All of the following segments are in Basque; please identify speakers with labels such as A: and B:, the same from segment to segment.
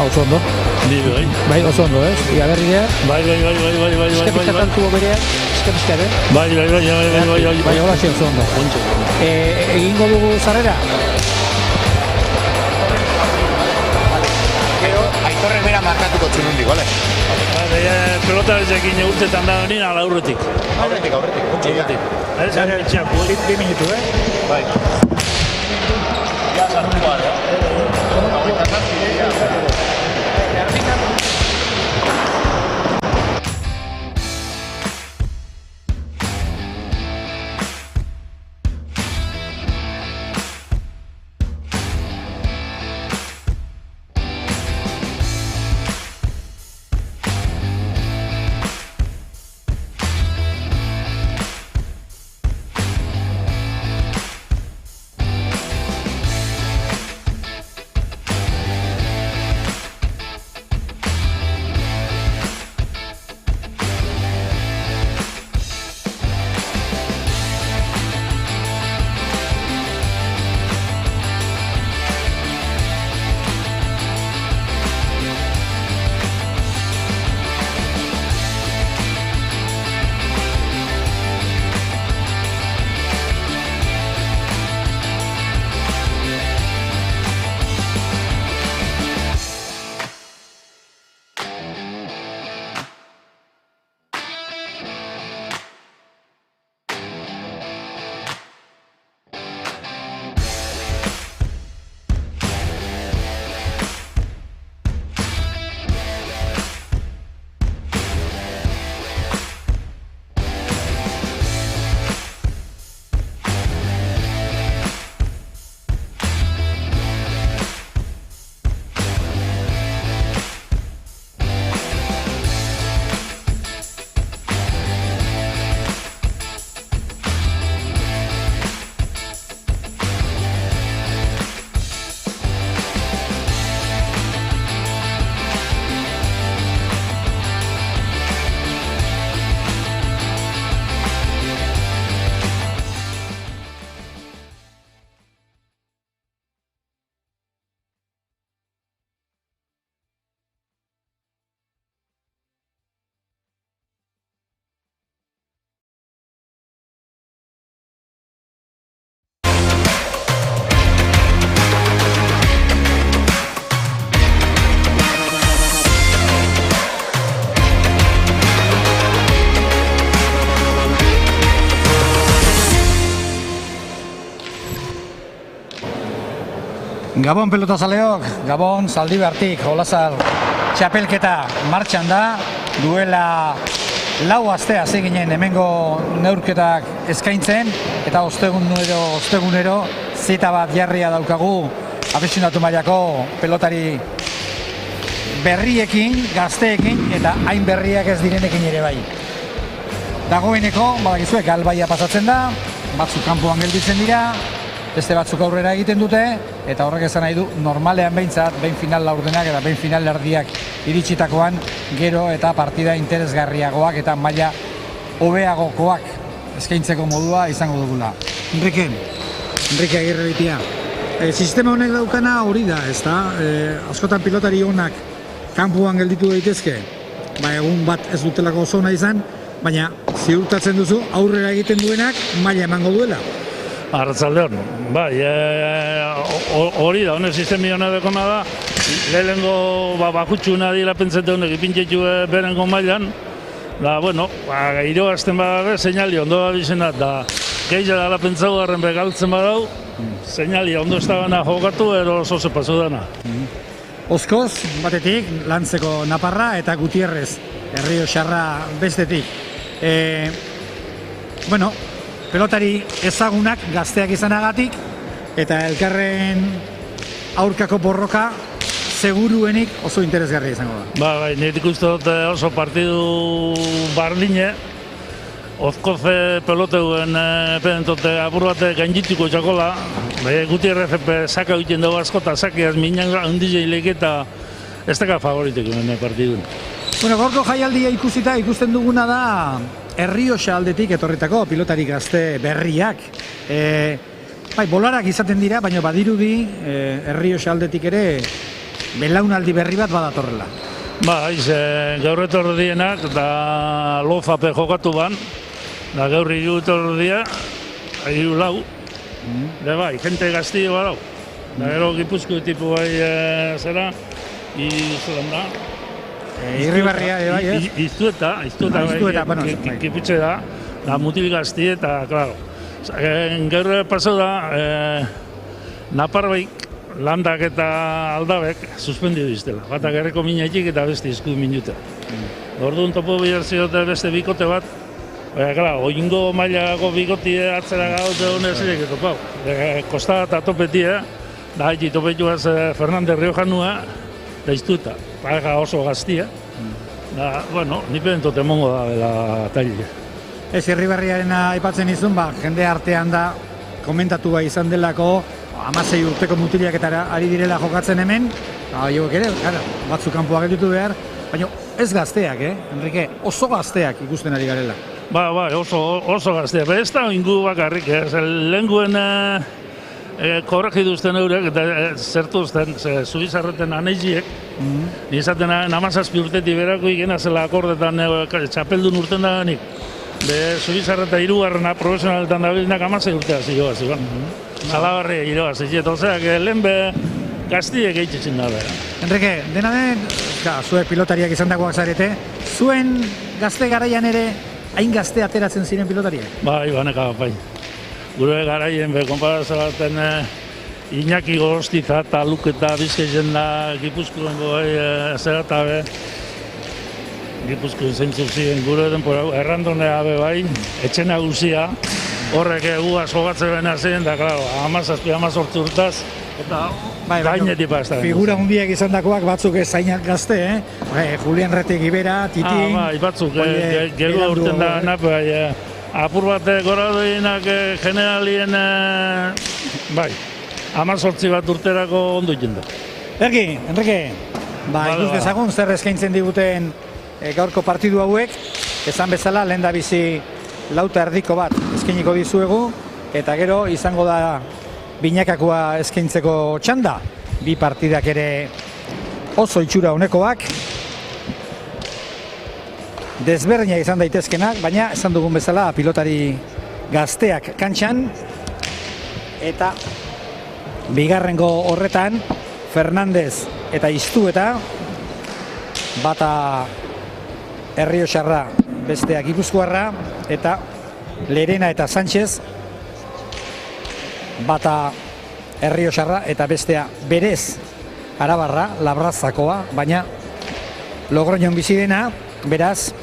A: oso ondo. Bai, oso ondo, ez? Ia berri ere.
B: Bai.
A: Eskepizkatan tubo berea, eskepizkat, eh?
B: Bai,
A: hola xe oso ondo. Egingo dugu zarrera?
C: Gero, Aitorrek bera markatuko txunundik, bale?
B: Pelota bezekin urtetan da honi, ala aurretik.
C: Aurretik.
A: Bi minutu, eh?
C: Bai. Ja, sartuko gara,
A: Gabon pelotazaleok, Gabon Zaldibartik, Olazar txapelketa martxan da, duela lau aste hasi ginen hemengo neurketak eskaintzen, eta ostegunero zita bat jarria daukagu afekzionatu mailako pelotari berriekin, gazteekin, eta hain berriak ez direnekin ere bai. Dagoeneko, badakizuek, galbaia pasatzen da, batzuk kanpoan gelditzen dira, beste batzuk aurrera egiten dute, eta horrek esan nahi du, normalean behintzat, behin final laurdenak eta behin final erdiak iritsitakoan, gero eta partida interesgarriagoak eta maila hobeagokoak eskaintzeko modua izango dugula. Enrique Agirre bitia. Sistema honek daukana hori da, ez da? Askotan pilotari honak kanpoan gelditu daitezke, egun bat ez dutelako oso ona izan, baina ziurtatzen duzu aurrera egiten duenak maila emango duela.
B: Arratzaldeon, bai, hori da, honen sistemi honek dekona da, lehenengo bakutxuna dira pentsete honek ipintxetu berengo mailan, da, bueno, giro azten badare, seinali ondo da bizena, da, gehiago dara pentsau garren begaltzen badau, seinali ondo ez da gana jokatu, ero oso zepazu dana.
A: Oskoz, batetik, Lantzeko Naparra eta Gutierrez, Errioxarra bestetik. Bueno, pelotari ezagunak gazteak izanagatik eta elkarren aurkako borroka seguruenik oso interesgarria izango da.
B: Bai, nik ikuste dut oso partidu bardine, Ozkoze peloteuen pentote apur bate gaindituko txakola, Gutierrez saka egiten dugu asko eta sakiaz minan handizei leketa ez daka favoritek hemen partidun.
A: Bueno, gorko jaialdia ikusita ikusten duguna da Errioxa aldetik etorritako pilotari gazte berriak. Bai, bolarak izaten dira, baina badirudi Errioxa aldetik ere belaunaldi berri bat badatorrela.
B: Gaur etorri dienak, da lofape jokatu ban, da gaur hiru etorri dia, hiru lau, bai, jente gazti badau. Da gero Gipuzko tipu bai zera, zelan da.
A: Irribarria, bai, ez?
B: Iztueta,
A: bueno,
B: Giputxe da mutil gazti eta, klaro. Gaur pasau da, Naparbaik, Landak eta Aldabek suspendidu iztela. Batak erreko minaitik eta beste izku minuta. Orduan topo bihar ziote beste bikote bat, oingo mailako bikoti atzera gaute honez zirek etopau. Kosta eta topetia, da haiti topetuaz Fernandez Riojanua, da iztuta, pareja oso gaztia. Da, bueno, nipen tote mongo da bela taile.
A: Ez Irribarriaren aipatzen izun, jende artean da komentatua izan delako 16 urteko mutilak eta ari direla jokatzen hemen, haiek ere, batzuk kanpoa gelditu behar, baina ez gazteak, Enrique, oso gazteak ikusten ari garela.
B: Oso gazteak, ez da ingu bakarrik, lehenguen korregiduzten eurek eta zertuzten, Zubizarreten aneiziek, nizaten 17 urtetik berako ikena zela akordetan txapeldun urten da nik. Zubizarreta hirugarrena profesionaletan dabilnak 16 urtea zigoaz, Salabarria iroaz, oseak lehen gaztiek eitzitzen da bera.
A: Enrique, dena den, zuek pilotariak izan dagoak zarete, zuen gazte garaian ere hain gazte ateratzen ziren pilotariak?
B: Bai, baneka, bai. Gure garaien konparazio baten Iñaki Gorostiza eta Luketa Bizkaizen da Gipuzkoen zerata be. Gipuzkoen zeintzuk ziren gure denpora, errandonea be bai, etxe nagusia. Horrek guaz jogatzen behar ziren, da, klaro, 17-18 urtaz, eta gainetik pasta.
A: Figura hundiak izan dakoak batzuk ez zainak gazte, Julian Retik Ibera, Titin...
B: Bai, batzuk, gero urten da nap, apur bat gora duenak generalien, bai, 18 bat urterako ondo iten da.
A: Enrique, ikus dezagun zer eskaintzen diguten gaurko partidu hauek, esan bezala lehen da bizi lauta erdiko bat eskainiko dizuegu, eta gero izango da binakakoa eskaintzeko txanda. Bi partidak ere oso itxura honekoak, desberdina izan daitezkenak, baina esan dugun bezala pilotari gazteak kantxan, eta bigarrengo horretan Fernandez eta Iztueta, bata Errioxarra, bestea Gipuzkoarra, eta Lerena eta Sánchez, bata Errioxarra eta bestea berez Arabarra, Labrazakoa, baina Logroñon bizi dena, beraz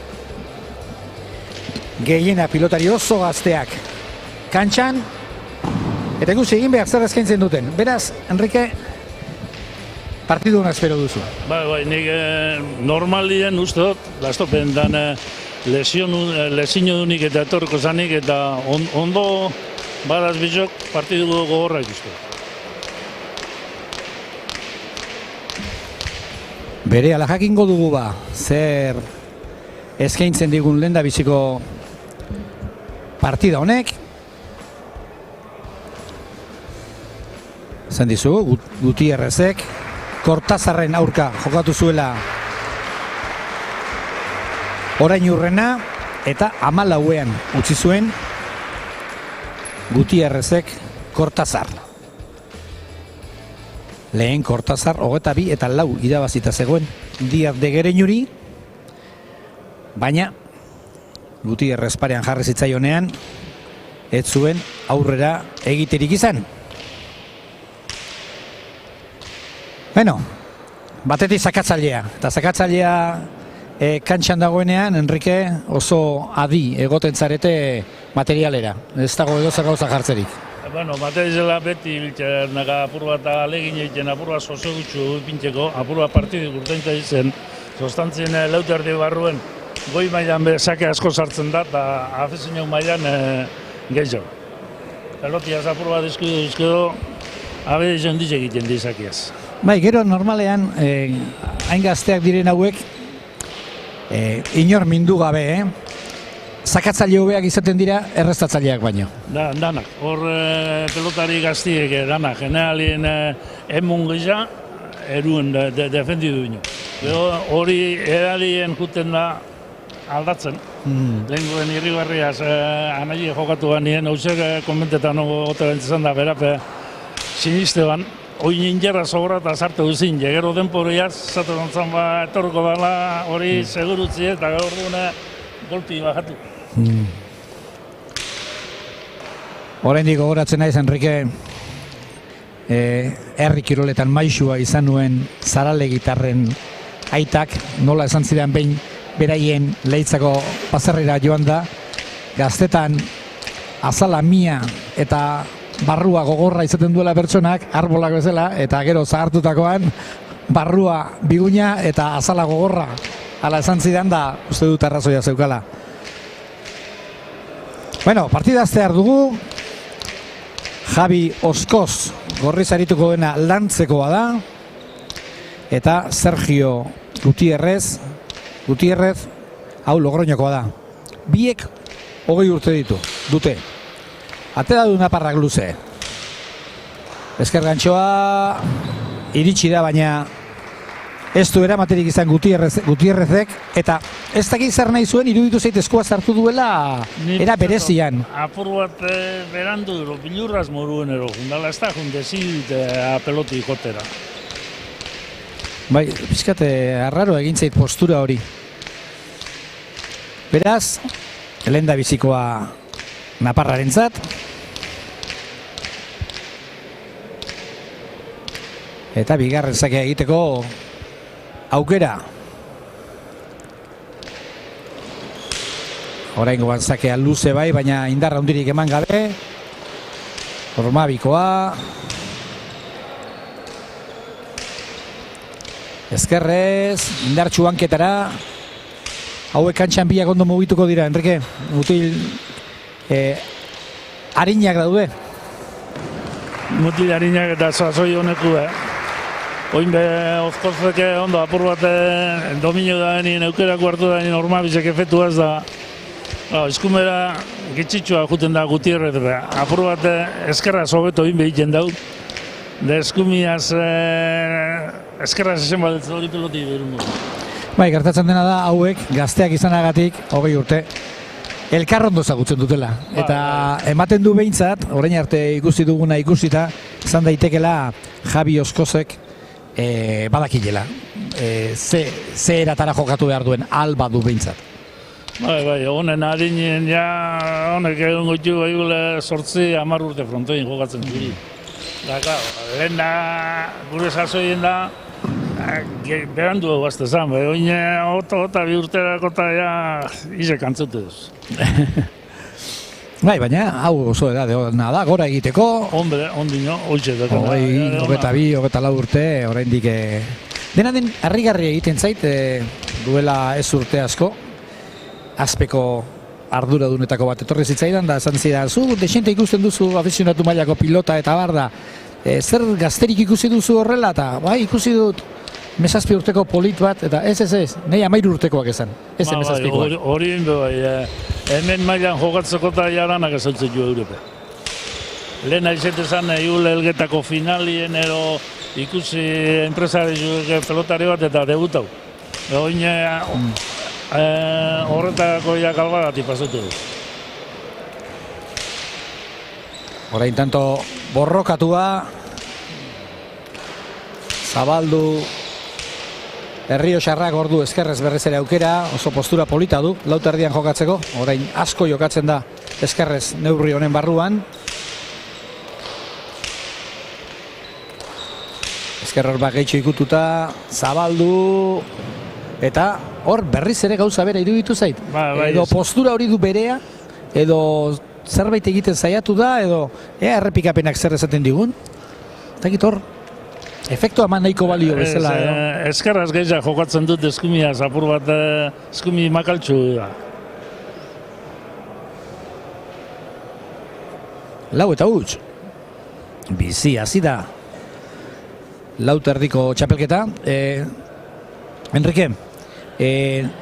A: gehiena pilotari oso gazteak kantxan, eta ikusi egin behar zer eskaintzen duten. Beraz, Enrique, partidu hona espero duzu.
B: Bai, nik normalien uste dut, lastopen dan lesio dunik eta etorriko zanik, eta ondo badaz bizok partidu gogorra ikustu.
A: Bere ala jakingo dugu zer eskaintzen digun lenda biziko partida honek. Zan dizugu, Gutierrezek Kortazarren aurka jokatu zuela orain urrena, eta 14ean utzi zuen Gutierrezek Kortazar. Lehen Kortazar 22 eta 4 irabazita zegoen Diaz de Gereñuri, baina Gutierrez parean jarri zitzaionean ez zuen aurrera egiterik izan. Bueno, batetik zakatzailea, eta zakatzailea kantxan dagoenean, Enrique, oso adi egoten zarete materialera, ez dago edozer gauza jartzerik.
B: Bueno, materiala beti biltzen, apur bat alegin egiten, apur bat sozo gutxu ipintzeko, apur bat partidu urtenta izen, zostantzien lauta erdi barruen, goi mailan sake asko sartzen da, eta afizien mailan gehiago. Pelotiaz apur bat dizkudu, abe izan diz egiten dizakiaz.
A: Bai, gero normalean, hain gazteak diren hauek, inor mindu gabe, zakatzaile hobeak izaten dira erreztatzaileak baino.
B: Danak, hor pelotari gaztiek, danak, generalien emun gisa, eruen defendidu ino. Hori edalien juten da aldatzen. Lehenkoen irribarriaz anai jokatu nien, hausek konbentetan gote bentzizan da, berape siniste ban, hori ningerra sobra eta sartu duzin, gero denporiaz, zatu dontzan etorko dela, hori segurutzi eta gaur dune golpi bajatu.
A: Oraindik gogoratzen naiz, Enrique, herri kiroletan maisua izan nuen zarale gitarren aitak, nola esan zidan behin beraien lehitzako bazerrira joan da, gaztetan azala mia eta barrua gogorra izaten duela pertsonak, arbolak bezala, eta gero zahartutakoan barrua biguna eta azala gogorra. Hala esan zidan da, uste dut arrazoia zeukala. Bueno, partida aztear dugu. Javi Oskoz gorriz arituko dena lantzekoa da. Eta Sergio Gutierrez, hau Logroñokoa da. Biek 20 urte dute. Atera du naparrak luze. Ezker gantxoa iritsi da, baina ez du eramaterik izan Gutierrezek, eta ez dakit zer nahi zuen, iruditu zait eskua sartu duela era berezian.
B: Apur bat berandu duro, bilurraz moruen ero, fundala ez da jundezit peloti ikotera.
A: Bai, pixkate arraro egin zait postura hori. Beraz, lehen da bizikoa naparrarentzat. Eta bigarren zakea egiteko aukera. Oraingoan zakea luze bai, baina indarra hundirik eman gabe. Ormabikoa. Ezkerrez, indartxu hanketara. Hauek kantxan biak ondo mugituko dira, Enrique. Mutil harinak daude.
B: Mutil harinak eta sasoi honeku, Oin be, Ozkozeke ondo apur bat domino da denien, eukerako hartu da denien Ormabizek efetu ez da. Eskumera gitxitxua juten da Gutierrez, apur bat eskerra sobeto oin behiten dau. Da eskumiaz eskerra zesen bat hori peloti berungo.
A: Bai, gertatzen dena da hauek gazteak izanagatik 20 urte elkarrondo zagutzen dutela. Eta ematen du behintzat, orain arte ikusi duguna ikusita, izan daitekela Javi Oskozek badakilela. Ze eratara jokatu behar duen, alba du behintzat.
B: Bai, honen adinen ja, honek egon goitu baigule 8-10 urte frontoin jokatzen zuri. Da, lehen da, gure sasoien da, berandu guazte zan, oin ota bi urterako eta ja, izek antzute duz.
A: Bai, baina hau oso edade da, gora egiteko.
B: Hombre, ondino, hoitxe da.
A: 24 urte, oraindik dena den harrigarria egiten zait, duela ez urte asko, azpeko arduradunetako bat etorri zitzaidan, da esan zidan, zu desente ikusten duzu afizionatu mailako pilota eta bar da, zer gazterik ikusi duzu horrela, eta bai, ikusi dut mesazpi urteko polit bat, eta ez, nahi 13 urtekoak esan, ez mesazpikoak.
B: Hori bai, hemen mailan jokatzeko eta jaranak ezautzen jo Europe. Lehen aizetezan Eule Elgetako finalien ero ikusi enpresari pelotari bat eta debutau. Oin horretako ja kalbagatik pasatu du.
A: Orain tanto borrokatua, zabaldu, Herrio Xarrak ordu ezkerrez berrez ere aukera, oso postura polita du, lauterdian jokatzeko, orain asko jokatzen da ezkerrez neurri honen barruan. Ezkerror bat gehitxo ikututa, zabaldu, eta hor berriz ere gauza bera iruditu zait. Edo postura hori du berea, edo zerbait egiten saiatu da, edo errepikapenak zer esaten digun. Eta hor, efektu eman nahiko balio bezala.
B: Eskerraz gehiago jokatzen dut eskumiaz, apur bat eskumi makaltxu da.
A: Lau eta huts. Bizi, hasi da. Lauterdiko txapelketa. Enrique,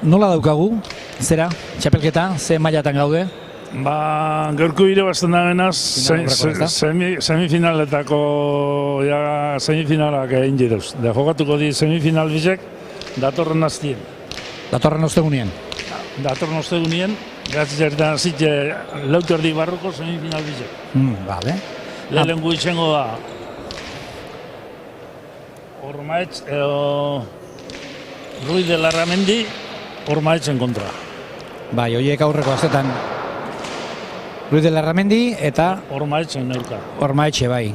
A: nola daukagu zera, txapelketa, ze mailatan gaude?
B: Ba, gaurko irabazten da benaz, semifinaletako semifinalak egin diruz. Da jokatuko di semifinal bizek, datorren aztien.
A: Datorren ostegunean.
B: Datorren ostegunien, gatzertan zitze Lauterdi barruko semifinal bizek.
A: Vale.
B: Lehenengo izango da, Ormaetx edo Ruiz de Larramendi, Ormaetxen kontra.
A: Bai, horiek aurreko azetan Ruiz de Larramendi eta
B: Ormaetxen neurka.
A: Ormaetxe, bai.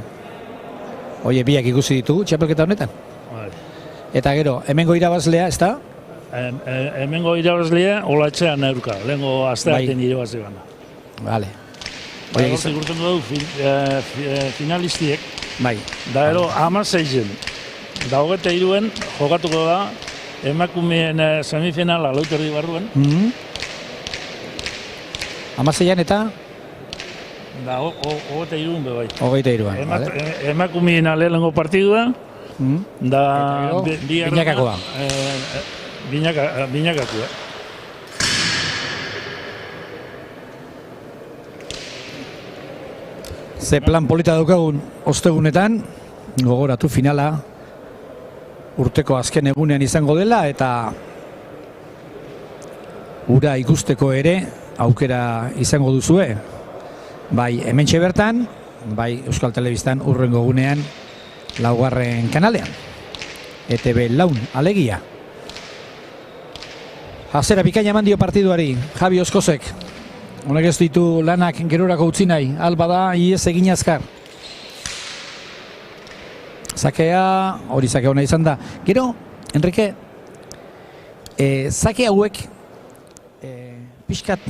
A: Oie, biak ikusi ditugu txapelketa honetan.
B: Bai.
A: Eta gero, hemengo irabazlea, ez da?
B: Hemengo irabazlea, Olatxean neurka. Lehengo asteaten irabazi gana.
A: Vale.
B: Bai, hortik urten dugu finalistiek.
A: Bai.
B: Da ero, 16-en. Da 23-en jokatuko da emakumeen semifinala Lauterdi barruen.
A: 16an eta?
B: Da 23-en be bai.
A: 23an, vale.
B: Emakumeen lehenengo partidua. Da
A: binakakoa.
B: Binakakoa.
A: Ze plan polita daukagun ostegunetan, gogoratu finala urteko azken egunean izango dela eta ura ikusteko ere aukera izango duzue. Bai hementxe bertan, bai Euskal Telebistan hurrengo egunean 4. kanalean. ETV laun alegia. Hazera bikaina eman dio partiduari, Javi Oskozek. Honek ez ditu lanak gerorako utzi nahi, alba da, iez egin azkar. Zakea, hori zake hona izan da. Gero, Enrique, zake hauek,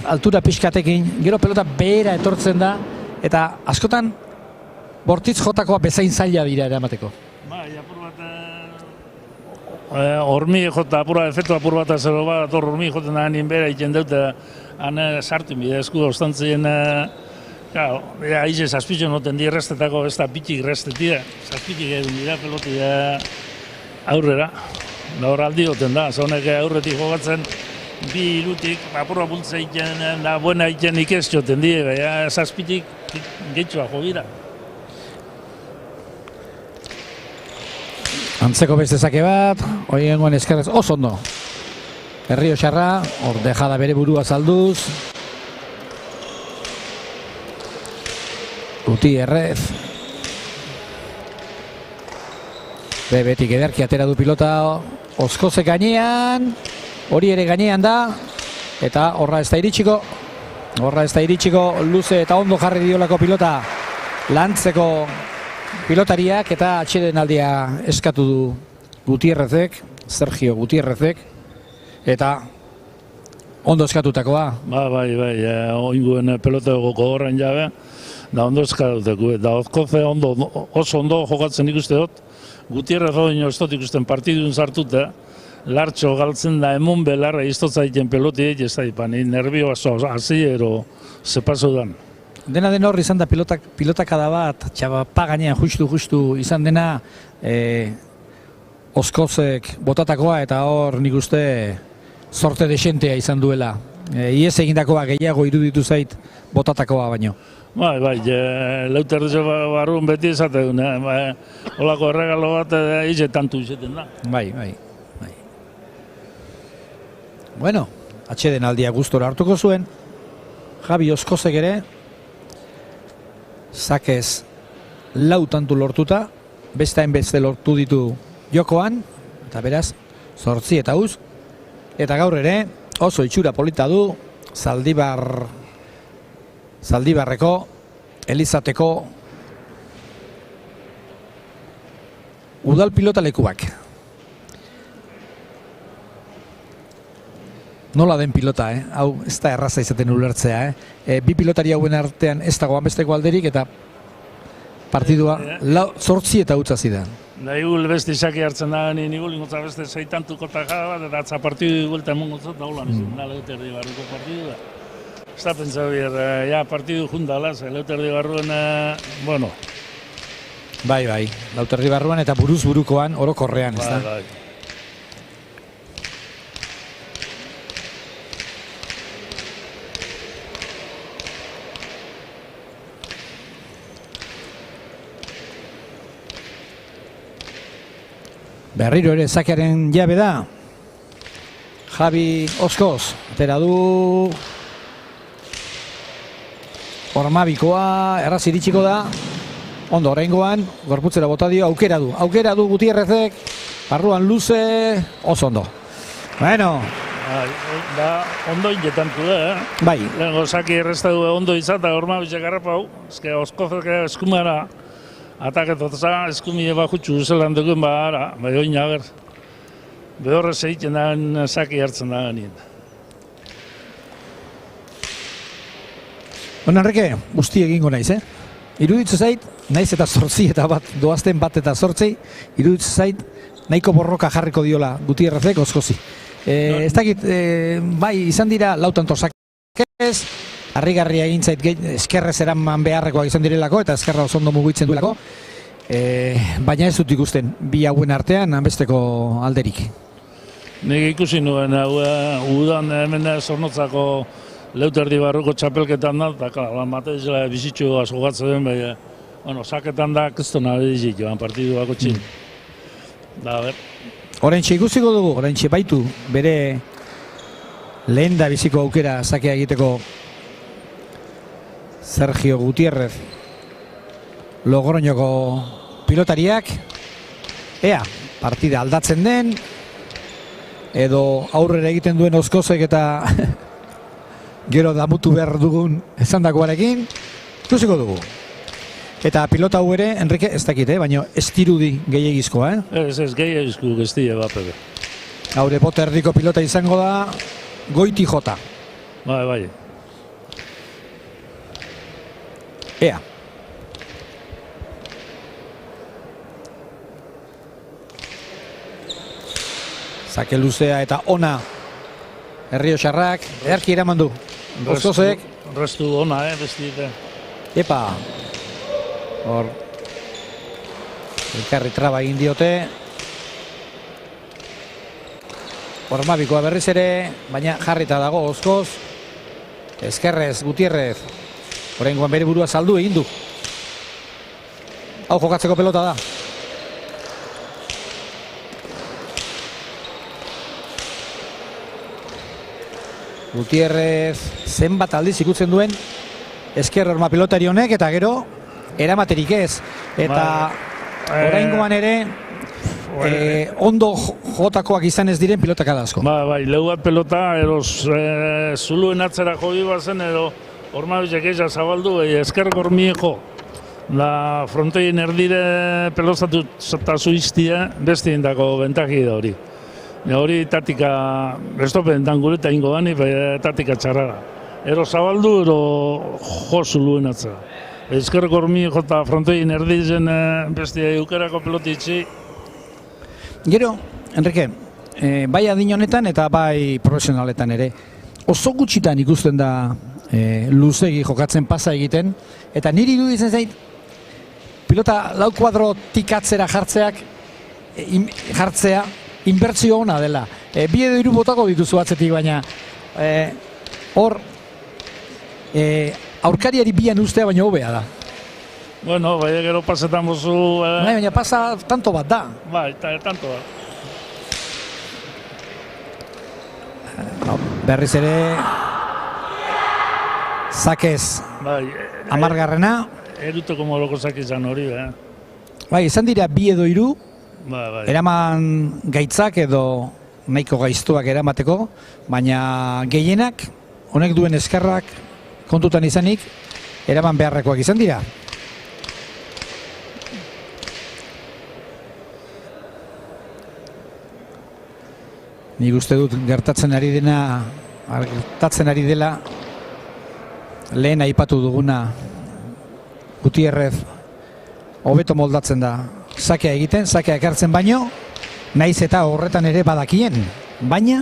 A: altura pixkatekin, gero pelota behera etortzen da, eta askotan, bortitz jotakoa bezain zaila dira eramateko.
B: Bai, apur bat, hormi jota, efektu apur bat azero bat, hormi joten da nien bera iten dut, han sartu bide esku ostantzien, aize zazpitzen noten di errestetako, ez da pitik errestetia, zazpitik edun dira peloti aurrera. Da hor aldi goten da, zonek aurretik jogatzen, bi irutik, apurra bultza iten, da buena iten ikez joten di, zazpitik getxoa jo dira.
A: Antzeko beste zake bat, hori gengoen eskerrez, oso ondo. Herrio xarra, hor dejada bere burua zalduz. Gutierrez. Betik ederki atera du pilota Oskozek gainean. Hori ere gainean da. Eta horra ez da iritsiko. Horra ez da iritsiko luze eta ondo jarri diolako pilota lantzeko pilotariak eta atxeden aldia eskatu du Gutierrezek, Sergio Gutierrezek. Eta ondo eskatutakoa. Bai,
B: oinguen pelota gogorren jabe, da ondo eskatuteko. Da Ozkoze oso ondo jokatzen ikuste dut. Gutierrez hori ez dut ikusten partidun sartuta, lartxo galtzen da emon belarra iztotzaiten pelotiek, ez da ipan, nervio hasi ero zepaso dan.
A: Dena den hor izan da pilotakada bat, txapa gainean justu izan dena Ozkozek botatakoa eta hor nik uste sorte desentea izan duela. Iez egindakoa gehiago iruditu zait botatakoa baino.
B: Bai, Lauterdi barruan beti ezaten, holako erregalo bat ize tantu izeten da.
A: Bai. Bueno, atxeden aldia gustora hartuko zuen. Javi Oskozek ere, zakez 4 tantu lortuta, beste hainbeste lortu ditu jokoan, eta beraz, 8 eta uz. Eta gaur ere, oso itxura polita du, Zaldibarreko, Elizateko udal pilota lekuak. Nola den pilota, hau ez da erraza izaten ulertzea. Bi pilotari hauen artean ez dagoan besteko alderik eta partidua 8 eta utza zidan.
B: Da igul beste izaki hartzen da, nigul ingotza beste zeitantuko tajada bat, eta atza partidu igulta emongotzat da holan izan, Lauterdi barruko partidu da. Ez da pentsa bier, partidu jundala, Lauterdi barruen, bueno.
A: Bai, Lauterdi barruan eta buruz burukoan orokorrean, ez da?
B: Bai.
A: Berriro ere sakearen jabe da. Javi Oskoz, atera du. Ormabikoa, erraz iritsiko da. Ondo, oraingoan, gorputzera bota dio, aukera du Gutierrezek, barruan luze, oso ondo. Bueno.
B: Da, ondo ingetantu da,
A: Bai.
B: Lehenko saki errezta du ondo izan, eta Ormabitxek harrapau, ezke Oskozek eskumara, ataketotza, eskumide bakutxu zelan dugun ara, bai oin ager. Behorrez egiten da, saki hartzen da ganien.
A: Bueno, Enrique, guzti egingo naiz, Iruditzu zait, naiz eta zortzi eta bat, doazten bat eta zortzi, iruditzu zait, nahiko borroka jarriko diola Gutierrezek Oskozi. Ez dakit, bai, izan dira lautanto sakez, harrigarria egin zait eskerrez eraman beharrekoak izan direlako, eta eskerra oso ondo mugitzen duelako, baina ez dut ikusten, bi hauen artean, hanbesteko alderik.
B: Nik ikusi nuen, udan hemen Zornotzako Leuterdi barruko txapelketan da, eta lan batezela bizitxu azogatzen den, baina, bueno, saketan da, kriston abedizit joan partidu bako txin. Da, ber.
A: Oraintxe ikusiko dugu, oraintxe baitu bere lehen da biziko aukera sakea egiteko Sergio Gutierrez Logroñoko pilotariak. Ea, partida aldatzen den, edo aurrera egiten duen Oskozek eta gero damutu behar dugun esandakoarekin, ikusiko dugu. Eta pilota hau ere, Enrique, ez dakit, baina ez dirudi gehiagizkoa,
B: Ez gehiagizko guztia bat, ebe.
A: Haure bote erdiko pilota izango da, Goiti Jota.
B: Bai.
A: Ea. Zake luzea eta ona Errioxarrak, erki eraman du. Oskozek.
B: Restu ona, bestite.
A: Epa. Hor. Elkarri traba egin diote. Ormabikoa berriz ere, baina jarrita dago Oskoz. Eskerrez, Gutierrez. Oraingoan bere burua saldu egin du. Hau jokatzeko pelota da. Gutierrez zenbat aldiz ikutzen duen esker horma pilotari honek, eta gero eramaterik ez. Eta oraingoan ere ondo jotakoak izan ez diren pilotak asko.
B: Bai, leuat pelota, eros zuluen atzera jodi bazen, edo Ormabitxek eza zabaldu, esker gormie jo. Da fronteien erdire pelozatu eta zuiztia beste indako bentaki da hori. Hori tatika, estopen dan gureta ingo dani, tatika txarrara. Ero zabaldu, ero jo zuluen atzera. Esker gormie jo eta fronteien erdizen beste eukerako pelotitzi.
A: Gero, Enrique, bai adin honetan eta bai profesionaletan ere, oso gutxitan ikusten da luzegi jokatzen pasa egiten, eta niri iruditzen zait, pilota lau kuadro tikatzera jartzea, inbertsio ona dela. Bi edo hiru botako dituzu atzetik, baina hor aurkariari bian ustea baina hobea da.
B: Bueno, bai, gero pasetan bozu...
A: Baina pasa tanto bat da.
B: Bai, tanto bat.
A: Berriz ere Zakez amargarrena.
B: Eruteko moroko zakizan hori,
A: Bai, izan dira bi edo hiru.
B: Bai.
A: Eraman gaitzak edo nahiko gaiztuak eramateko, baina gehienak, honek duen eskerrak kontutan izanik, eraman beharrekoak izan dira. Nik uste dut gertatzen ari dela lehen aipatu duguna Gutierrez hobeto moldatzen da sakea egiten, sakea ekartzen baino, naiz eta horretan ere badakien, baina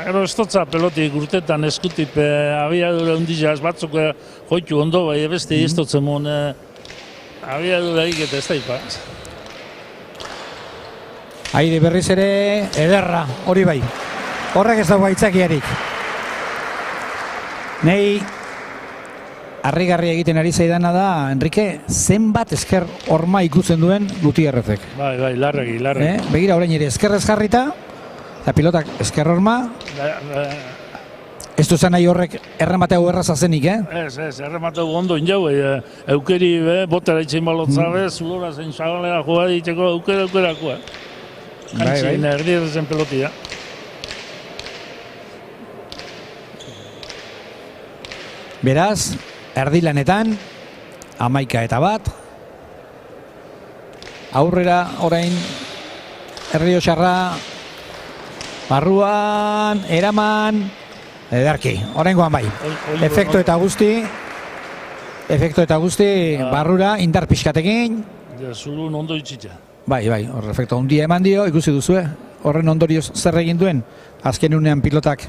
B: Ero estotza pelotik urtetan eskutip abiadura undizaz batzuk joitu ondo, bai beste estotzen mon abiadura egit ez da ipaz.
A: Aire berriz ere ederra, hori bai. Horrek ez dago aitzakiarik. Nei harrigarria egiten ari zaidana da, Enrique, zenbat esker horma ikusten duen Gutierrezek.
B: Bai, larregi.
A: Begira, orain ere eskerrez jarrita, eta pilotak esker horma, ez duzan nahi horrek erremateu erraza zenik,
B: Ez, erremateu ondo injau, eukeri botera itxein balotzabe, zudora zein zagalera joa diteko eukerakoa. Kantzien erdierrezen pelotia.
A: Beraz, erdilanetan, 11-1, aurrera orain Errioxarra, barruan, eraman, ederki, oraingoan bai. Efekto eta guzti, barrura, indar pixkatekin.
B: Zurun ondo itxitza.
A: Bai, hor efekto handia eman dio, ikusi duzue, horren ondorioz zer egin duen, azken unean pilotak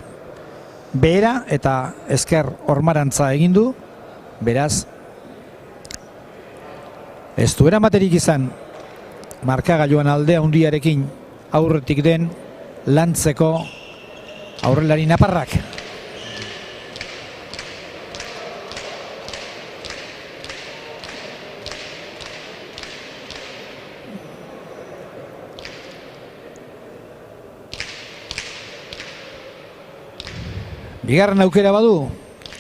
A: behera eta esker hormarantza egin du, beraz, ez du eramaterik izan, markagailuan alde handiarekin aurretik den lantzeko aurrelari naparrak. Bigarren aukera badu,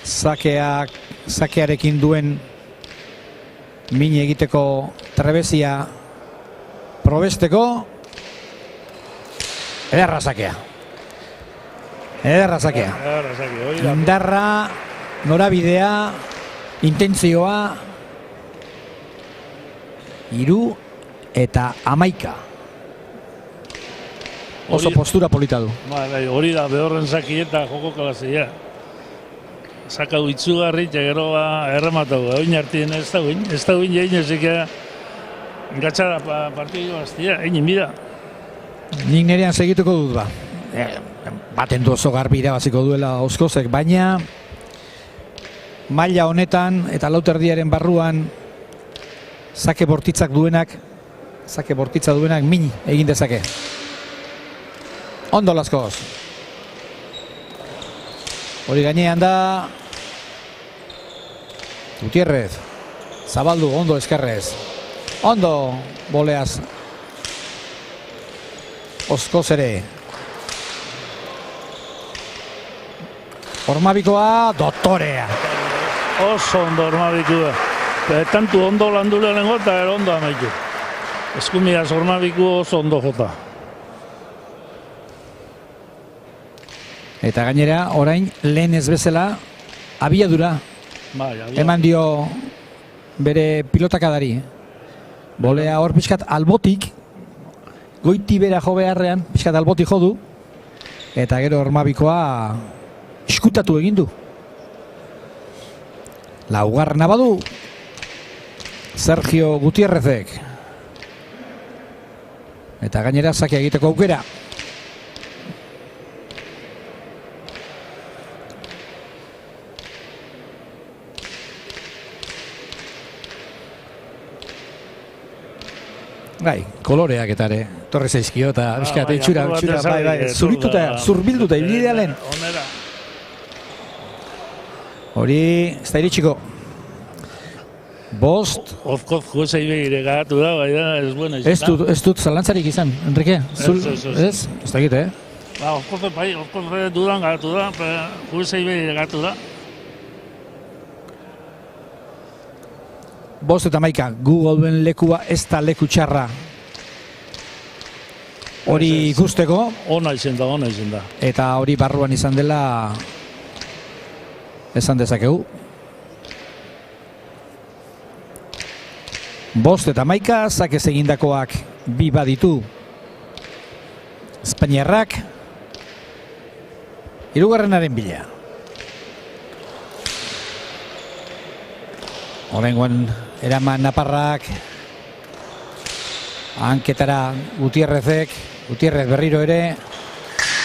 A: sakearekin duen min egiteko trebezia probesteko, ederra sakea. Indarra, norabidea, intentzioa, 3 eta 11. Oso postura polita du.
B: Bai, hori da, behorren saki eta joko kalazia. Sakau itzugarri, eta gero errematau. Oin hartien ez da guin jain ezik gatxara partidu baztia, egin bida.
A: Nik nerean segituko dut ba. Baten du oso garbi irabaziko duela Oskozek, baina maila honetan eta lauterdiaren barruan sake bortitza duenak min egin dezake. Ondo Laskoz. Hori gainean da Gutierrez. Zabaldu, ondo eskerrez. Ondo boleaz. Oskoz ere. Hormabikoa, doktorea.
B: Oso ondo hormabikoa. Tantu ondo landu lehenengo eta ondo amaitu. Eskumiaz hormabiku oso ondo jota.
A: Eta gainera, orain lehen ez bezala abiadura eman dio bere pilotakadari. Bolea hor pixkat albotik, goiti bera jo beharrean, pixkat albotik jo du, eta gero hormabikoa iskutatu egin du. Laugarrena badu Sergio Gutierrezek. Eta gainera sake egiteko aukera. Bai, koloreak eta ere, torre zaizkio eta bizkat, itxura, zurituta, zurbilduta, ibilidea lehen. Hori, ez da iritsiko. Bost.
B: Ozkoz juezei begire gatu da, bai da, ez buena izan.
A: Ez dut zalantzarik izan, Enrique? Ez? Ez da egite,
B: Ozkoz dudan gatu da, juezei begire gatu da.
A: Bost eta 11, gu gauden lekua ez da leku txarra hori ikusteko.
B: Ona izen da.
A: Eta hori barruan izan dela esan dezakegu. Bost eta 11, zakez egindakoak 2 baditu Espainiarrak, 3. bila. Horrengoan eraman naparrak, hanketara Gutierrezek, Gutierrez berriro ere,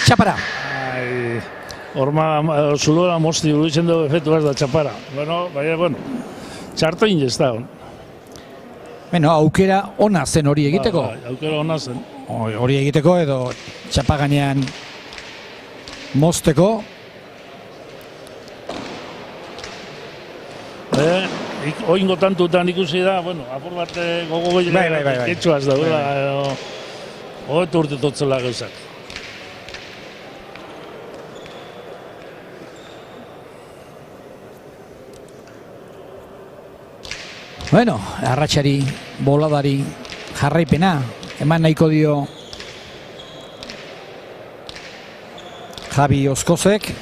A: txapara.
B: Horma, zulora mozti burutzen dugu efektu da txapara. Bueno, txarto inez da.
A: Aukera ona zen hori egiteko.
B: Aukera ona zen.
A: Hori egiteko edo txapaganean mozteko.
B: Oingo tantutan ikusi da, bueno, apur bat gogo
A: Bai.
B: etxuaz daula, hogetu urte totzela gauzak.
A: Bueno, arratsari, boladari, jarraipena, eman nahiko dio Javi Oskozek.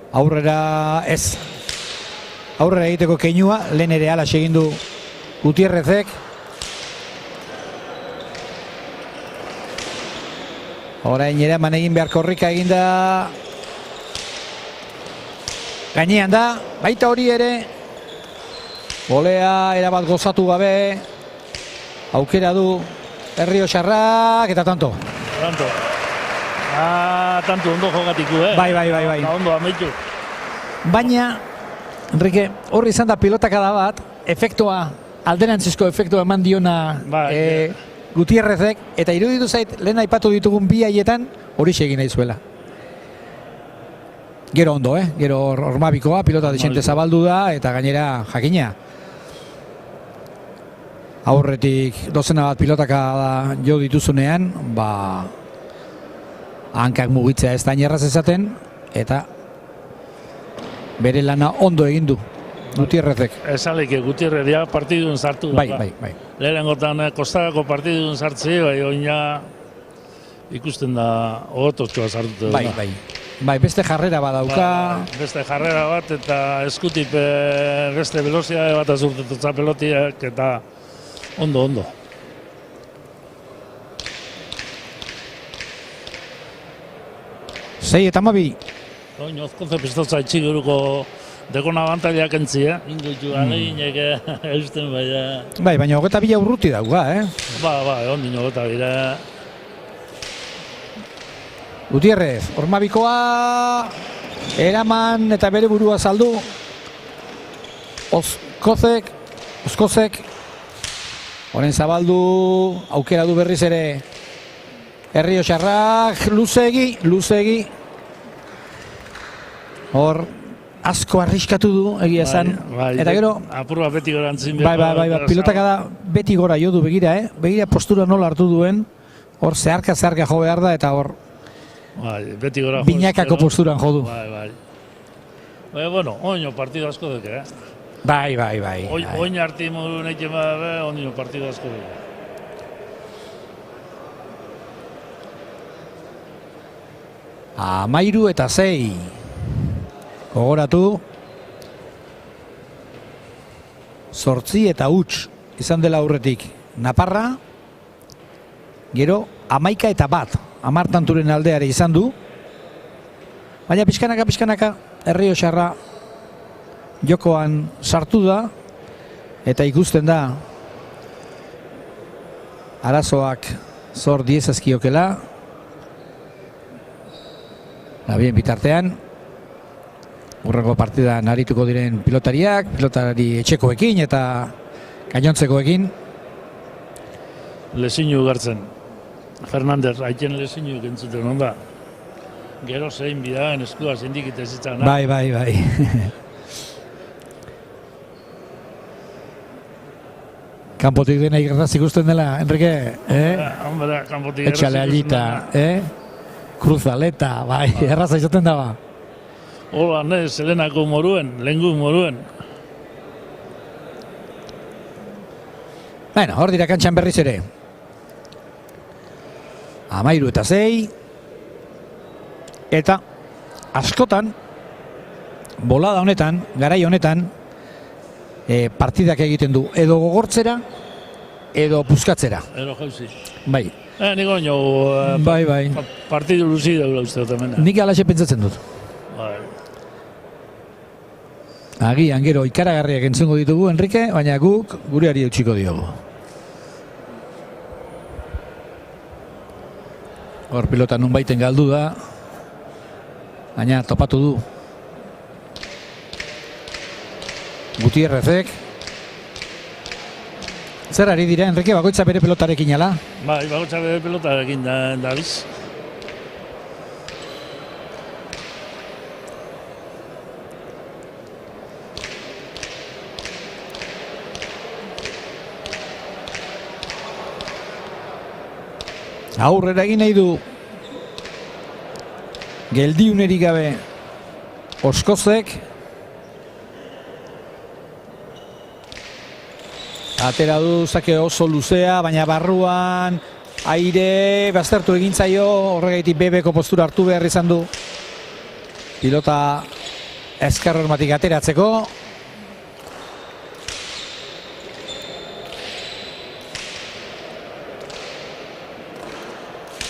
A: Aurrera ez. Aurrera egiteko keinua, lehen ere ala egin du Gutierrezek. Orain ere eman egin behar korrika eginda. Gainean da, baita hori ere. Volea erabat gozatu gabe. Aukera du Errioxarrak eta tanto.
B: Tanto ondo jogatiku,
A: Bai.
B: Eta ondo amaitu.
A: Baina, Enrique, horri izan da pilotakada bat, efektua, alderantzizko efektua eman diona Gutierrezek, eta iruditu zait, lehen aipatu ditugun bi haietan, hori egin nahi zuela. Gero ondo, Gero Ormabikoa, pilota desente zabaldu da, eta gainera jakina. Aurretik dozena bat pilotaka jo dituzunean, hankak mugitzea ez da inerraz ezaten, eta bere lana ondo egin du Gutierrezek.
B: Esaleke Gutierrezia partidun sartu da.
A: Bai.
B: Lehenengotan kostarako partidun sartzi, oina ikusten da ogototxoa sartu da.
A: Bai, beste jarrera badauka.
B: Beste jarrera bat eta eskutip beste velozia bat azurtetutza pelotiak eta ondo.
A: 6-12.
B: Oin, ozkoze pistotza itxiguruko dekona bantaliak entzi, Ingoitu aleginek eusten baina.
A: Bai, baina 22 urruti dauga,
B: ondin 22.
A: Gutierrez, Ormabikoa eraman eta bere burua saldu. Oskozek Horen zabaldu, aukera du berriz ere Errioxarrak, luzegi. Hor, asko arriskatu du, egia esan. Eta gero,
B: apurua beti gora antzin.
A: Bai, pilotaka da beti gora jo du begira, Begira postura nola hartu duen, hor zeharka jo behar da, eta hor
B: beti gora
A: binakako posturan jo du.
B: Bai. Bueno, oino partido asko deke,
A: Bai.
B: Oin harti modu nahi jema, oino partido asko deke.
A: 13. Gogoratu 8 eta huts izan dela aurretik Naparra, gero 11 eta 1, 10 tanturen aldeare izan du, baina pixkanaka Errioxarra jokoan sartu da, eta ikusten da arazoak zor diezazkiokela. Bien bitartean, urrengo partidan arituko diren pilotari etxekoekin eta gainontzekoekin.
B: Lezinu gartzen, Fernandez, haiten lezinu gentzuten, onda? Gero zein bidaen eskua zindikite zitzan.
A: Bai. Kanpotik dena ikertaz ikusten dela, Enrique?
B: Hombre, kanpotik
A: etxale alita, Cruzaleta, bai, erraza izaten da.
B: Hola, Zelenako moruen, lehengu moruen.
A: Bueno, hor dira kantxan berriz ere. 13. Eta askotan, bolada honetan, garai honetan, partidak egiten du. Edo gogortzera, edo puskatzera.
B: Edo jauzi.
A: Bai.
B: Nik oino,
A: bai.
B: Partidu luzi daula uste dut hemen.
A: Nik alaxe pentsatzen dut.
B: Bai.
A: Agian gero ikaragarriak entzungo ditugu, Enrique, baina guk gureari eutxiko diogu. Hor pilota nun baiten galdu da, baina topatu du Gutierrezek. Zer ari dira, Enrique, bakoitza bere pelotarekin ala?
B: Bai, bakoitza bere pelotarekin da biz.
A: Aurrera egin nahi du. Geldiunerik gabe Oskozek. Atera du zake oso luzea, baina barruan aire baztertu egin zaio, horregaitik bebeko postura hartu behar izan du. Pilota ezker hormatik ateratzeko.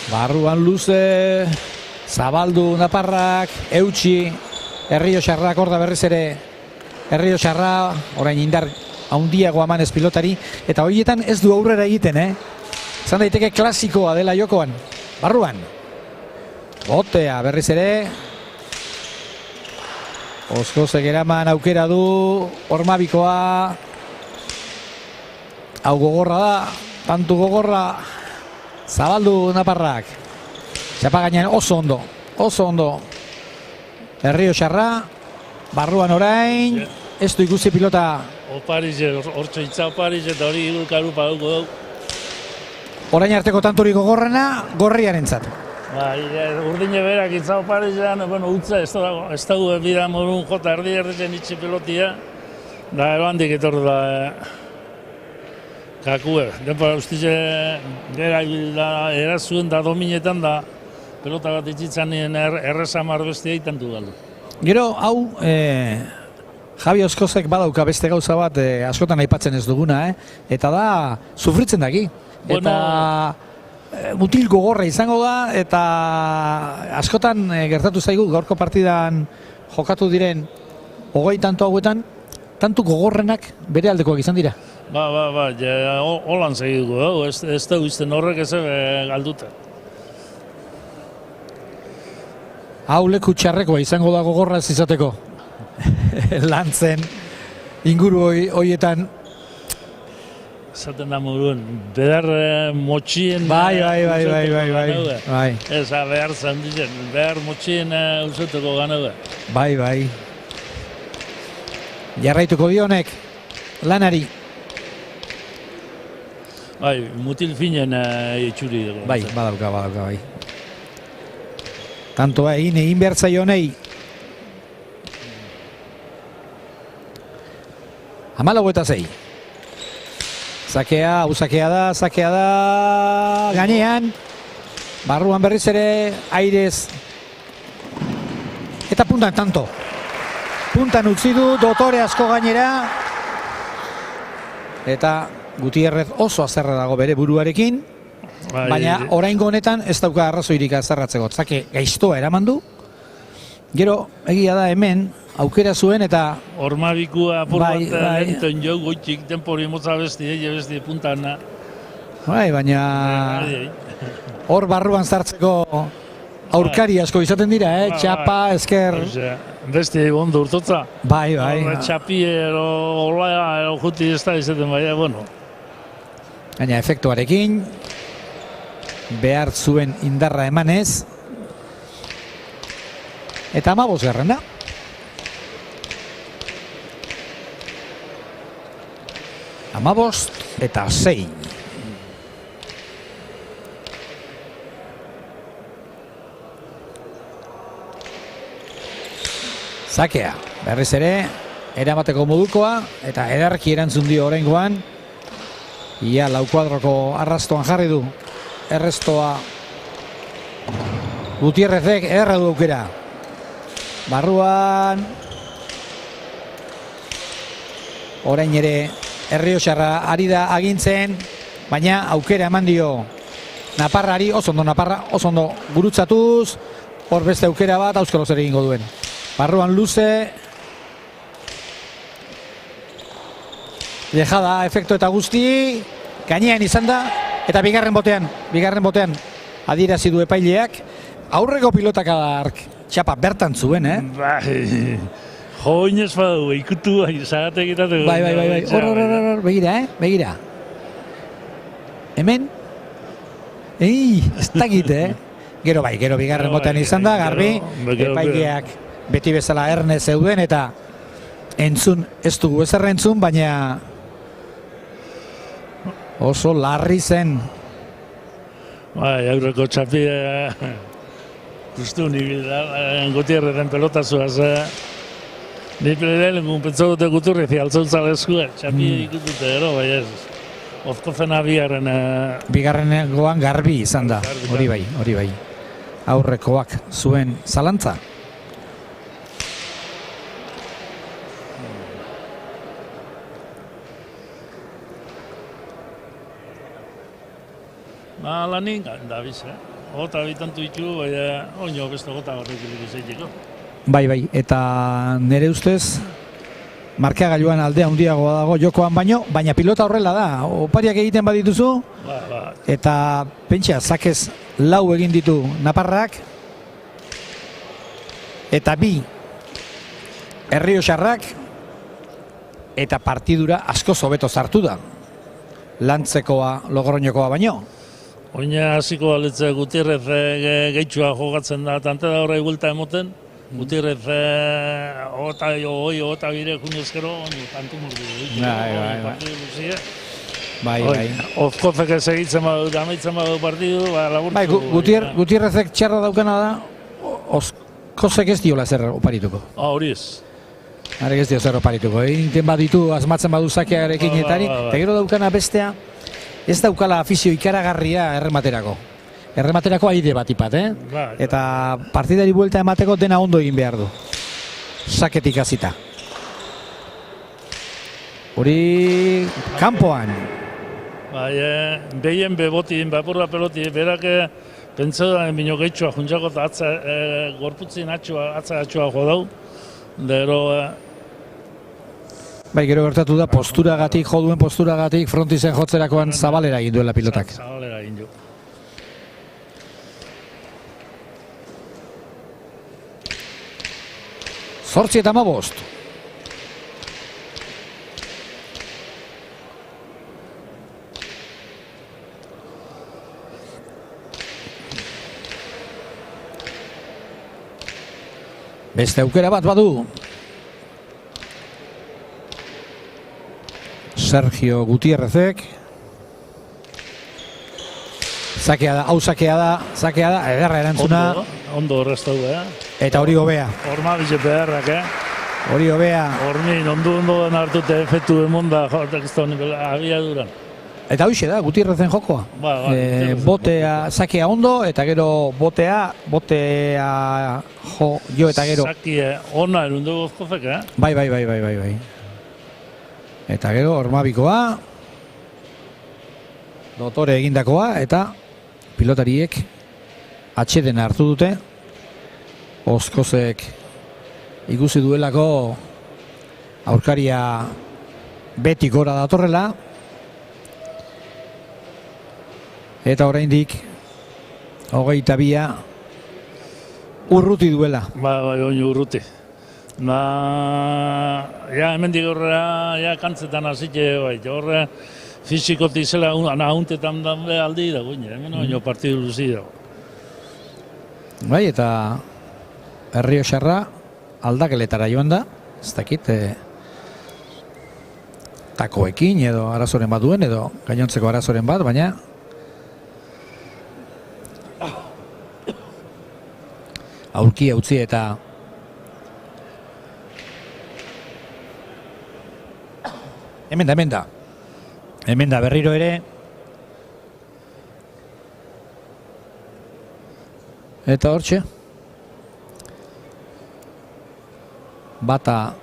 A: Barruan luze, zabaldu naparrak, eutxi, Errioxarrak hor da berriz ere. Errioxarra, orain indar haundiago amanez pilotari, eta horietan ez du aurrera egiten, Zan daiteke klasikoa dela jokoan, barruan. Botea berriz ere. Oskozek eraman aukera du, Ormabikoa. Hau gogorra da, tantu gogorra. Zabaldu naparrak. Txapa gainean oso ondo. Errioxarra, barruan orain, ez du ikusi pilota.
B: Oparize, hortzo itza oparize eta hori ilkaru paduko dugu.
A: Orain arteko tanturik gogorrena, gorriarentzat.
B: Urdine berak itza oparizean, utza ez dago bida morun jota erdi-erditzen itxe pilotia. Da, handik etorri da kakue. Denpora ustize gara erazuen da dominetan da pelota bat itxitzan nien errezamar bestia itantu galdu.
A: Gero, hau, Javi Oskozek badauka beste gauza bat askotan aipatzen ez duguna, eta da, sufritzen daki. Eta mutil gogorra izango da, eta askotan gertatu zaigu gaurko partidan jokatu diren 20 tanto hauetan, tantu gogorrenak bere aldekoak izan dira.
B: Holan segituko, ez da uizten horrek ez galduta.
A: Hau leku txarrekoa izango da gogorra ez izateko. Lantzen inguru horietan.
B: Zaten da moruen, behar motxien...
A: Bai.
B: Ez, behar zanditzen, behar motxien usuteko gana da.
A: Bai. Jarraituko dionek, lanari.
B: Mutil finen itxuri.
A: Bai, badauka. Tantoa egin behar zaio honei. 14-6. Zakea da, gainean. Barruan berriz ere, airez. Eta puntan tanto. Puntan utzi du, dotore asko gainera. Eta Gutierrez oso azerra dago bere buruarekin. Baina oraingo honetan ez dauka arrazoirik azerratzeko. Zake gaiztoa eraman du. Gero, egia da hemen, aukera zuen eta...
B: Ormabikua apur bat lenten jo, goitxik tempori motza besti puntan.
A: Baina... Hor barruan zartzeko aurkari asko izaten dira, txapa, esker...
B: Besti ondo urtotza.
A: Bai.
B: Txapi ero juti ez da izaten bai,
A: Baina efektuarekin, behar zuen indarra emanez, eta 15 da. Amabost eta 6. Zakea, berriz ere, eramateko modukoa, eta ederki erantzun dio oraingoan. Ia lau kuadroko arrastoan jarri du. Errestoa Gutierrezek ederra du aukera. Barruan orain ere Errioxarra ari da agintzen, baina aukera eman dio Naparrari, oso ondo gurutzatuz, hor beste aukera bat auskalo zer egingo duen. Barruan luze, dejada, efektu eta guzti, gainean izan da, eta bigarren botean adierazi du epaileak, aurreko pilotak adark txapa bertan zuen,
B: Bai, joinez badu, ikutu zagatek egitatu.
A: Bai, hor, begira. Hemen, ez dakit, Gero bigarren botean izan da, garbi, epaileak beti bezala erne zeuden, eta entzun, ez dugu ezerra entzun, baina oso larri zen.
B: Bai, aurreko txapi, justu nibil, Gutierrezen pelotazuaz, ni lehenengun pentsa dute Gutierrezi altzautzal eskua, txapi ikutute, ero, bai ez. Ozkozena
A: bigarrenean garbi izan da, hori bai. Aurrekoak zuen zalantza.
B: Lanik, da biz, gota bitantu ditu, baina oino beste gota horrek izaiteko.
A: Bai, eta nire ustez, markagailuan aldea handiagoa dago jokoan baina pilota horrela da, opariak egiten badituzu, eta pentsa, zakez lau egin ditu naparrak, eta bi Errioxarrak, eta partidura asko hobeto sartu da, Lantzekoa, Logroñokoa baino.
B: Oina hasiko balitze Gutierrez gehitxua jokatzen da, tante da horre gulta emoten, Gutierrez ota bire junezkero, kantu mordu.
A: Bai.
B: Ozkozek ez egitzen badu, amaitzen badu partidu, laburtu.
A: Bai, Gutierrezek txarra daukana da, Ozkozek ez diola zer oparituko.
B: Hori ez.
A: Harek ez dio zer oparituko, egiten baditu, asmatzen badu zakearekin eta gero daukana bestea, ez daukala afizio ikaragarria errematerako. Errematerako aide bat ipat, Eta partidari buelta emateko dena ondo egin behar du. Saketik hasita. Hori kanpoan.
B: Bai, behien bebotin, bapurra peloti, berak pentsa bino gehitxua juntzako eta gorputzin atza jo dau. Dero...
A: Bai, gero gertatu da posturagatik, joduen posturagatik, frontizen jotzerakoan zabalera egin duela pilotak.
B: Zabalera egin du.
A: Zortzi eta 15. Beste aukera bat badu. Sergio Gutierrezek. Zakea da, ederra erantzuna.
B: Ondo horreztau,
A: Eta hori hobea.
B: Horma bize beharrak,
A: Hori hobea.
B: Hormin, ondo den hartute efektu emonda, abiaduran.
A: Eta hoxe da, Gutierrezen jokoa. Botea, zakea ondo, eta gero botea jo eta gero.
B: Zakia ona erundu Ozkozek,
A: Bai. Eta gero, Ormabikoa, dotore egindakoa, eta pilotariek atxeden hartu dute. Ozkozek ikusi duelako aurkaria beti gora datorrela. Eta oraindik 22 urruti duela.
B: Bai, urruti. Hemendik horrela kantzetan hasite, horre fizikotik zela ahuntetan danbe aldi dago, hemen oino partidu luzi dago.
A: Bai, eta Errioxarra aldakeletara joan da, ez dakit, takoekin edo arazoren bat duen, edo gainontzeko arazoren bat, baina aurkia utzi eta hemen da berriro ere eta hortxe bata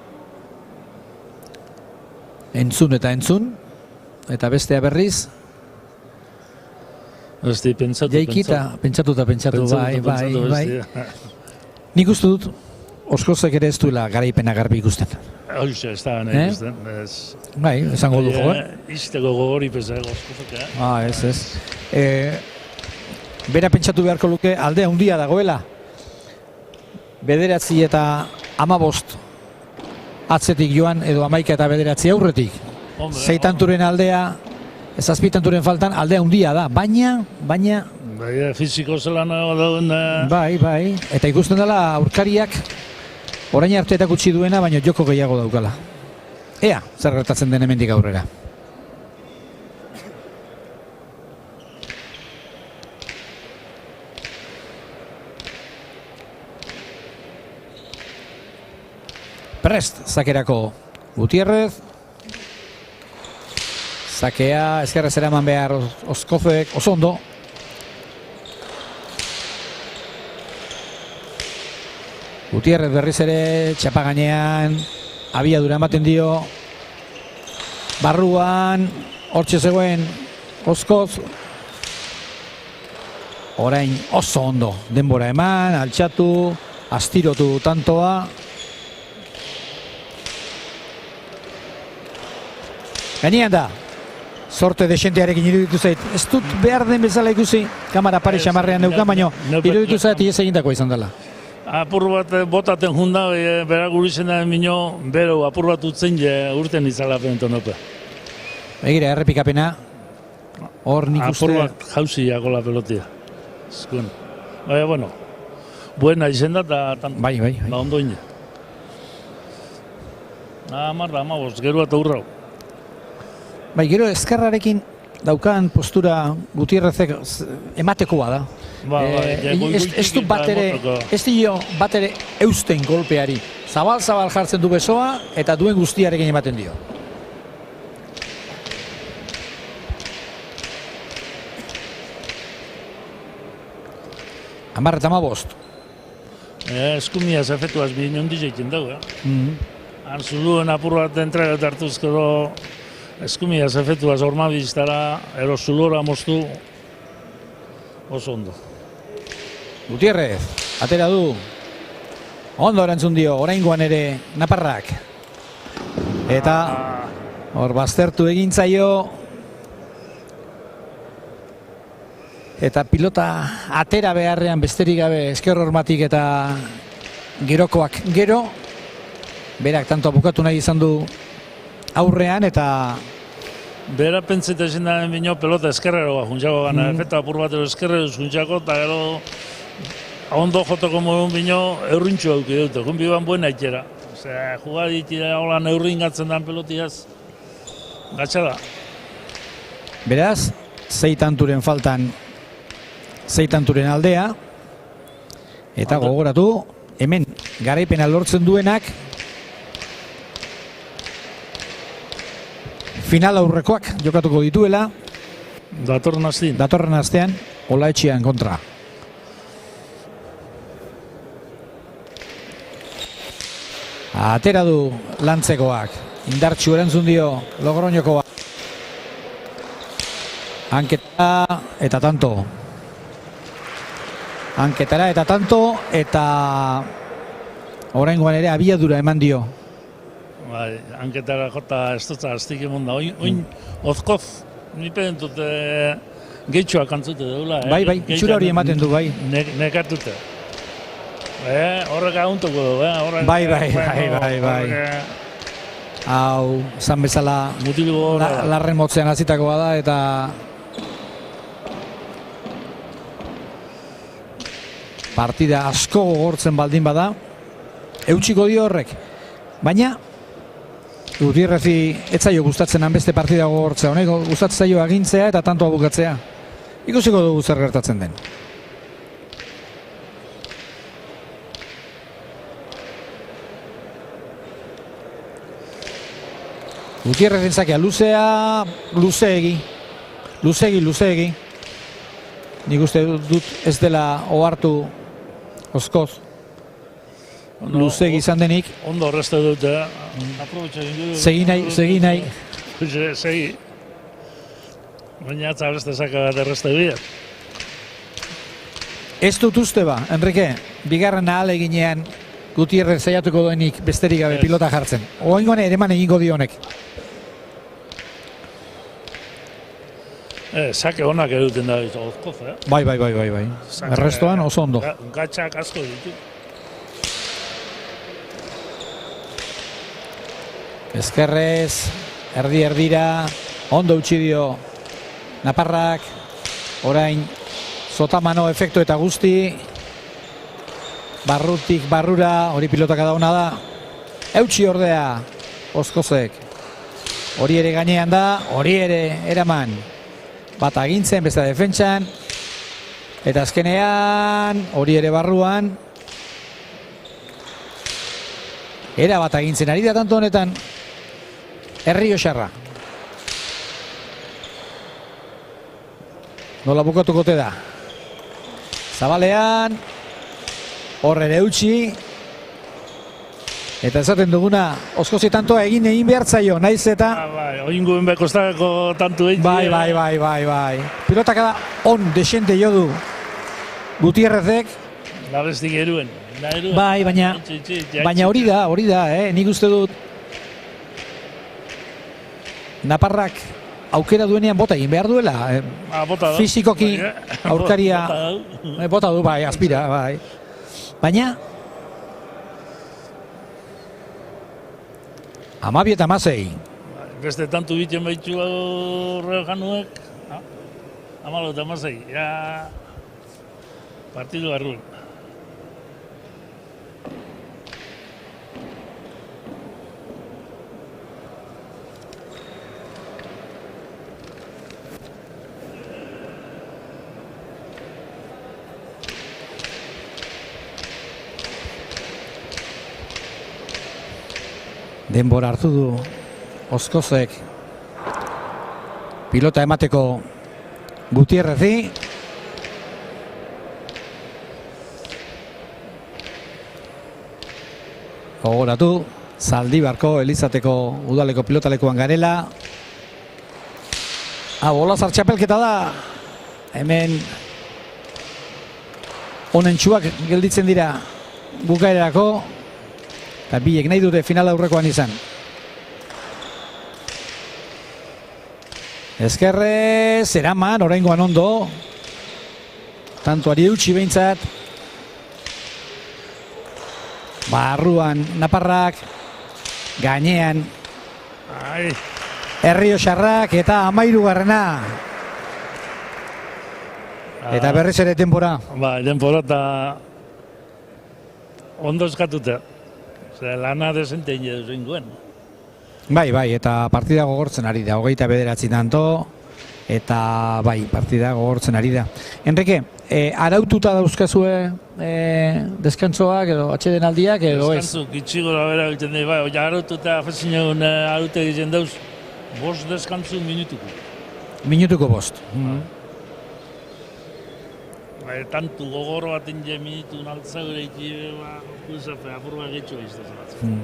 A: entzun eta bestea berriz pentsatuta, bai. Nik uste dut, Ozkozek ere ez duela garaipena garbi ikusten.
B: Hoxe, ez da nahi ikusten.
A: Bai, esango du jo,
B: Izteko gogori peza Ozkozek,
A: ez. Bera pentsatu beharko luke alde handia dagoela. 9 eta 15 atzetik joan edo 11 eta 9 aurretik. 6 tanturen aldea, 7 tanturen faltan aldea handia da, baina...
B: Bai, fiziko zelan dauden...
A: Bai, eta ikusten dela aurkariak orain arte eta gutxi duena, baina joko gehiago daukala. Ea, zer gertatzen den hemendik aurrera. prest zakerako Gutierrez. Zakea ezkerrez eraman behar Oskozek, oso ondo. Gutierrez berriz ere txapa gainean, abiadura ematen dio. Barruan, hortxe zegoen Oskoz. Orain oso ondo denbora eman, altxatu, astirotu tantoa. Gainean da, sorte desentearekin iruditu zait. Ez dut behar den bezala ikusi, kamara pare xamarrean neukan, baino iruditu zait iez egindakoa izan dela.
B: Apur bat botaten junda, berak guritzen da mino, bero apur bat utzen urten izala pentonope.
A: Begira, errepikapena, hor nik uste...
B: Apur bat jauziako la pelotia. Eskun. Baina, bueno, buena izenda eta
A: Bai.
B: ondo ine. Amarra, amabos, gero eta urrau.
A: Bai, gero ezkerrarekin daukan postura Gutierrezek ematekoa da. Ez du bat ere eusten golpeari. Zabal jartzen du besoa eta duen guztiarekin ematen dio. Hamar eta hamabost.
B: Eskumiaz efektuaz bihin hondi zeitzen dugu, Arzuluen apur bat entrega eta hartuzkero eskumiaz efektuaz ormabiztara, ero zulora moztu oso ondo.
A: Gutierrez, atera du. Ondo erantzun dio, oraingoan ere Naparrak. Eta hor baztertu egin zaio. Eta pilota atera beharrean besterik gabe esker hormatik eta gerokoak gero. Berak tanto bukatu nahi izan du aurrean eta...
B: Bera pentseta ezin da bino pelota eskerrero juntzako gana, efekta apur bat eskerrero juntzako eta gero ondo jotoko modun bino eurrintxu auki dute, junbi ban buena itxera. Osea, jugadik hola neurrin gatzen dan pelotiaz, gatsa da.
A: Beraz, 6 tanturen faltan, 6 tanturen aldea, eta gogoratu, hemen garaipena lortzen duenak, final aurrekoak jokatuko dituela. Datorren astean, Olaetxean kontra. Atera du Lantzekoak, indartxu erantzun dio Logroñokoa. Hanketara eta tanto. Hanketara eta tanto, eta oraingoan ere abiadura eman dio.
B: Bai, hanketara jota ez dut aztik emon da. Oin, Ozkoz, nipen dut gehitxoak antzute deula.
A: Bai, itxura hori ematen du, bai.
B: Nekatute. Horrek aguntoko du,
A: Bai. Hau, zan bezala larren motzean azitakoa da, eta partida asko gogortzen baldin bada, eutxiko dio horrek. Baina, Gutierrezi ez zaio gustatzen beste partida gogortzea, honek gustatzen zaio agintzea eta tantoa bukatzea. Ikusiko dugu zer gertatzen den. Gutierrezen zakea luzeegi. Nik uste dut ez dela ohartu Ozkoz. Luzegi izan denik.
B: Ondo horrezte dut,
A: Segi nahi.
B: Segi. Baina atza beste zaka bat errezte bidea.
A: Ez dut uste ba, Enrique, bigarren ahal eginean Gutierrez zaiatuko duenik besterik gabe pilota jartzen. Oingoan ere eman egingo dionek.
B: Sake honak eduten da Ozkoz,
A: Bai. Errestoan oso ondo.
B: Gatxak asko ditu.
A: Ezkerrez, erdira, ondo utzi dio Naparrak, orain Zotamano efektu eta guzti, barrutik barrura, hori pilotaka dauna da, eutxi ordea Ozkozek, hori ere gainean da, hori ere eraman, bat agintzen, beste defentsan, eta azkenean, hori ere barruan, Era bat agintzen ari da tanto honetan Errioxarra. Nola bukatuko te da. Zabalean. Horre eutxi. Eta esaten duguna, oskozi tantoa egin behar zaio, naiz eta...
B: Bai, oinguen bekostako tantu egin.
A: Bai. Pilotak da on desente jodu Gutierrezek.
B: Labestik eruen.
A: Bai, baina hori da, nik uste dut Naparrak aukera duenean bota egin behar duela. Fizikoki aurkaria bota du, bai, aspira, bai. Baina 12 eta 16.
B: Beste tantu biten baitu Riojanuek. 14 eta 16. Ja, partidu barruen.
A: Denbora hartu du Oskozek pilota emateko Gutierrezi. Gogoratu, Zaldibarko Elizateko udaleko pilotalekuan garela. Bolazar txapelketa da. Hemen onentsuak gelditzen dira bukaerarako. Eta biek nahi dute final aurrekoan izan. Ezkerrez, eraman, oraingoan ondo. Tantoari eutxi behintzat. Barruan Naparrak, gainean Errioxarrak eta 13garrena. Eta berriz ere denbora.
B: Bai, denbora eta ondo eskatuta. Lana desente inguen.
A: Bai, eta partida gogortzen ari da, 29 tanto, eta bai, partida gogortzen ari da. Enrique, araututa dauzkazue deskantzoak edo atxeden aldiak edo ez?
B: Deskantzuk, itxigora bera egiten dira, bai, araututa afezineun araute egiten dauz, 5 deskantzu minutuko.
A: Minutuko 5.
B: Tantu gogor bat inge minutu naltzaure ikusafe apurba getxo izan.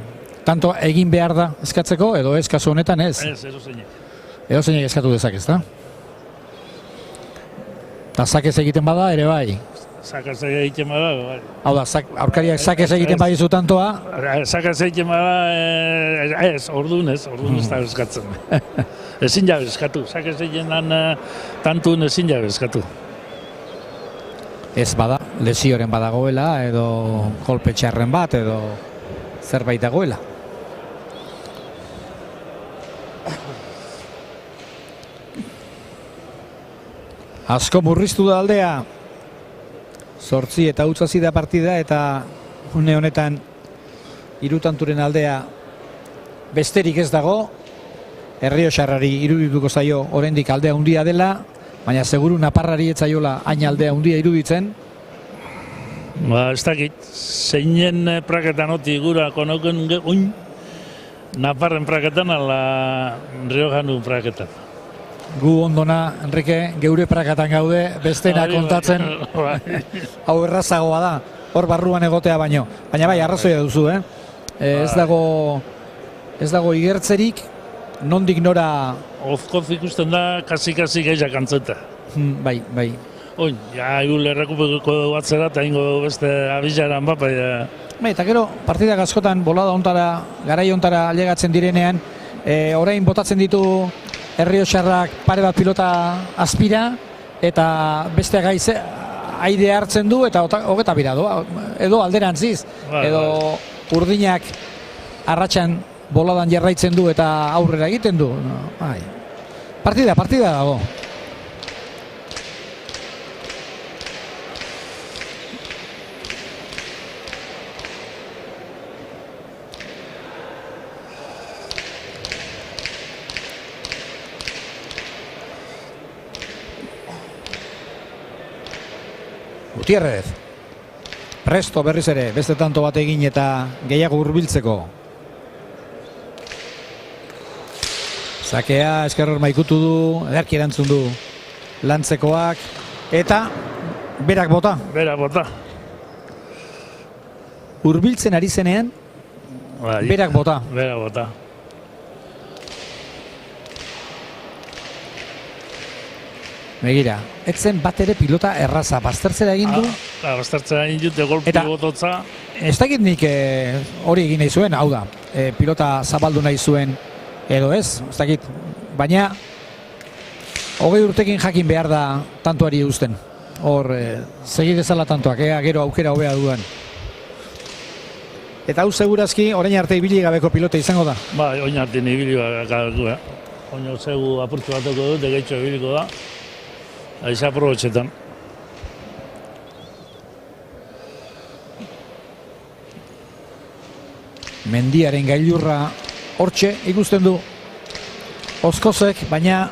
A: Tanto egin behar da eskatzeko edo ez kasu honetan ez?
B: Ez, erozeinek.
A: Erozeinek eskatu dezak ez da? Eta sakez egiten bada ere bai?
B: Sakez egiten bada, bai.
A: Hau da, aurkariak sakez egiten bai zu tantoa?
B: Sakez egiten bada, ez, orduan ez da eskatzen. Ezin jabe eskatu, sakez egiten tantun ezin jabe eskatu.
A: Ez bada, lesioren badagoela edo kolpe txarren bat edo zerbait dagoela. Asko murriztu da aldea. 8 eta utzazi da partida eta une honetan 3 tanturen aldea besterik ez dago. Errioxarrari irudituko zaio oraindik aldea handia dela. Baina seguru Naparrari etzaiola hain aldea handia iruditzen.
B: Ba, ez dakit, zeinen praketan oti gura konoken oin Naparren praketan ala Riojanu praketan.
A: Gu ondona, Enrique, geure praketan gaude, bestena kontatzen. Hau errazagoa da, hor barruan egotea baino. Baina bai, arrazoia duzu, Ez dago igertzerik, nondik nora...
B: Ozkoz ikusten da, kasi-kasi gehiak antzeta.
A: Bai.
B: Oin, ja, egun errekupeko batzera eta ingo beste abizaran bat,
A: Eta gero, partidak askotan bolada ontara, garai ontara ailegatzen direnean, orain botatzen ditu Errioxarrak pare bat pilota azpira, eta besteak aire hartzen du, eta hogeta bira du, edo alderantziz, edo urdinak arratsan boladan jarraitzen du eta aurrera egiten du. Partida dago. Gutierrez. Presto berriz ere, beste tanto bat egin eta gehiago hurbiltzeko. Zakea eskerror maikutu du, ederki erantzun du lantzekoak, eta berak bota.
B: Bera bota.
A: Hurbiltzen ari zenean,
B: Bai,
A: berak bota.
B: Bera bota.
A: Begira, etzen bat ere pilota erraza, baztertzera egin du,
B: Bastartzea egin dute golpi
A: Eta-
B: bototza.
A: ez dakit nik hori egin nahi zuen, hau da, pilota zabaldu nahi zuen edo ez dakit, baina 20 urtekin jakin behar da tantuari uzten. Hor, segi dezala tantoak, gero aukera hobea dudan. Eta hau segurazki, orain arte ibili gabeko pilota izango da.
B: Bai, oin artin ibili gatu, Oin zegu apurtzu bateko dut, gehiago ibiliko da. Aiza aprobetxetan.
A: Mendiaren gailurra hortxe ikusten du Oskozek, baina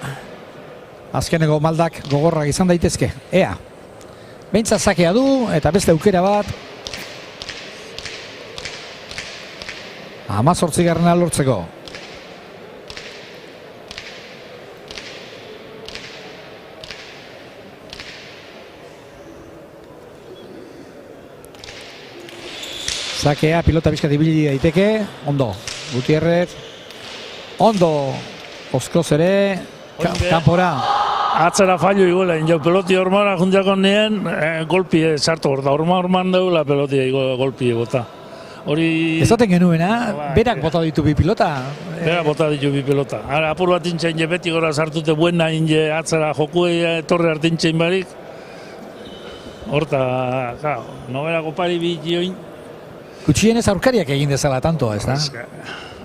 A: azkeneko maldak gogorrak izan daitezke. Ea, beintza zakea du eta beste aukera bat. 18. lortzeko. Zakea, pilota bizkat ibili daiteke, ondo, Gutierrez, ondo, Oskoz ere, kanpora.
B: Atzera fallo iguela, jo peloti hormara juntiako nien, golpi sartu hor da, horman deula peloti golpi bota. Hori...
A: Ezaten genuena, berak bota ditu bi pilota.
B: Bera bota ditu bi pelota. Ara, apur bat intxain beti gora sartute buena inge atzera jokue torre hartintxain barik. Horta, claro, noberako pari bi join.
A: Gutxienez aurkariak egin dezala tanto, ez da?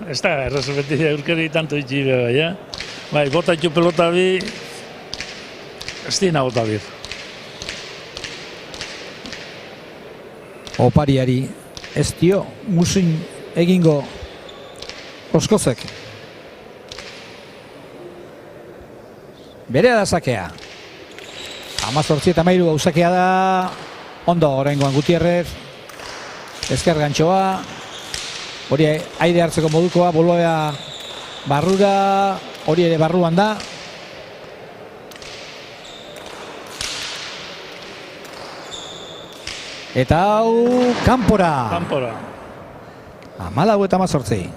B: Ez da, erresolbetizia aurkari tanto itxi beba, ja? Bai, bota ditu pelota bi, ez dina bota bir.
A: Opariari ez dio musin egingo Oskozek. Berea da zakea. 18-13 gauzakea da. Ondo, oraingoan Gutierrez. Ezker gantxoa. Hori aire hartzeko modukoa, boloea barrura. Hori ere barruan da. Eta hau, kanpora.
B: Kanpora.
A: 14.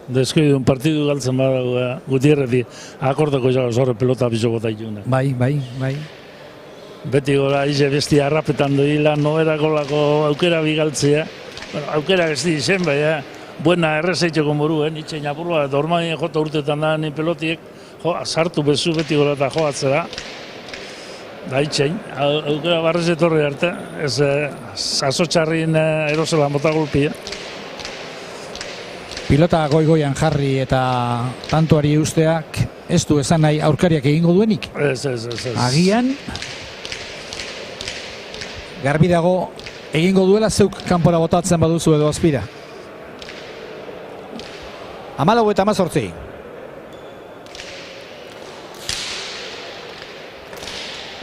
B: Deskuidun partidu galtzen badago, Gutierrezi akordoko jago zorre pelota bizo bota ituna.
A: Bai.
B: Beti gora ize besti harrapetan doila, noberako lako aukera bigaltzea. Bueno, aukera ez di zen, baina buena errezeitxeko moruen, itxein apurua, eta ormain jota urtetan da ni pelotiek, sartu bezu beti gora eta joatzera. Da itxein, aukera barrez etorri arte, ez azotxarrin erosela mota golpia.
A: Pilota goigoian jarri eta tantoari usteak ez du esan nahi aurkariak egingo duenik.
B: Ez.
A: Agian, garbi dago egingo duela zeuk kanpora botatzen baduzu edo azpira. 14.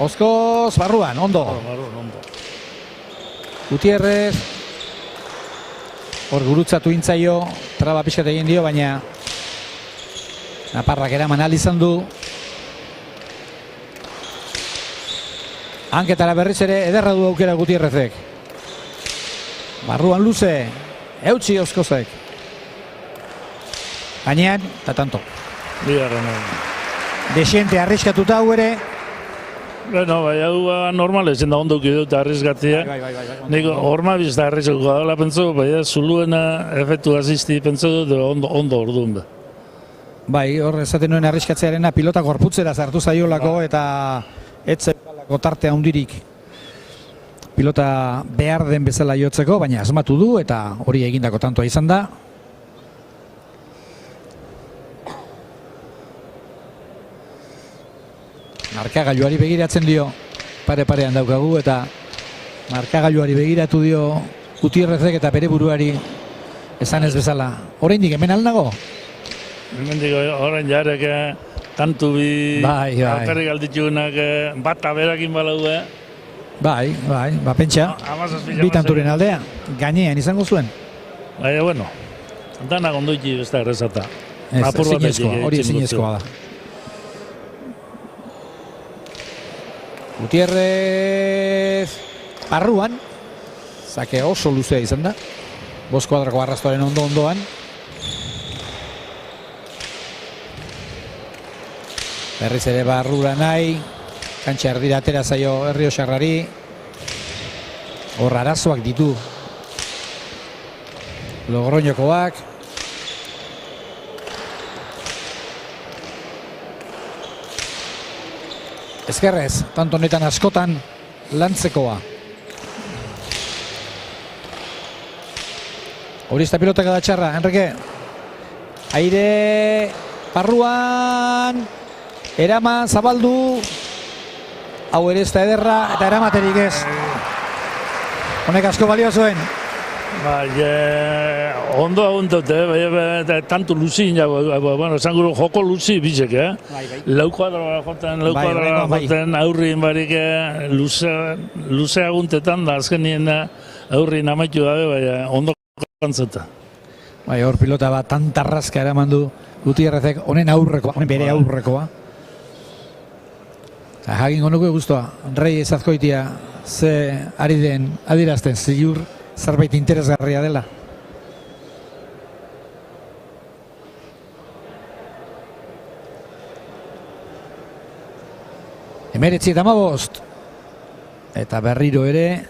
A: Oskoz barruan, ondo. Gutierrez, hor gurutzatu intzaio, traba pixkat egin dio, baina naparrak eraman ahal izan du. Hanketara berriz ere ederra du aukera Gutierrezek. Barruan luze, eutxi Oskozek. Gainean, eta tanto.
B: Bigarren.
A: Desiente arriskatuta hau ere.
B: Bueno, bai, hau normal ezen da ondo dut arrizgatzea. Nik horma bizta arrizko dela pentsu, bai, zuluena efektu asisti pentsu dut ondo orduan be.
A: Bai, hor esaten nuen arriskatzearena pilota gorputzera sartu zaiolako eta etzekalako tarte handirik pilota behar den bezala jotzeko, baina asmatu du eta hori egindako tantoa izan da. Markagailuari begiratzen dio, pare-parean daukagu eta markagailuari begiratu dio Gutierrezek eta bere buruari esan ez bezala. Oraindik hemen alnago?
B: Hemendik orain jarek tantu bi
A: Bai.
B: alperrik alditugunak bata berakin balau.
A: Bai, pentsa. Bi tanturen aldea, gainean izango zuen.
B: Baina, bueno, Danak ondoiki beste errezata.
A: Ez, ezinezkoa, hori ezinezkoa da. Gutierrez barruan, zake oso luzea izan da. 5 kuadrako arrastoaren ondoan. Berriz ere barrura nahi, kantxa erdira atera zaio Errioxarrari. Hor arazoak ditu Logroñokoak. Ezkerrez, tanto honetan askotan lantzekoa. Hori ez da pilotaka da txarra, Enrique. Aire barruan, erama, zabaldu. Hau ere ez da ederra eta eramaterik ez. Honek asko balio zuen.
B: Bai, ondo aguntote, tanto luzi, bueno, esan gure joko luzi bizek,
A: Bai.
B: Lau kuadroa joten, aurrin barik luze aguntetan da, azkenien aurrin amaitu dabe, bai, ondo kantzeta.
A: Bai, hor pilota bat tantarrazka eraman du Gutierrezek, honen aurrekoa, honen bere aurrekoa. Hagin gonuko guztua, Rei Ezazkoitia ze ari den adirazten, ziur zerbait interesgarria dela. Hemeretzi eta 15. Eta berriro ere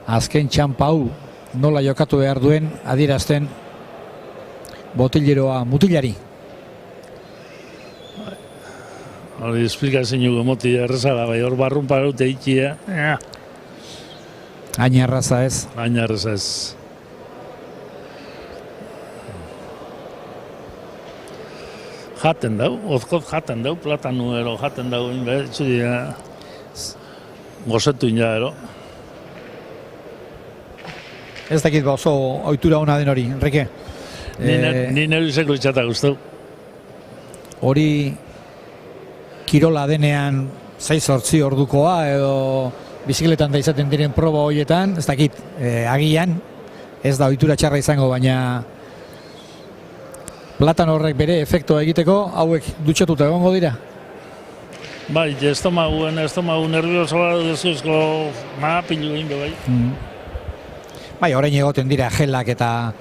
A: azken txampau nola jokatu behar duen adirazten botileroa mutilari.
B: Hori esplikazio moti errezala, bai, hor barrun paraute ikia.
A: Hain erraza ez.
B: Baina erreza ez. Jaten dau, ozkot jaten dau, platanu ero jaten dau, gozetu ina ero.
A: Ez dakit ba oso ohitura ona den hori, Enrique.
B: Ni nire izeko itxata guztu.
A: Hori kirola denean 6-8 ordukoa edo bizikletan da izaten diren proba horietan, ez dakit, agian, ez da ohitura txarra izango, baina platan horrek bere efektoa egiteko, hauek dutxatuta egongo dira.
B: Bai, estomagu nervioso bat duzuzko mahapilu egin bai.
A: Bai, orain egoten dira gelak eta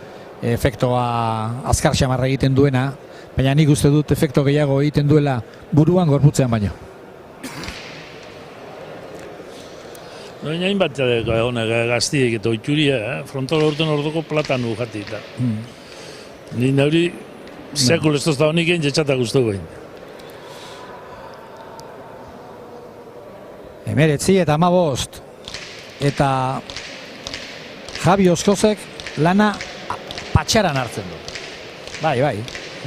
A: efektoa azkar xamarra egiten duena, baina nik uste dut efekto gehiago egiten duela buruan gorputzean baino.
B: Baina hainbat honek gaztiek eta oituria, frontola urten orduko platanu jatita. Ni nauri sekul ez da honik egin jetxata guztu behin.
A: 19 eta 15. Eta Javi Oskozek lana patxaran hartzen du. Bai.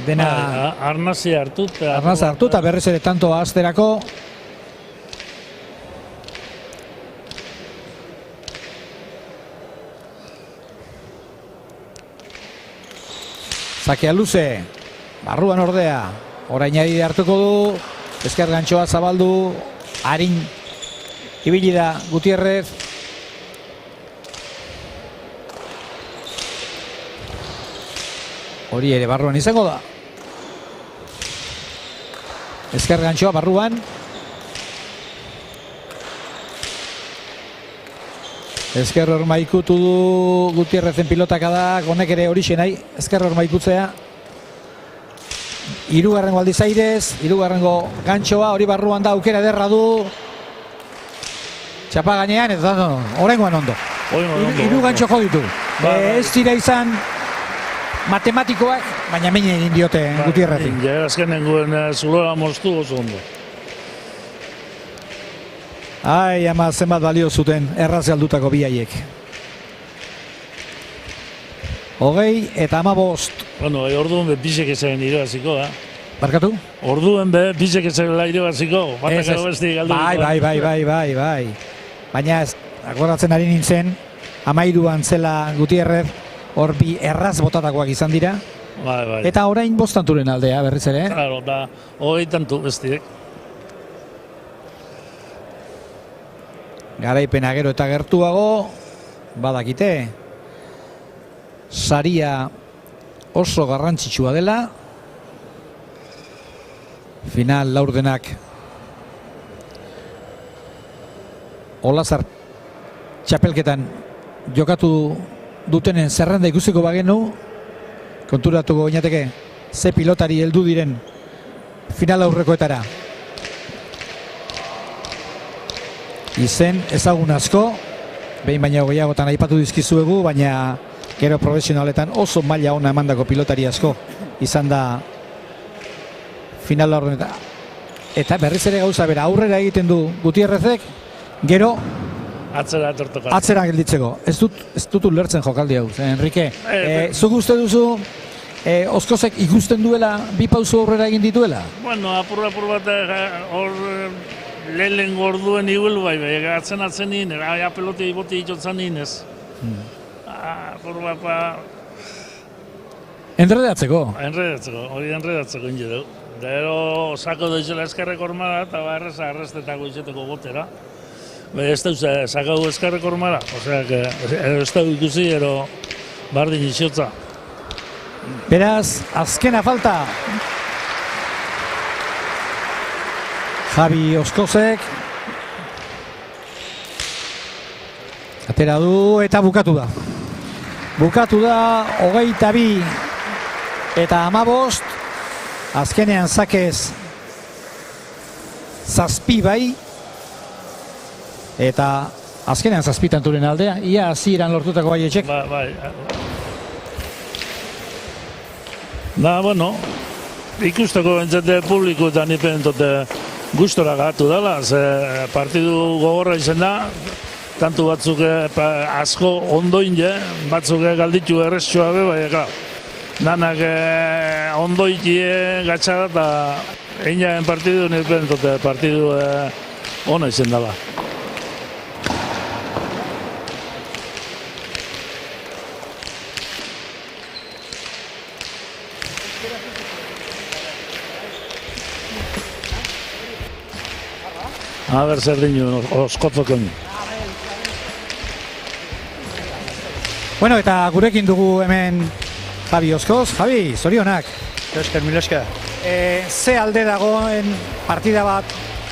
A: Dena
B: Arnazi hartu
A: eta berriz ere tanto ahazterako. Zakea luze, barruan ordea, orain ari hartuko du, ezker gantxoa zabaldu, harin ibili da Gutierrez. Hori ere barruan izango da. Ezker gantxoa barruan. Ezker hor maikutu du Gutierrezen pilotaka da, honek ere horixe nahi, ezker hor maikutzea. Hirugarrengo aldiz airez, hirugarrengo gantxoa, hori barruan da, aukera ederra du. Txapa gainean, ez da, orengoan ondo. Hiru gantxo jo ditu. Ez dira izan matematikoak, baina mine egin diote Gutierrezi.
B: Azkenengoen zulora moztu oso ondo.
A: Ai, ama zenbat balio zuten erraz galdutako biaiek. 20 eta 15.
B: Bueno, orduan be bizek ezen irabaziko da.
A: Barkatu?
B: Orduen be bizek ezen irabaziko. Batak besti galdu.
A: Bai. Baina ez, akordatzen ari nintzen, 13an zela Gutierrez, hor bi erraz botatakoak izan dira.
B: Bai.
A: Eta orain 5 tanturen aldea berriz ere.
B: Claro, da 20 tantu bestiek.
A: Garaipena gero eta gertuago, badakite. saria oso garrantzitsua dela. Final laurdenak Olazar txapelketan jokatu dutenen zerrenda ikusiko bagenu, konturatuko ginateke ze pilotari heldu diren final aurrekoetara. Izen ezagun asko, behin baina gehiagotan aipatu dizkizuegu, baina gero profesionaletan oso maila ona emandako pilotari asko izan da final aurrenetan. Eta berriz ere gauza bera, aurrera egiten du Gutierrezek, gero atzera gelditzeko. Ez dut ulertzen jokaldi hau, Enrique. Zuk uste duzu Oskozek ikusten duela bi pausu aurrera egin dituela?
B: Bueno, apur bat hor lehen gorduen igual bai, atzen nien, pelote ibote itotzen nien ez. Apur bat...
A: Enredatzeko,
B: hori enredatzeko indi dugu. Gero sako doizela eskerrek ormara eta arrestetako izeteko gotera. Ez da sakau eskerrek ormara, osea, ez da ikusi, ero bardin isiotza.
A: Beraz, azkena falta. Javi Oskozek atera du eta bukatu da. Bukatu da 22 eta 15. Azkenean zakez 7 bai. Eta azkenean 7 tanturen aldea. Ia hasieran lortutako baietxek.
B: Bai. Bueno, ikusteko bentzete publikoetan ipentote gustora gatu dela, ze partidu gogorra izan da, tantu batzuk asko ondoin batzuk galditu erreztxoa be, bai, danak ondoitie gatxara eta einaen partidu ipentote partidu ona izan dela. A ber zer dinu, Oskozokon.
A: Bueno, eta gurekin dugu hemen Javi Oskoz. Javi, zorionak.
D: Esker, mil esker.
A: Ze alde dagoen partida bat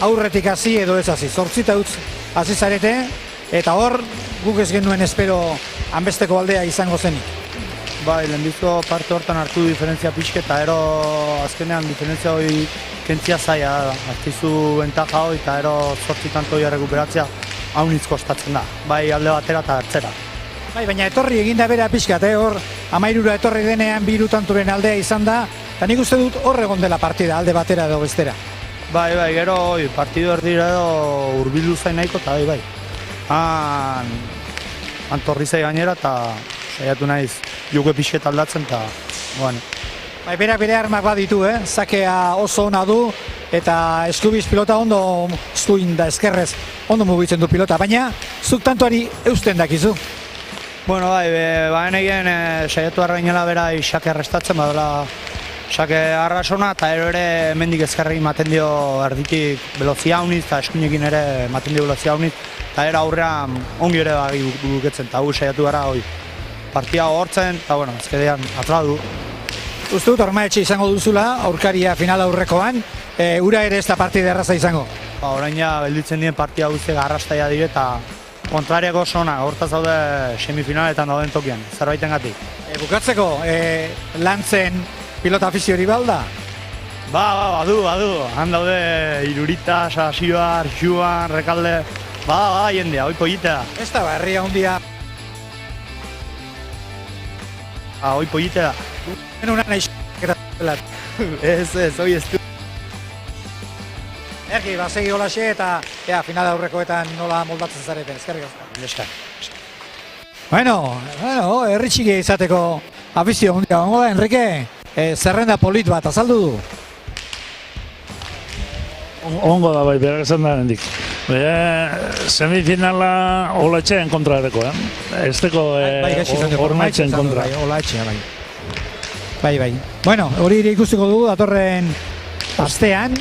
A: aurretik hasi edo ez hasi? 8 utz hasi zarete, eta hor guk ez genuen espero hanbesteko aldea izango zenik.
D: Bai, lehenbizko parte hortan hartu diferentzia pixke eta ero azkenean diferentzia hori kentzia zaila da. Aztizu bentaja hori eta ero 8 tanto hori rekuperatzea haunitz kostatzen da. Bai, alde batera eta hartzera.
A: Bai, baina etorri eginda bera pixkat, hor 13 etorri denean 2 tanturen aldea izan da, eta nik uste dut hor egon dela partida, alde batera edo bestera.
D: Bai, gero partidu erdira edo urbildu zain nahiko eta bai. Han torri zai gainera eta saiatu naiz joku pixket aldatzen eta bueno.
A: Bai, bere armak baditu, zakea oso ona du eta eskubiz pilota ondo zuin da eskerrez, ondo mugitzen du pilota, baina zuk tantuari eusten dakizu.
D: Bueno, bai, baina egin saiatu arrainela bera xake arrestatzen, badala xake arrasona eta ere mendik ezkerrekin maten dio erditik velozia hauniz eta eskuinekin ere maten dio velozia hauniz eta era aurrean ongi ere bagi buketzen eta saiatu gara hori partia hortzen eta bueno, ezkedean atla du.
A: Uste dut Ormaetxe izango duzula, aurkaria final aurrekoan, ura ere ez da partida erraza izango.
D: Orain ja, belditzen dien partia guztiak arrastaia dire eta kontrariako sona, hortaz daude semifinaletan dauden tokian, zerbaiten gatik.
A: Bukatzeko, lantzen pilota afiziori balda?
D: Badu, han daude Irurita, Sasioar, Juan, Rekalde, jendea, hoi pollitea.
A: Ez da, herria hundia.
D: Hoi pollitea.
A: Una nahi eta pelat.
D: Ez, hoi ez du.
A: Erki, segi holaxe eta final aurrekoetan nola moldatzen zareten, eskerrik asko. Bueno, herri txikia izateko afizio hundia. Enrique, zerrenda polit bat, azaldu du?
B: Ongo da bai, berak esan da hendik. Semifinala Olatxean kontrareko, Esteko Ormaetxean kontra.
A: Olatxea, bai. Bueno, hori ere ikustiko dugu, datorren astean,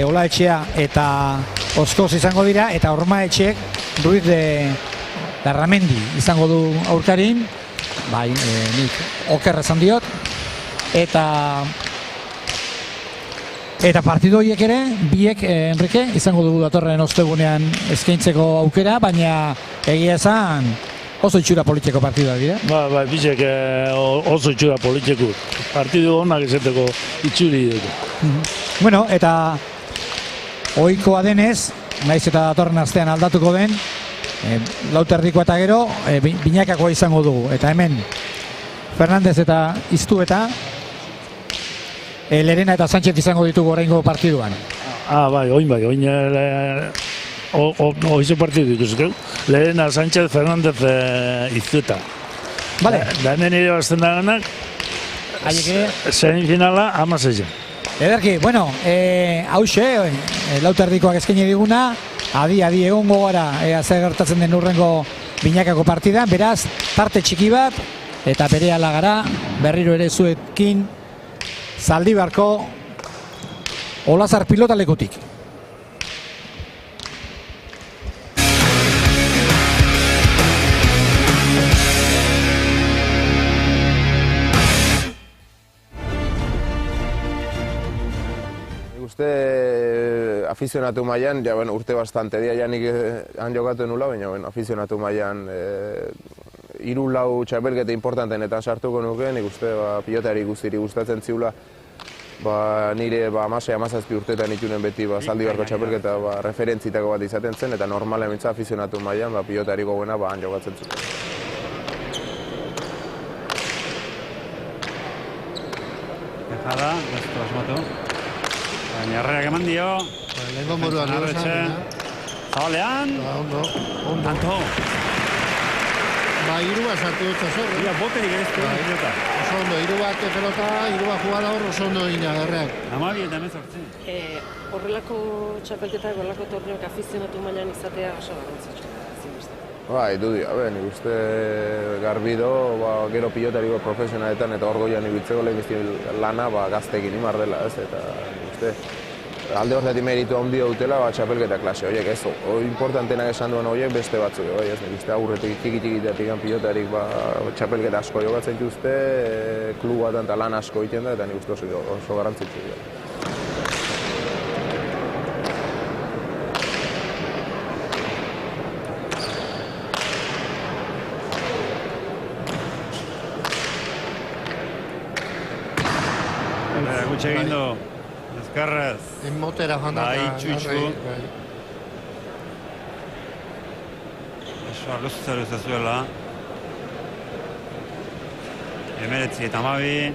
A: Olaetxea eta Oskoz izango dira, eta Ormaetxeek Ruiz de Larramendi izango du aurkarin. bai, nik oker esan diot, eta partidu horiek ere, biek, Enrique, izango dugu datorren ostegunean eskaintzeko aukera, baina egia esan oso itxura politiko partidua dira.
B: Bai, bizek oso itxura politiko. Partidu honak izateko itxuri dugu.
A: Bueno, eta ohikoa denez, naiz eta datorren astean aldatuko den, Lauterdiko eta gero, binakakoa izango dugu. Eta hemen, Fernandez eta Iztueta, Lerena eta Sánchez izango ditugu oraingo partiduan.
B: Bai, oin oizu partidu dituzte. Lerena, Sánchez, Fernandez, Iztueta.
A: Vale.
B: Da hemen ere bazten da ganak,
A: Haiek ere,
B: semifinala 16.
A: ederki, bueno, hauxe, Lauterdikoak eskaini diguna, adi egongo gara, zer gertatzen den urrengo binakako partidan, beraz, tarte txiki bat, eta berehala gara, berriro ere zuekin, Zaldibarko Olazar pilotalekutik.
E: Uste afizionatu mailan, ja, bueno, urte bastante dia janik han jokatu nula, baina bueno, afizionatu mailan 3-4 txapelketa importantenetan sartuko nuke, nik uste pilotari guztiri gustatzen ziula, nire 16-17 urteetan itunen beti Zaldibarko txapelketa referentzitako bat izaten zen, eta normalen mintza afizionatu mailan pilotari gogoena han jokatzen zuten.
F: Dejada, gaizto asmatu. Baina eman dio.
G: Lehenko moruan
F: Zabalean.
G: Ondo.
F: Anto.
G: Irua sartu dut zorro.
F: Boterik ere ezko pilota.
G: Oso ondo, 3 bat pelota, 3 bat jugador, oso ondo ina erreak.
F: 12 eta 18.
H: Horrelako txapelketak, horrelako torneok afizionatu mailan izatea oso garrantzitsua.
E: Bai, dudia, nik uste garbido, gero pilotariko profesionaletan eta hor goian ibiltzeko lehenbizti lana gaztekin imar dela, ez, eta nik uste alde horretatik meritu handia dutela txapelketa klase horiek, ez, importantenak esan duen horiek beste batzuk, bai, ez, nik uste aurretik txiki-txikitatik pilotarik txapelketa asko jokatzen dituzte, klubatan eta lan asko egiten da, eta nik uste oso garrantzitsu dira.
F: Gutxe egin du, ezkerrez.
G: Motera joan da.
F: Itxu. Eso, luze zuela. 19 eta 12.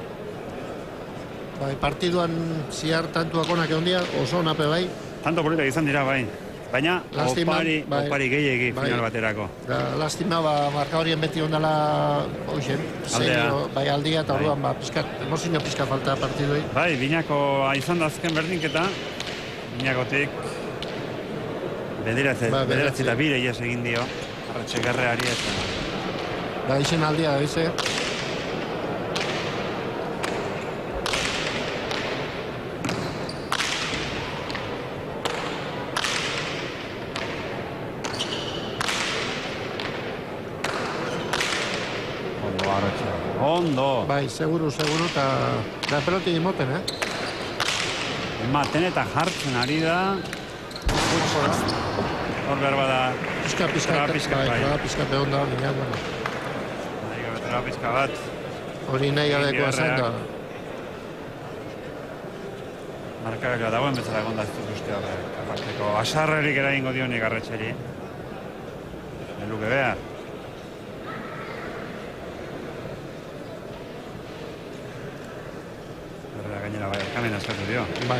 G: Partiduan ziar tantuak onak egon dira, oso onape bai.
F: Tanto politak izan dira bai. Baina, opari gehiagi final baterako.
G: Lastima, marka horien beti ondala aldia eta orduan emozio pizkat falta partidui.
F: Bai, binako izan da azken berdinketa. Binakotik bederatzi eta 2 iaz egin dio. Arratxegarreari eta...
G: Izen aldia da bize.
F: Ondo.
G: Bai, seguru, eta peloti imoten,
F: Ematen eta jartzen ari da. Hor behar bada... Pizka
G: behon da, gina, bueno.
F: Pizka bat.
G: Hori nahi gabekoa zen da.
F: Markak dagoen bezala gondaztu guztia. Aparteko asarrerik eragingo dionik arretxeri. Beluke behar. Gainera bai, kamen askatu dio.
G: Bai.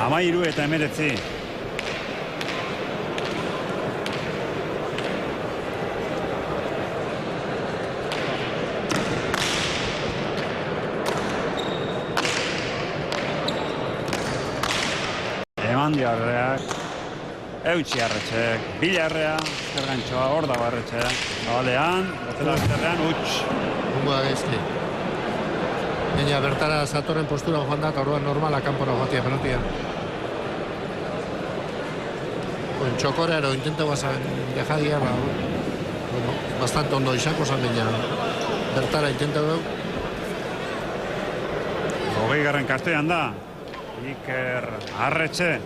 F: 13 eta 19. Eman dio arreak. Eutxi arretxek. Bila arrea, zergantxoa, hor dago arretxek. Zabalean, botela zerrean, utx.
G: Ungo da gaizki. Baina bertara zatorren postura joan da, eta orduan normala kanpora joatia pelotia. en Txokorero intento bazan dejadia, bueno, bastante ondo izango zan, baina bertara intento du.
F: 20. kastoian da, Iker Arretxe.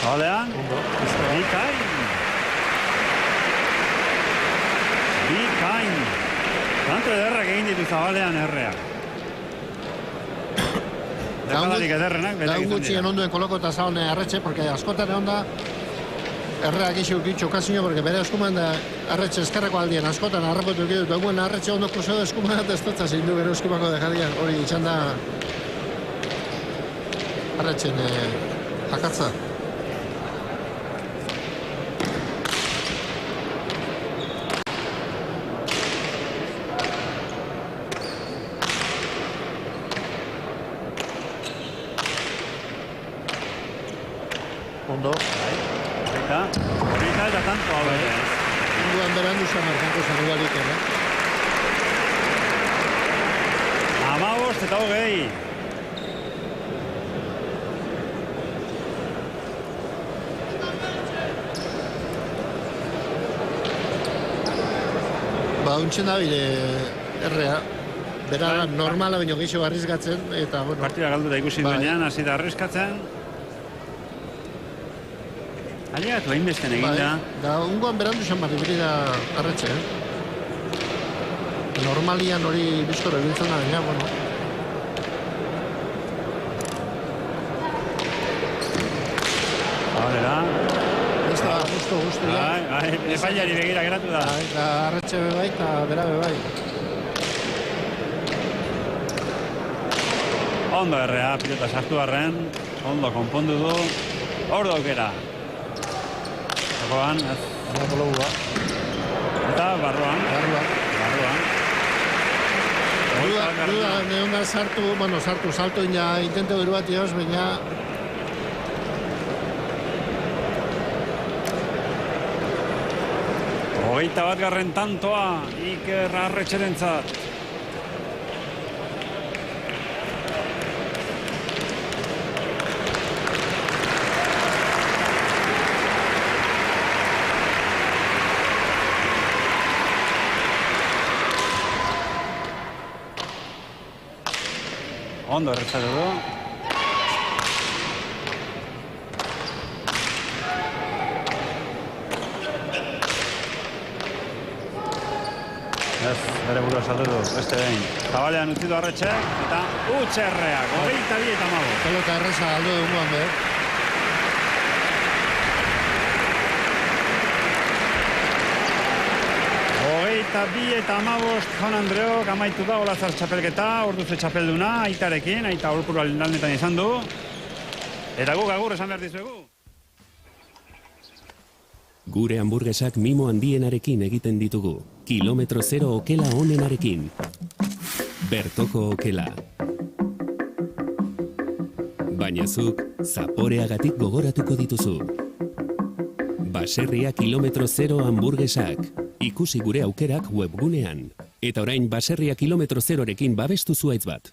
F: Zabalean, Bikain. Tanto ederrak egin ditu Zabalean erreak. Dekalarik ederrenak, berak izan
G: gutxien
F: dira.
G: onduen koloko eta zaune Arretxe, porque askotan egon da erreak iso ukitxo okazio, porque bere eskuman da Arretxe eskerreko aldien askotan harrapotu ukitut, duguen Arretxe ondoko zeo eskuman eta ez dutza zein du bere eskumako dejadian, hori itxan da Arretxen akatza. Ondo.
F: Horita eta tanto hau ere.
G: Munduan beran duzen markanko zanugalik, ere.
F: 15 eta 20.
G: Untzen da bide errea. Bera normala baino gehiago arrizgatzen, eta bueno.
F: Partida galdu da ikusi duenean, hasi da arrizkatzen. Alegatu hainbesten eginda.
G: Da, ungoan berandu izan bat ibili da Arretxe, Normalian hori bizkoro egintzen da, baina, bueno.
F: Hore da.
G: Ez da, justu, ja.
F: Epailari begira geratu da.
G: Eta Arretxe bebai, eta bera bebai.
F: Ondo errea, pilota sartu arren, ondo konpondu du. Hor daukera. Joan, ez. Eta barruan.
G: Duda, neonda sartu, bueno, salto ina intento diru bat ioz, baina...
F: Hogeita bat garren tantoa, Iker Arretxerentzat. Ondo errezatu du. Ez, bere burua saldu du, beste behin. Zabalean utzi du Arretxek, eta utxerreak, 22 eta 15.
G: Pelota erreza galdu duguan behar.
F: Eta 2 eta 15 Jaun Andreok amaitu da Olazar txapelketa, orduze txapelduna, aitarekin, aita orpuru lanetan izan du. Eta guk agur esan behar dizuegu.
I: Gure hamburguesak mimo handienarekin egiten ditugu. Kilometro zero okela onenarekin. Bertoko okela. Baina zuk, zaporeagatik gogoratuko dituzu. Baserria kilometro zero hamburguesak. Ikusi gure aukerak webgunean. Eta orain baserria kilometro zerorekin babestu zuaitz bat.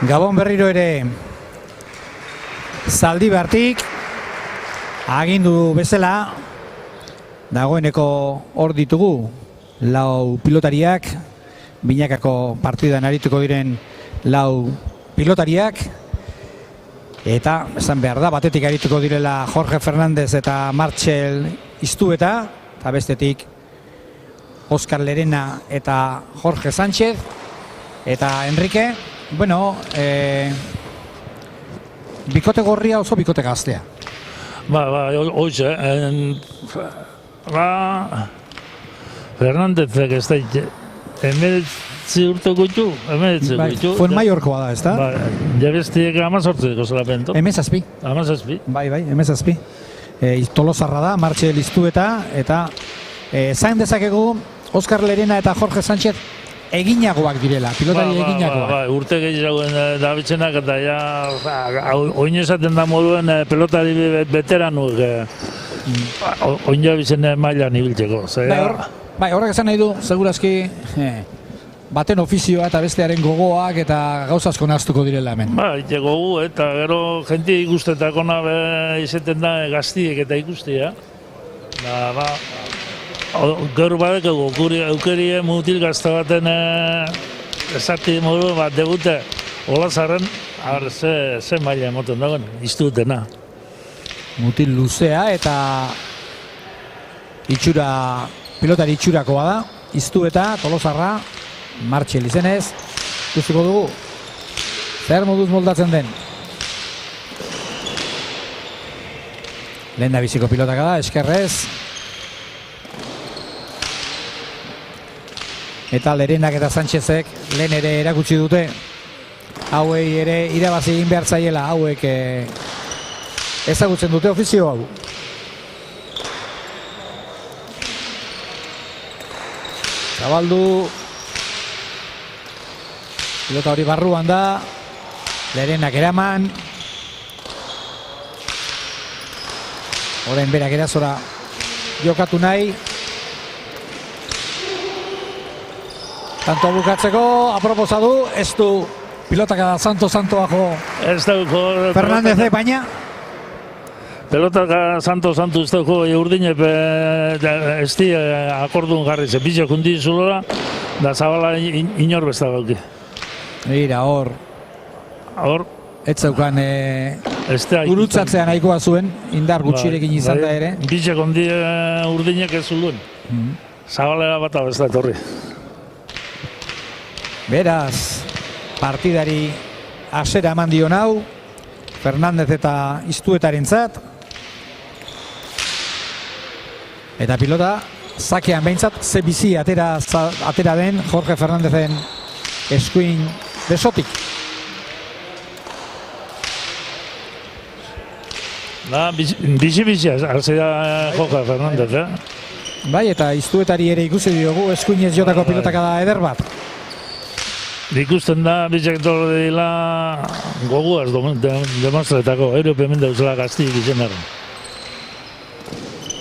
A: Gabon berriro ere Zaldibartik agindu bezala dagoeneko hor ditugu lau pilotariak, binakako partidan arituko diren lau pilotariak, eta esan behar da, batetik arituko direla Jorge Fernández eta Martxel Iztueta, eta bestetik Oskar Lerena eta Jorge Sánchez eta Enrique. Bueno, bikote gorria oso bikote gaztea.
B: Hoxe, Fernandezek ez da, emeretzi urte gutxu,
A: Fuen Maiorkoa da, ez da?
B: Jabestiek 18ko zelapento.
A: Emezazpi. Bai, emezazpi. Tolosarra da, Martxel Iztueta, eta zain dezakegu Oskar Lerena eta Jorge Sánchez eginagoak direla, pilotari eginagoak.
B: Urte gehiagoen dabitzenak eta oin esaten da moduen pelotari veteranuek oin jabizen mailan ibiltzeko.
A: Bai, horrek esan nahi du, segurazki baten ofizioa eta bestearen gogoak eta gauza asko nahaztuko direla hemen.
B: Ite gogu eta gero jenti ikustetako nabe izaten da gaztiek eta ikustia. Gaur badeko eukerie mutil gazta baten esati modu bat debute Olazarren, ze maila emoten dagoen, iztutena.
A: Mutil luzea eta pilotari itxurakoa da, Iztueta, Tolosarra, Martxel izenez, guztiko dugu, zer moduz moldatzen den. Lehen da biziko pilotaka da, eskerrez. Eta Lerenak eta Sánchezek lehen ere erakutsi dute hauei ere irabazi egin behar zaiela, hauek ezagutzen dute ofizio hau. Zabaldu, pilota hori barruan da, Lerenak eraman, orain berak erazora jokatu nahi, tanto bukatzeko, aproposa du, ez du pilotaka da santo-santoako Fernandez baina.
B: Pelotaka santo-santo ez dugu urdinep ez di akordun jarri ze bizak hundi zulora, da Zabala inor besta gauki.
A: Mira, hor, ez zaukan gurutzatzea nahikoa zuen, indar gutxirekin izan da ere.
B: Bizak hundi urdinek ez zuluen, Zabalera bat abesta etorri.
A: Beraz, partidari hasiera eman dion hau, Fernández eta Iztuetarentzat. Eta pilota, zakean behintzat, ze bizi atera den Jorge Fernandezen eskuin besotik.
B: Bizi hasi da Jorge Fernandez,
A: Bai, eta Iztuetari ere ikusi diogu eskuinez jotako pilotaka da eder bat.
B: Ikusten da, bizak torre dila goguaz demonstretako, Europe hemen dauzela gaztiik izenaren.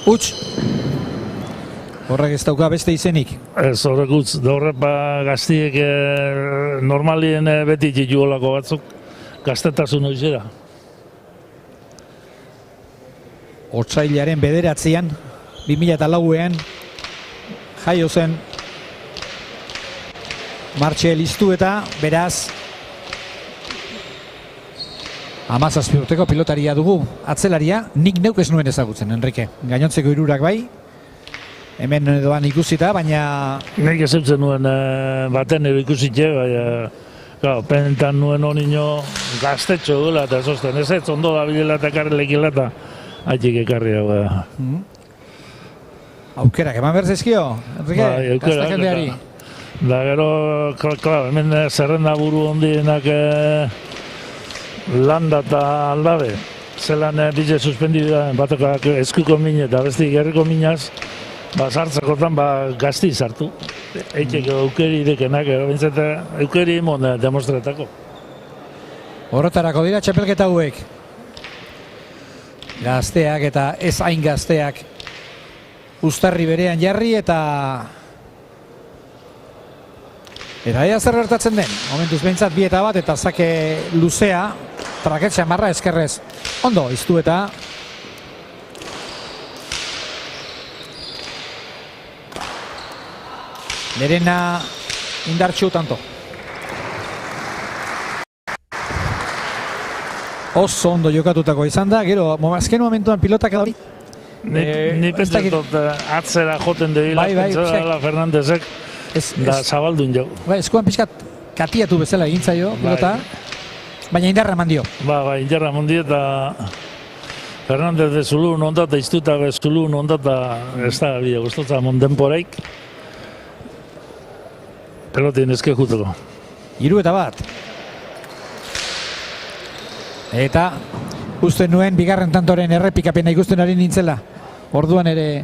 A: Huts, horrek ez dauka beste izenik.
B: Ez horrek utz, horrepa gaztiek normalien beti txituolako batzuk gaztetasun hoizera.
A: Otsailaren 9an, 2004an, jaio zen Martxel Iztueta, beraz 17 urteko pilotaria dugu, atzelaria, nik neuk ez nuen ezagutzen, Enrique. Gainontzeko hirurak bai, hemen doan ikusita, baina...
B: Nik ez eutzen nuen baten ero ikusitxe, baina pentan nuen honino gaztetxo duela eta ezosten, ez ondo da bilela eta karrelekila eta haitik ekarri hau.
A: Aukerak, eman berzizkio, Enrique, gazta jendeari.
B: Da gero, hemen zerrenda buru hondienak landa eta aldabe. Zelan bize suspendidu da, batekak eskuko mine eta besti gerriko minaz, sartzakotan gazti sartu. Eiteko eukeri dekenak, eukeri imon demostretako.
A: Horretarako dira txapelketa hauek. Gazteak eta ez hain gazteak uztarri berean jarri eta Eta ea zer gertatzen den, momentuz behintzat 2-1 eta zake luzea, traket xamarra eskerrez. Ondo, iztu eta Lerena indartxu tanto. Oso ondo jokatutako izan da, gero azken momentuan pilotak edo
B: Ni pentsa dut atzera joten debila, pentsa Fernandezek da zabaldun jau.
A: Eskuan pixkat katiatu bezala egin zaio pilota, baina indarra eman dio.
B: Indarra eman dio eta Fernandez de Zulun ondata, iztuta be Zulun ondata, ez da bide guztotza mondenporaik. Pelotien ezke juteko.
A: 3-1. Eta uste nuen bigarren tantoren errepikapena ikusten ari nintzela. Orduan ere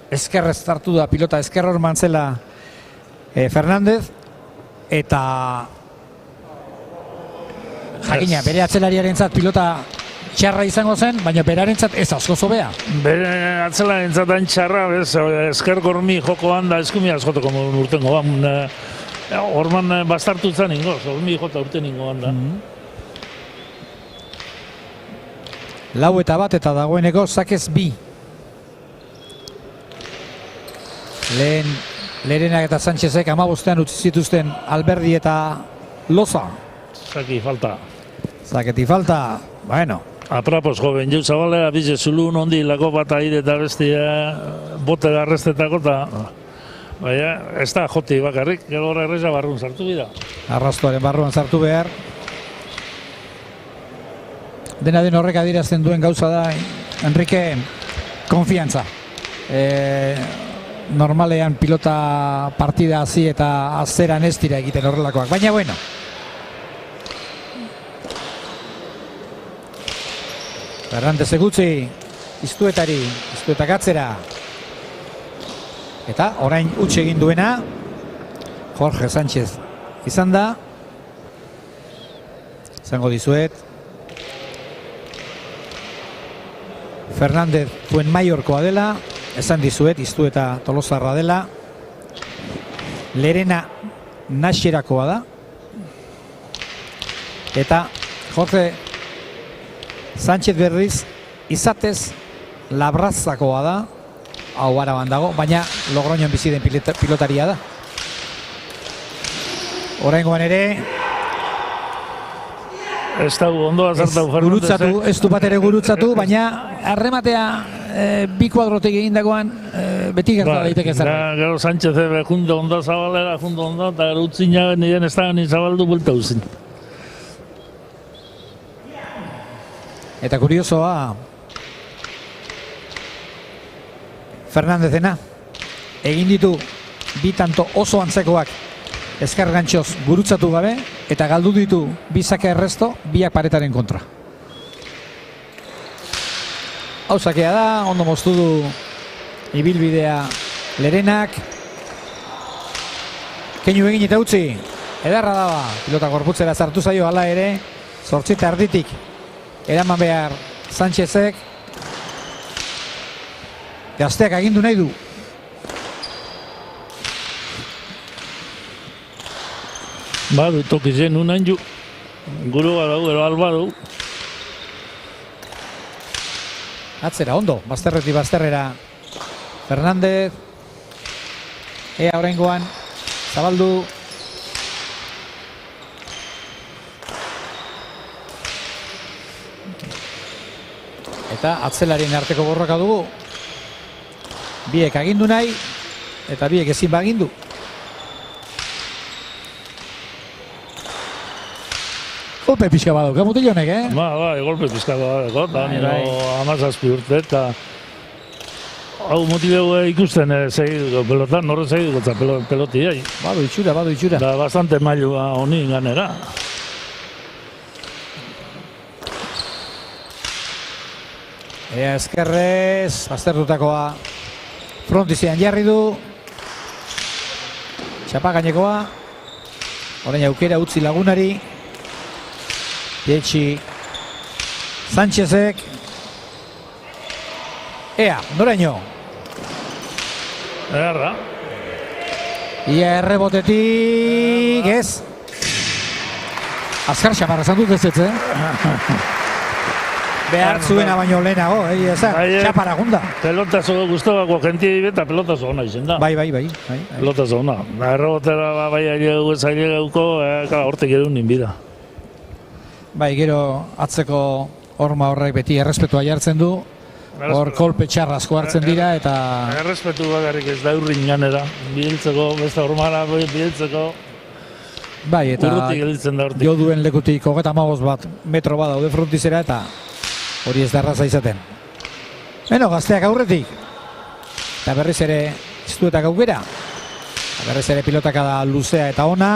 A: eskerrez hartu da pilota, eskerra orman zela Fernandez, eta jakina, bere atzelariarentzat pilota txarra izango zen, baina berarentzat ez asko zobea.
B: Bere atzelariarentzat hain txarra, esker gormi jokoan da eskumi askoteko urtengo. Orman bastartu zen ingo, gormi jota urten ingoan da.
A: 4-1 eta dagoeneko zakez 2. Lerenak eta Sánchezek 15ean utzi zituzten Alberdi eta Loza.
B: Zaki falta.
A: Zaketi falta, bueno.
B: Aprapos joven, jau zabalera bize Zulun ondi lako bat aire eta bestia bote garrestetako eta ez da joti bakarrik, gero horre erreza barruan sartu bida.
A: Arrastoaren barruan sartu behar. Dena den horrek adierazten duen gauza da, Enrique, konfiantza. Normalean pilota partida hasi eta azeran ez dira egiten horrelakoak, baina bueno. Fernandez egutzi, iztuetak atzera. Eta orain utxe egin duena, Jorge Sánchez izan da. Zango dizuet. Fernandez Fuenmayorkoa dela, esan dizuet, iztu eta Tolosarra dela. Lerena Naxerakoa da. Eta Jorge Sánchez berriz izatez Labrazakoa da. Hau araban dago, baina Logroñon bizi den pilotaria da. Oraingoan ere
B: ez da ondo azartau
A: gurutzatu, ez du bat ere gurutzatu, baina arrematea bi kuadrotek egindakoan beti gerta daiteke zer.
B: Gero Sánchez junto ondo zabalera, junto ondo, eta gero utzina nien ez da ni zabaldu bulta uzin.
A: Eta kuriosoa Fernandezena egin ditu bi tanto oso antzekoak ezker gantxoz gurutzatu gabe eta galdu ditu bi sake erresto biak paretaren kontra. Hau sakea da, ondo moztu du ibilbidea Lerenak. Keinu egin eta utzi, edarra daba, pilota gorputzera sartu zaio hala ere, 8:30 eraman behar Sánchezek. Gazteak agindu nahi du.
B: Badu, tokizen unain ju. Guru badau, ero albadu.
A: Atzera, ondo, bazterretik bazterrera. Fernández. Ea oraingoan. Zabaldu. Eta atzelarien arteko borroka dugu. Biek agindu nahi, eta biek ezin bagindu. Golpe pixka baduk, mutil honek,
B: Golpe pixka baduk, eta nire 17 urte, eta hau mutileu ikusten pelotan, norre segidukotza pelotiai.
A: Badu itxura.
B: Da bastante mailua honi ganera.
A: Ea eskerrez, aztertutakoa frontizean jarri du. Txapa gainekoa. Orain aukera utzi lagunari. Pietxi Sánchezek. Ea, noraino.
B: Egarra.
A: Ia errebotetik, ez? Azkar xamarra esan dut ez, Behar zuena baino lehenago, txapara gunda.
B: Pelotazo guztabako jentia eta pelotazo hona izen da.
A: Bai.
B: Pelotazo hona. Errebotera bai ailegauko, hortek edo ninbida.
A: Bai, gero atzeko horma horrek beti errespetua jartzen du. Hor kolpe txarrazko hartzen dira eta...
B: Errespetu bakarrik ez da urrin ganera. Biltzeko, beste hormara biltzeko.
A: Bai, eta jo duen lekutik 35 bat metro bat daude frontizera eta hori ez da erraza izaten. Beno, gazteak aurretik. Eta berriz ere iztuetak aukera. Berriz ere pilotaka da luzea eta ona.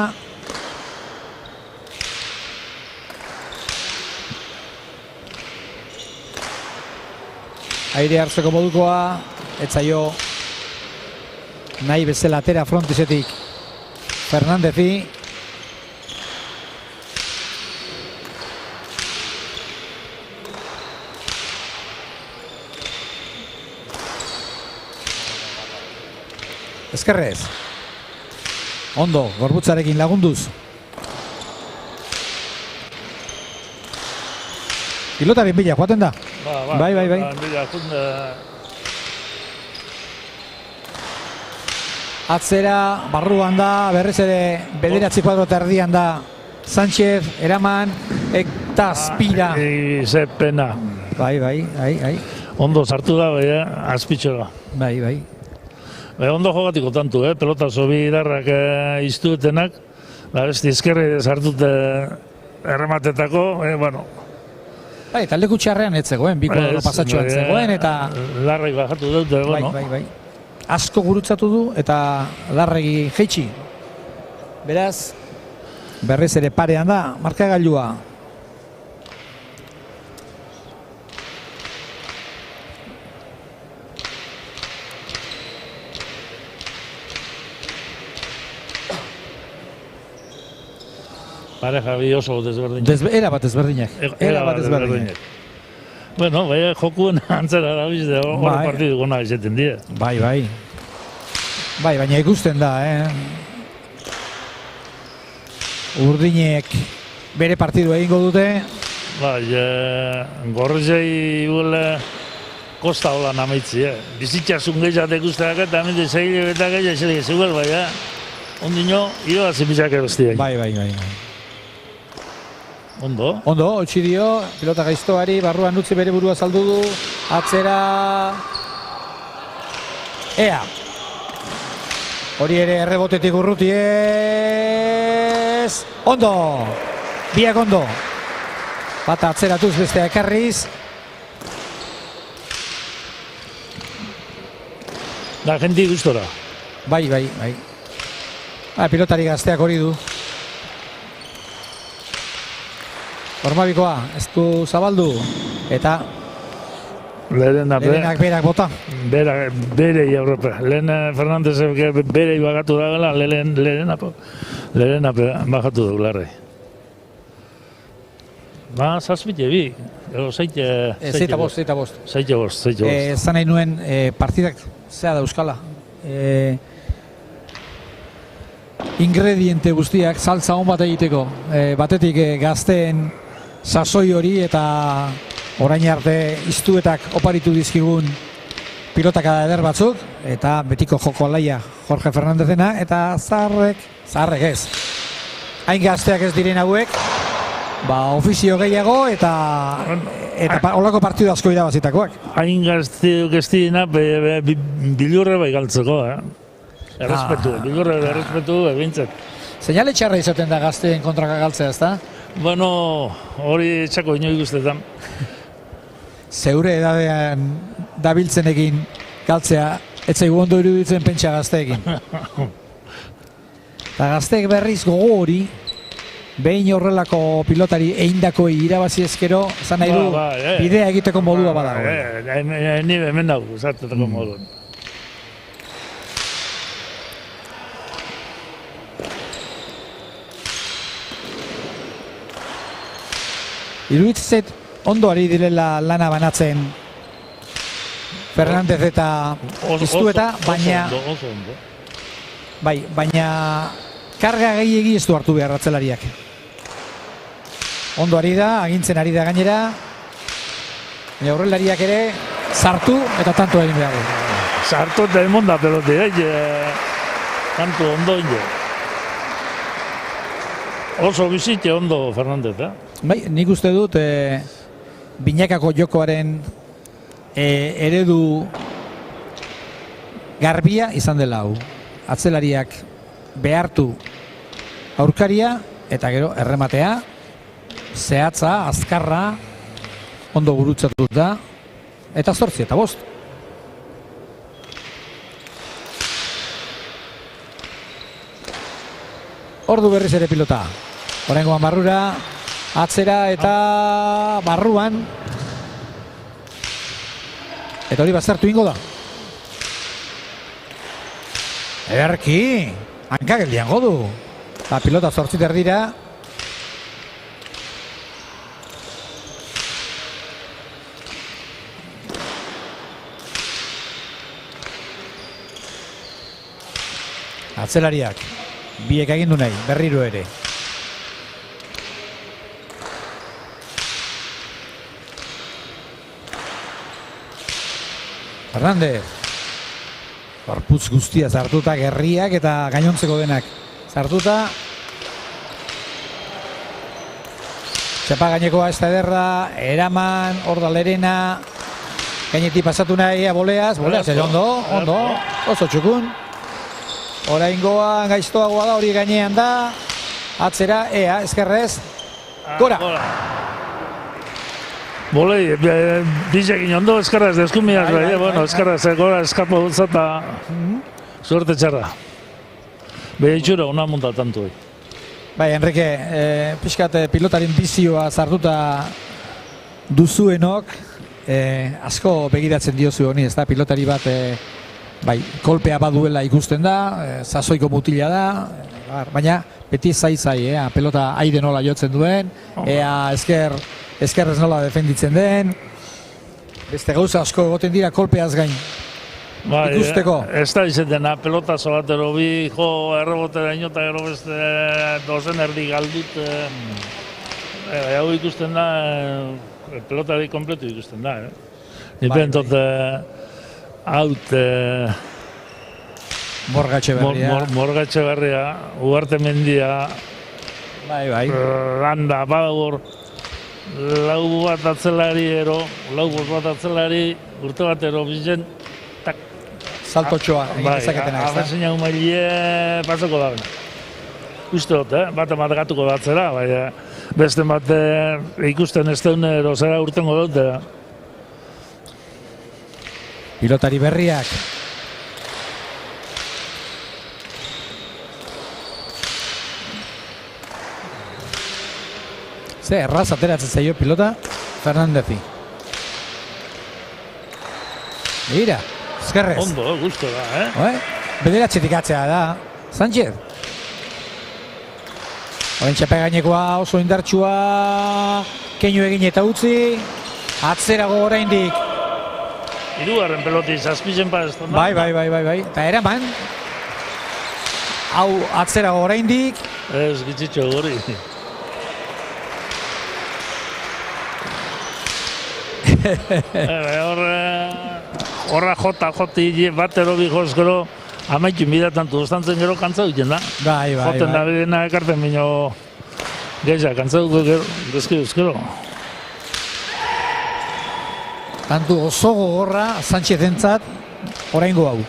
A: Aire hartzeko modukoa, etzaio nahi bezala atera frontizetik Fernandezi. Ezkerrez. Ondo, gorbutzarekin lagunduz. Pilotaren bila, joaten da. Bai. Atzera, barruan da, berriz ere bederatzi kuadro eta erdian da Sánchez, eraman, eta azpira.
B: Ze pena.
A: Bai.
B: Ondo sartu da, azpitxora.
A: Bai.
B: Ondo jogatiko tantu, pelota zobi darrak iztuetenak, besti ezkerri sartute errematetako, bueno.
A: Bai, eta leku txarrean ez zegoen, biko pasatxoan zegoen, eta...
B: Larregi bajatu dute, bueno.
A: Bai. Asko gurutzatu du, eta larregi jeitsi. Beraz, berriz ere parean da, markagailua.
B: Pareja bi oso desberdinak.
A: Era bat ezberdinak.
B: Bueno, jokuen antzera erabizte, hori partidu gona izaten dira.
A: Bai, baina ikusten da, Urdinek bere partidu egingo dute.
B: Bai, gorrizei kosta hola namaitzi, bizitxasun gehiatek usteak eta amende zeile eta gehiatek zegoel, bai, ondino, irabazi bizak ebestiak.
A: Bai.
B: Ondo,
A: holtsi dio, pilota gaiztoari, barruan utzi bere burua saldu du, atzera... Ea! Hori ere errebotetik urruti ez... Ondo! Biak ondo! Bata atzeratuz bestea ekarriz.
B: Da, jendi gustora.
A: Bai. Pilotari gazteak hori du. Hormabikoa, ez du zabaldu, eta lehenak berak bota.
B: Bere Europa. Lehen Fernandezek bere bagatu da gala, lehena bajatu dugu larrei. Zazpite bi,
A: zeita bost. Zan nahi nuen partidak zea da euskala. Ingrediente guztiak, saltza hon bat egiteko. Batetik gazteen sasoi hori eta orain arte iztuetak oparitu dizkigun pilotakada eder batzuk, eta betiko joko alaia Jorge Fernandezena, eta zaharrek ez. Hain gazteak ez diren hauek, ofizio gehiago eta holako partidu asko irabazitakoak.
B: Hain gazteak ez direna bilurre bai galtzeko, errespetu, ebintzat.
A: Seinale txarra izaten da gazteen kontraka galtzea, ezta?
B: Bueno, hori txako ino ikustetan.
A: Zeure edadean dabiltzenekin galtzea, etzaigu ondo iruditzen pentsa gazteekin. Eta gazteek berriz gogo hori, behin horrelako pilotari eindakoi irabazi ezkero, zan nahi du bidea egiteko modua badago.
B: Ni hemen dago, zartetako moduan.
A: Iruditzet ondo ari direla lana banatzen Fernandez eta iztueta, baina Bai, baina karga gehiegi ez du hartu behar atzelariak. Ondo ari da, agintzen ari da gainera. Baina aurrelariak ere sartu eta tanto egin behar du.
B: Sartu eta emon da pelote, tanto ondo ino. Oso bizitxe ondo Fernandez,
A: Bai, nik uste dut binakako jokoaren eredu garbia izan dela hau. Atzelariak behartu aurkaria eta gero errematea, zehatza, azkarra, ondo gurutzatuta, eta 8 eta 5. Ordu berriz ere pilota. Oraingoan barrura, atzera eta barruan. Eta hori baztertu ingo da. Ederki, hankageldian godu. Eta pilota 8 erdira. Atzelariak, biek egin du nahi, berriro ere. Fernandez. Gorputz guztia zartuta, gerriak eta gainontzeko denak zartuta. Txapa gainekoa ez da ederra, eraman, hor da Lerena. Gainetik pasatu nahi, boleaz, ondo, oso txukun. Oraingoan gaiztoagoa da, hori gainean da. Atzera, ea, eskerrez. Gora!
B: Bolei, bizekin ondo eskerraz deskumiak, eskerraz, gora eskapo dutza eta suerte txarra. Beha itxura, una munta tantu.
A: Bai, Enrique, pixkat pilotaren bizioa zartuta duzuenok, asko begiratzen diozu honi, ez da, pilotari bat, bai, kolpea baduela ikusten da, sasoiko mutila da, baina beti zai, pelota aire nola jotzen duen, ea eskerrez nola defenditzen den, beste gauza asko egoten dira kolpeaz gain. Ikusteko.
B: Ez da izetena, pelota zolatero bi, errebotera inota gero beste dozen erdi galdut. Hau ikusten da, pelotari kompletu ikusten da. Nipentot haut Morga Etxeberria, Ugarte Mendia, Landa, Badagur, lau bat atzelari urte bat ero bizen,
A: saltotxoa egin dezaketenak, ez da?
B: Afezina humailie pasako da. Uste dut, bat gatuko batzera, baina beste bat ikusten ez deun erozera urtengo dut.
A: Pilotari berriak. Ze, erraz ateratzen zaio pilota Fernandezi. Mira, eskerrez.
B: Ondo, gusto da,
A: Bederatxetik atzea da, Sánchez. Oren txape gainekoa oso indartsua, keinu egin eta utzi, atzerago oraindik.
B: Hirugarren peloti zazpizen pa ez da.
A: Bai. Eta eraman, hau atzerago oraindik.
B: Ez, gitzitxo gori. Horra joti batero bi joz gero amaitu midatan tuztantzen gero kantza duten da.
A: Bai.
B: Joten da bidena ekarten bino gehiago, kantza duko gero, duzkero.
A: Tantu oso gogorra Sánchez entzat oraingo hau.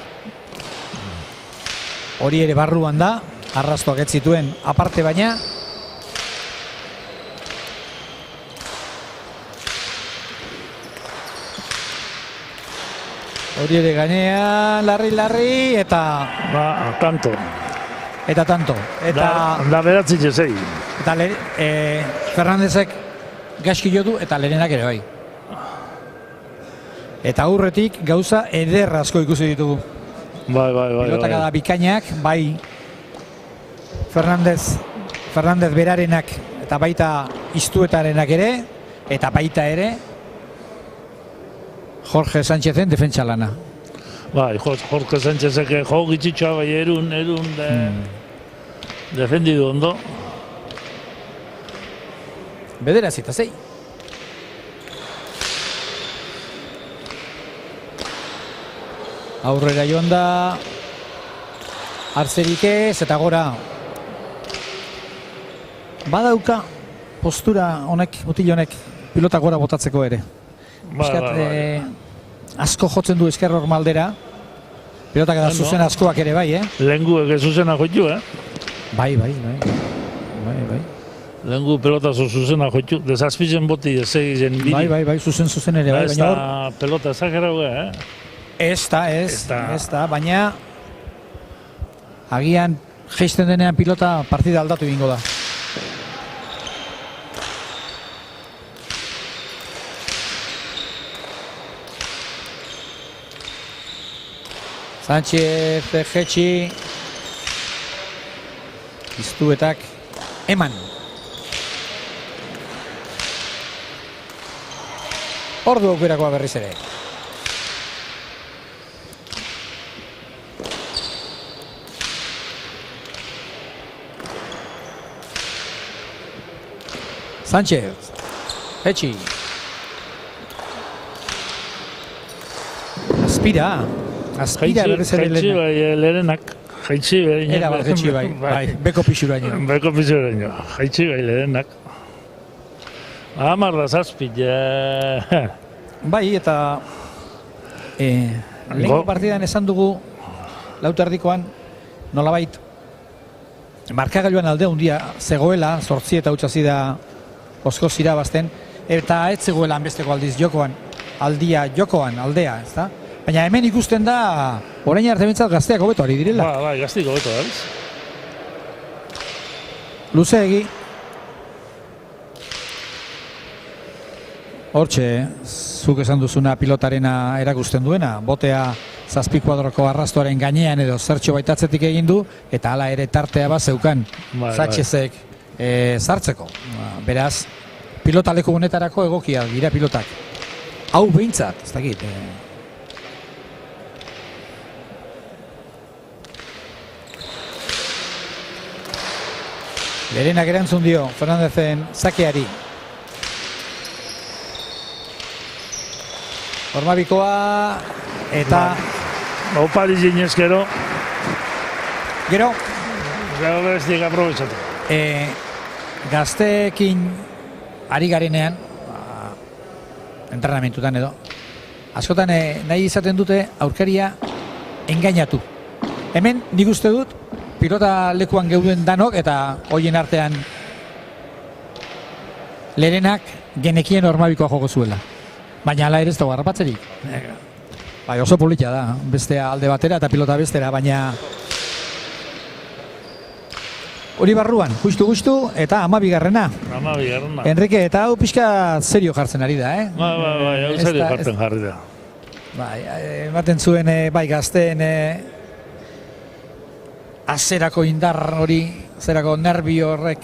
A: Hori ere barruan da, arrastoak ez zituen aparte baina. Hori ere gainean, larri, eta...
B: Tanto.
A: Eta tanto.
B: Da beratzi jezei.
A: Eta Fernandezek gaizki jo du, eta Lerenak ere bai. Eta aurretik gauza eder asko ikusi ditugu.
B: Bai.
A: Pilotak da bikainak, bai Fernandez berarenak eta baita iztuetarenak ere, eta baita ere Jorge Sánchezen defentsa lana.
B: Bai, Jorge Sánchezek jo gitxitxoa bai erun defendidu ondo.
A: Bederatzi eta 6. Aurrera joan da Artzerik ez eta gora. Badauka postura honek, mutil honek, pilota gora botatzeko ere. Asko jotzen du esker normaldera. Pilotak da zuzen askoak ere bai,
B: Lenguek zuzena joitu,
A: Bai.
B: Lengu pelota zuzena joitu, desazpizen boti ezegizen bini.
A: Bai, zuzen ere bai.
B: Ez da pelota ezagerau,
A: Ez da, baina agian geisten denean pilota partida aldatu egingo da. Sánchez jetxi iztuetak eman. Ordu aukerakoa berriz ere. Sánchez, jetxi. Aspira berriz ere
B: Jaitsi bai lehenak. Jaitsi bai.
A: Era bat jetxi bai. Beko pixuraino.
B: Beko pixuraino. Jaitsi bai lehenak. Amar da zazpit.
A: Bai, eta lehenko partidan esan dugu lauterdikoan nolabait markagailuan alde handia zegoela, 8 eta utxazi da oskoz irabazten, eta ez zegoela besteko aldiz aldea, ezta? Baina hemen ikusten da, orain arte bintzat gazteak hobeto ari direla.
B: Bai, gazteak hobeto ari.
A: Luzeegi. Hortxe, zuk esan duzuna pilotarena erakusten duena, botea 7 kuadroko arrastoaren gainean edo zertxo baitatzetik egin du, eta hala ere tartea bat zeukan Sánchezek sartzeko. Beraz, pilota leku honetarako egokia dira pilotak. Hau behintzat, ez dakit. Lerenak erantzun dio Fernandezen sakeari. Ormabikoa eta
B: Opari zinez gero
A: Gero
B: bestiak aprobetxatu.
A: Gazteekin ari garenean entrenamentutan edo askotan nahi izaten dute aurkaria engainatu. Hemen nik uste dut pilota lekuan geuden danok eta hoien artean Lerenak genekien Ormabikoa joko zuela. Baina ala ere ez dago harrapatzerik. Bai, oso polita da, bestea alde batera eta pilota bestera, baina hori barruan, justu eta 12garrena. Enrique, eta hau pixka serio jartzen ari da,
B: Bai, hau serio jartzen jarri da.
A: Bai, ematen zuen, bai, gazteen azerako indar hori, azerako nerbio horrek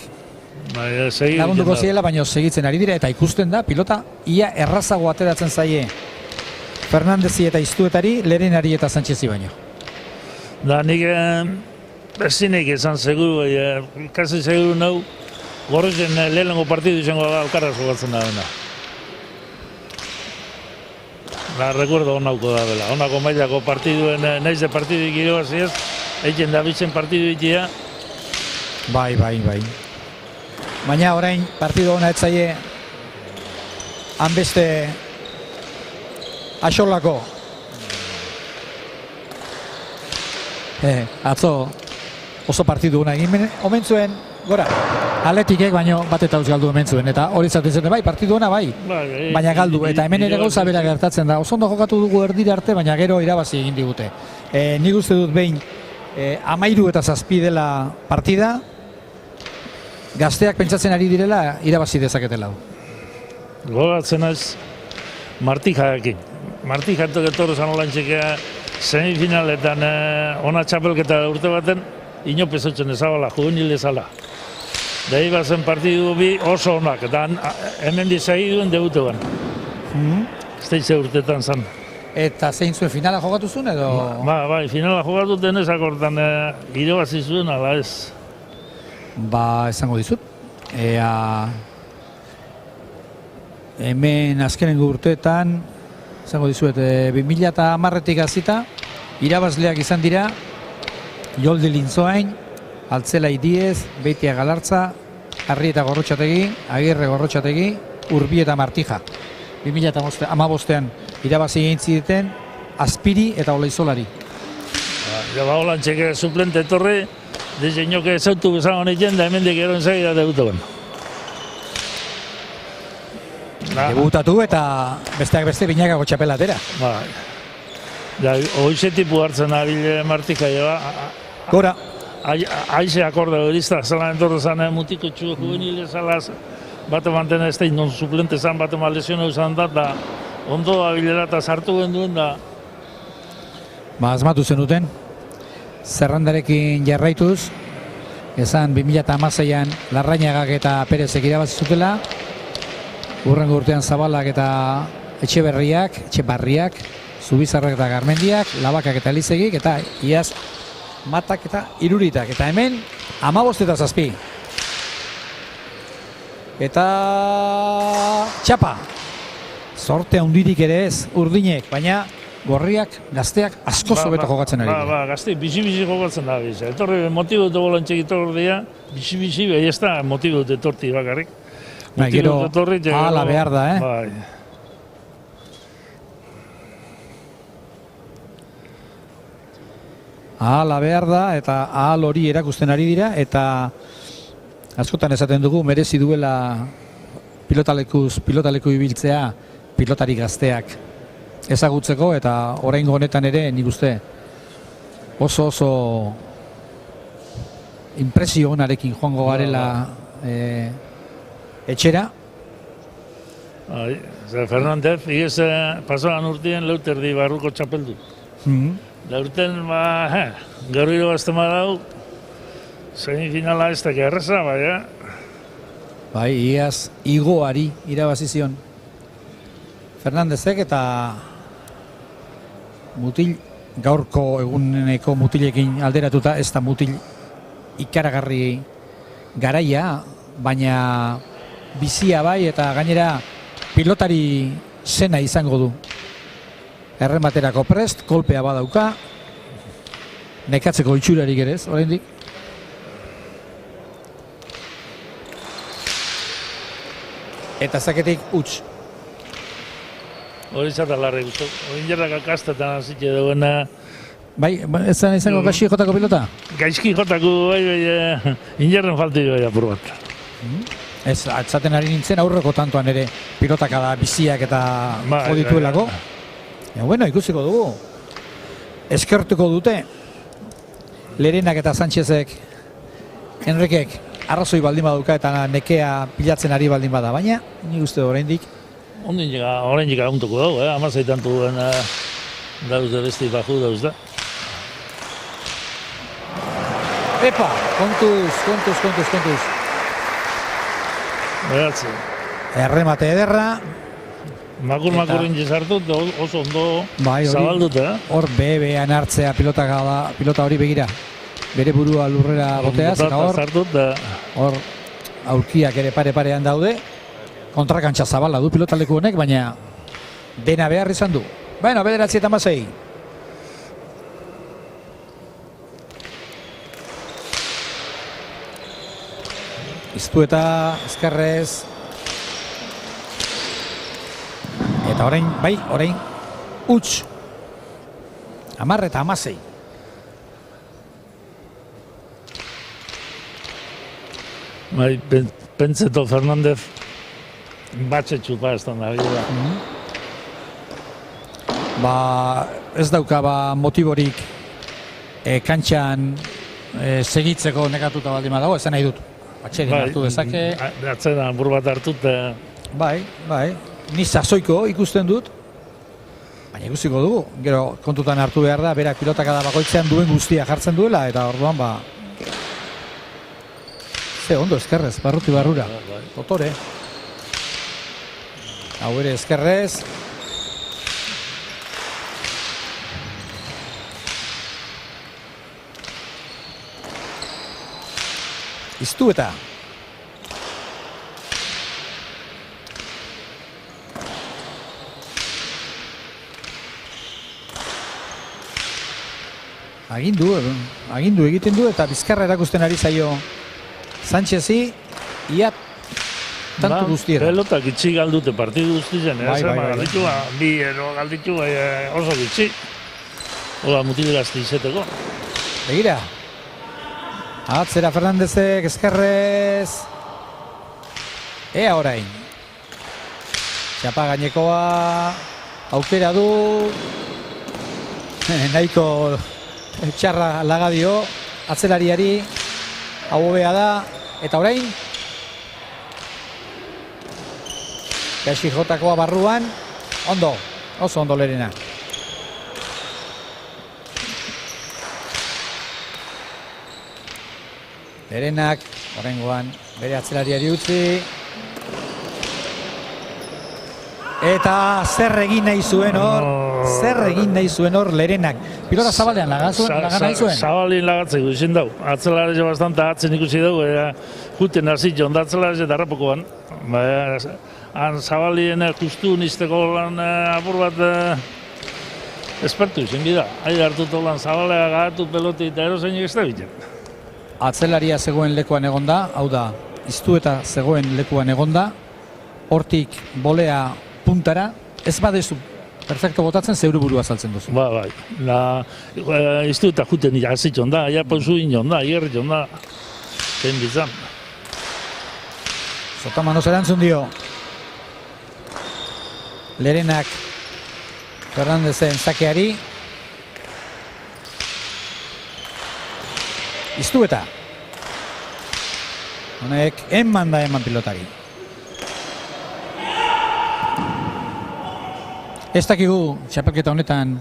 A: lagunduko ziela, baina segitzen ari dira, eta ikusten da, pilota ia errazago ateratzen zaie Fernandezi eta Iztuetari, Lerenari eta Sánchezi baino.
B: Da, nik ezinek esan seguru, kasi seguru nau, gorrezen lehenengo partidu izango da alkarra jokatzen da dena. Recuerdo honauko da bela, honako mailako partiduen, naiz de partidu irabaziez, egin da bitzen partidu itia.
A: Bai. Baina orain partidu hona etzaie hanbeste axolako. Atzo oso partidu hona egin omen zuen, gora, Atletikek baino bat eta uz galdu omen zuen, eta hori zaten zen, bai, partidu hona bai, baina galdu, eta hemen ere gauza bera gertatzen da, oso ondo jokatu dugu erdira arte, baina gero irabazi egin digute. Nik uste dut behin 13 eta 7 dela partida, gazteak pentsatzen ari direla irabazi dezaketela.
B: Gogatzen ez Martijaekin. Martijaetok etorro zan olantxekea semifinaletan ona txapelketa urte baten inopezotzen ezabala, juvenil ezala. Da ibazen partidu bi oso onak, eta hemen dizai duen debute ban. Esteitze urtetan zan.
A: Eta zein zuen finala jokatu zuen edo?
B: Bai, finala jokatu denez akortan irabazi zuen, ala ez.
A: Ba, esango dizut. Hemen azkenengo urteetan, esango dizuet, 2010-tik hasita, irabazleak izan dira, Joldi Lintzoain, Altzelai Diez, Beitia Galartza, Arrieta Gorrotxategi, Agirre Gorrotxategi, Urbi eta Martija. 2015ean irabazi egin zideten Azpiri eta Olaizolari.
B: Ba, holan txeke suplente etorri, diseinoke zautu bezan honetzen, da hemendik eroen zagira debutoan.
A: Debutatu eta besteak beste binakako txapela atera.
B: Bai. Da, hoize tipu hartzen abile Martija,
A: Gora.
B: Aize akorde horizta, zalan entorro zan mutiko txuko juvenile zalaz, bate manten ez da, non suplente zan, bate lesioneu zan da, ondo abilera eta sartu genduen da.
A: Ba, asmatu zenuten, zerrandarekin jarraituz, esan 2016an Larrañagak eta Perezek irabazi zutela, urrengo urtean Zabalak eta Etxebarriak, Zubizarrak eta Garmendiak, Labakak eta Elizegik, eta iaz Matak eta Iruritak. Eta hemen 15 eta 7. Eta txapa. Zorte handirik ere ez, urdinek, baina gorriak, gazteak asko zobeto jokatzen ari.
B: Ba, gazte, bizi-bizi jokatzen da. Etorri motibo dut bolantxek itorria, bizi-bizi, behi ez da motibo dut etorti bakarrik.
A: Ba, gero, ala behar da,
B: Bai.
A: Ahala behar da, eta ahal hori erakusten ari dira, eta askotan esaten dugu, merezi duela pilotaleku ibiltzea pilotari gazteak ezagutzeko, eta oraingo honetan ere nik uste oso impresio onarekin joango garela etxera.
B: Fernandez, igez pasoan urtien leuterdi barruko txapeldu. Laurten, gerriro gaztema dau, semifinala ez da gerreza, baina.
A: Bai, iaz Igoari irabazi zion Fernandezek, eta mutil gaurko eguneko mutilekin alderatuta, ez da mutil ikaragarri garaia, baina bizia bai, eta gainera pilotari zena izango du. Errematerako prest, kolpea badauka, nekatzeko itxurarik ere ez, oraindik. Eta zaketik huts.
B: Hori zata larri guztu. Hori injerrak akastetan azitxe duena.
A: Bai, ez da izango gaizki jotako pilota?
B: Gaizki jotako, injerren falti bai apur bat.
A: Ez, atzaten ari nintzen aurreko tantoan ere pilotaka da biziak eta jodituelako. Bueno, ikusiko dugu. Eskertuko dute Lerenak eta Sánchezek, Enrikek arrazoi baldin baduka eta nekea pilatzen ari baldin bada, baina nik uste oraindik.
B: Oraindik aguntuko dugu, amazaitantu duen dauz besti baju dauz da.
A: Epa, kontuz.
B: Beratze.
A: Erremate ederra.
B: Makur intzartu, oso ondo zabaldut,
A: Hor bebean hartzea pilota hori begira. Bere burua lurrera boteaz, eta hor aurkiak ere pare-parean daude. Kontrakantza zabala du pilotaleku honek, baina dena behar izan du. Bueno, 9:16. Iztu eta eskerrez. Eta orain huts. 10 eta 16.
B: Bai, pentseto Fernandez batxe txupa ez da bila.
A: Ba, ez dauka motiborik kantxan segitzeko nekatuta baldin badago, esan nahi dut. Atxedin hartu dezake.
B: Atxedan bur bat hartut.
A: Bai. Ni sasoiko ikusten dut, baina ikusiko dugu. Gero kontutan hartu behar da, berak pilotaka da bakoitzean duen guztia jartzen duela, eta orduan ze ondo eskerrez, barruti barrura. Totore. Hau ere eskerrez. Iztueta. Agindu egiten du eta bizkarra erakusten ari zaio Sánchezi, ia tantu guztiera.
B: Pelotak itxi galdute partidu guztien,
A: Bai.
B: bi ero galditu oso gitxi. Ola, mutilerazti izeteko.
A: Begira. Atzera Fernandezek, eskerrez. Ea orain. Txapa gainekoa, aukera du. Nahiko txarra laga dio, atzelariari, hau hobea da, eta orain, Gaxi jotakoa barruan, ondo, oso ondo Lerena. Lerenak, oraingoan, bere atzelariari utzi. Eta zer egin nahi zuen hor, Lerenak. Pilota zabalean laga nahi zuen.
B: Zabalien lagatzeko izin dau. Atzelare bastante atzen ikusi dugu, juten hasi jonda atzelare eta harrapokoan. Han zabalien justu nizteko lan apur bat espertu izin bida. Hai hartutu lan zabalea gatu peloti eta erozein ez da biten.
A: Atzelaria zegoen lekuan egonda, hau da, Iztueta zegoen lekuan egonda, hortik bolea puntara, ez badezu perfecto botatzen, zeure burua saltzen duzu.
B: Bai. Iztueta juten jazitzen da, ja pausu inon da, hierri da, zein bizan.
A: Sotamanos erantzun dio. Lerenak Fernandezen zakeari. Iztueta. Honek eman pilotari. Ez dakigu txapelketa honetan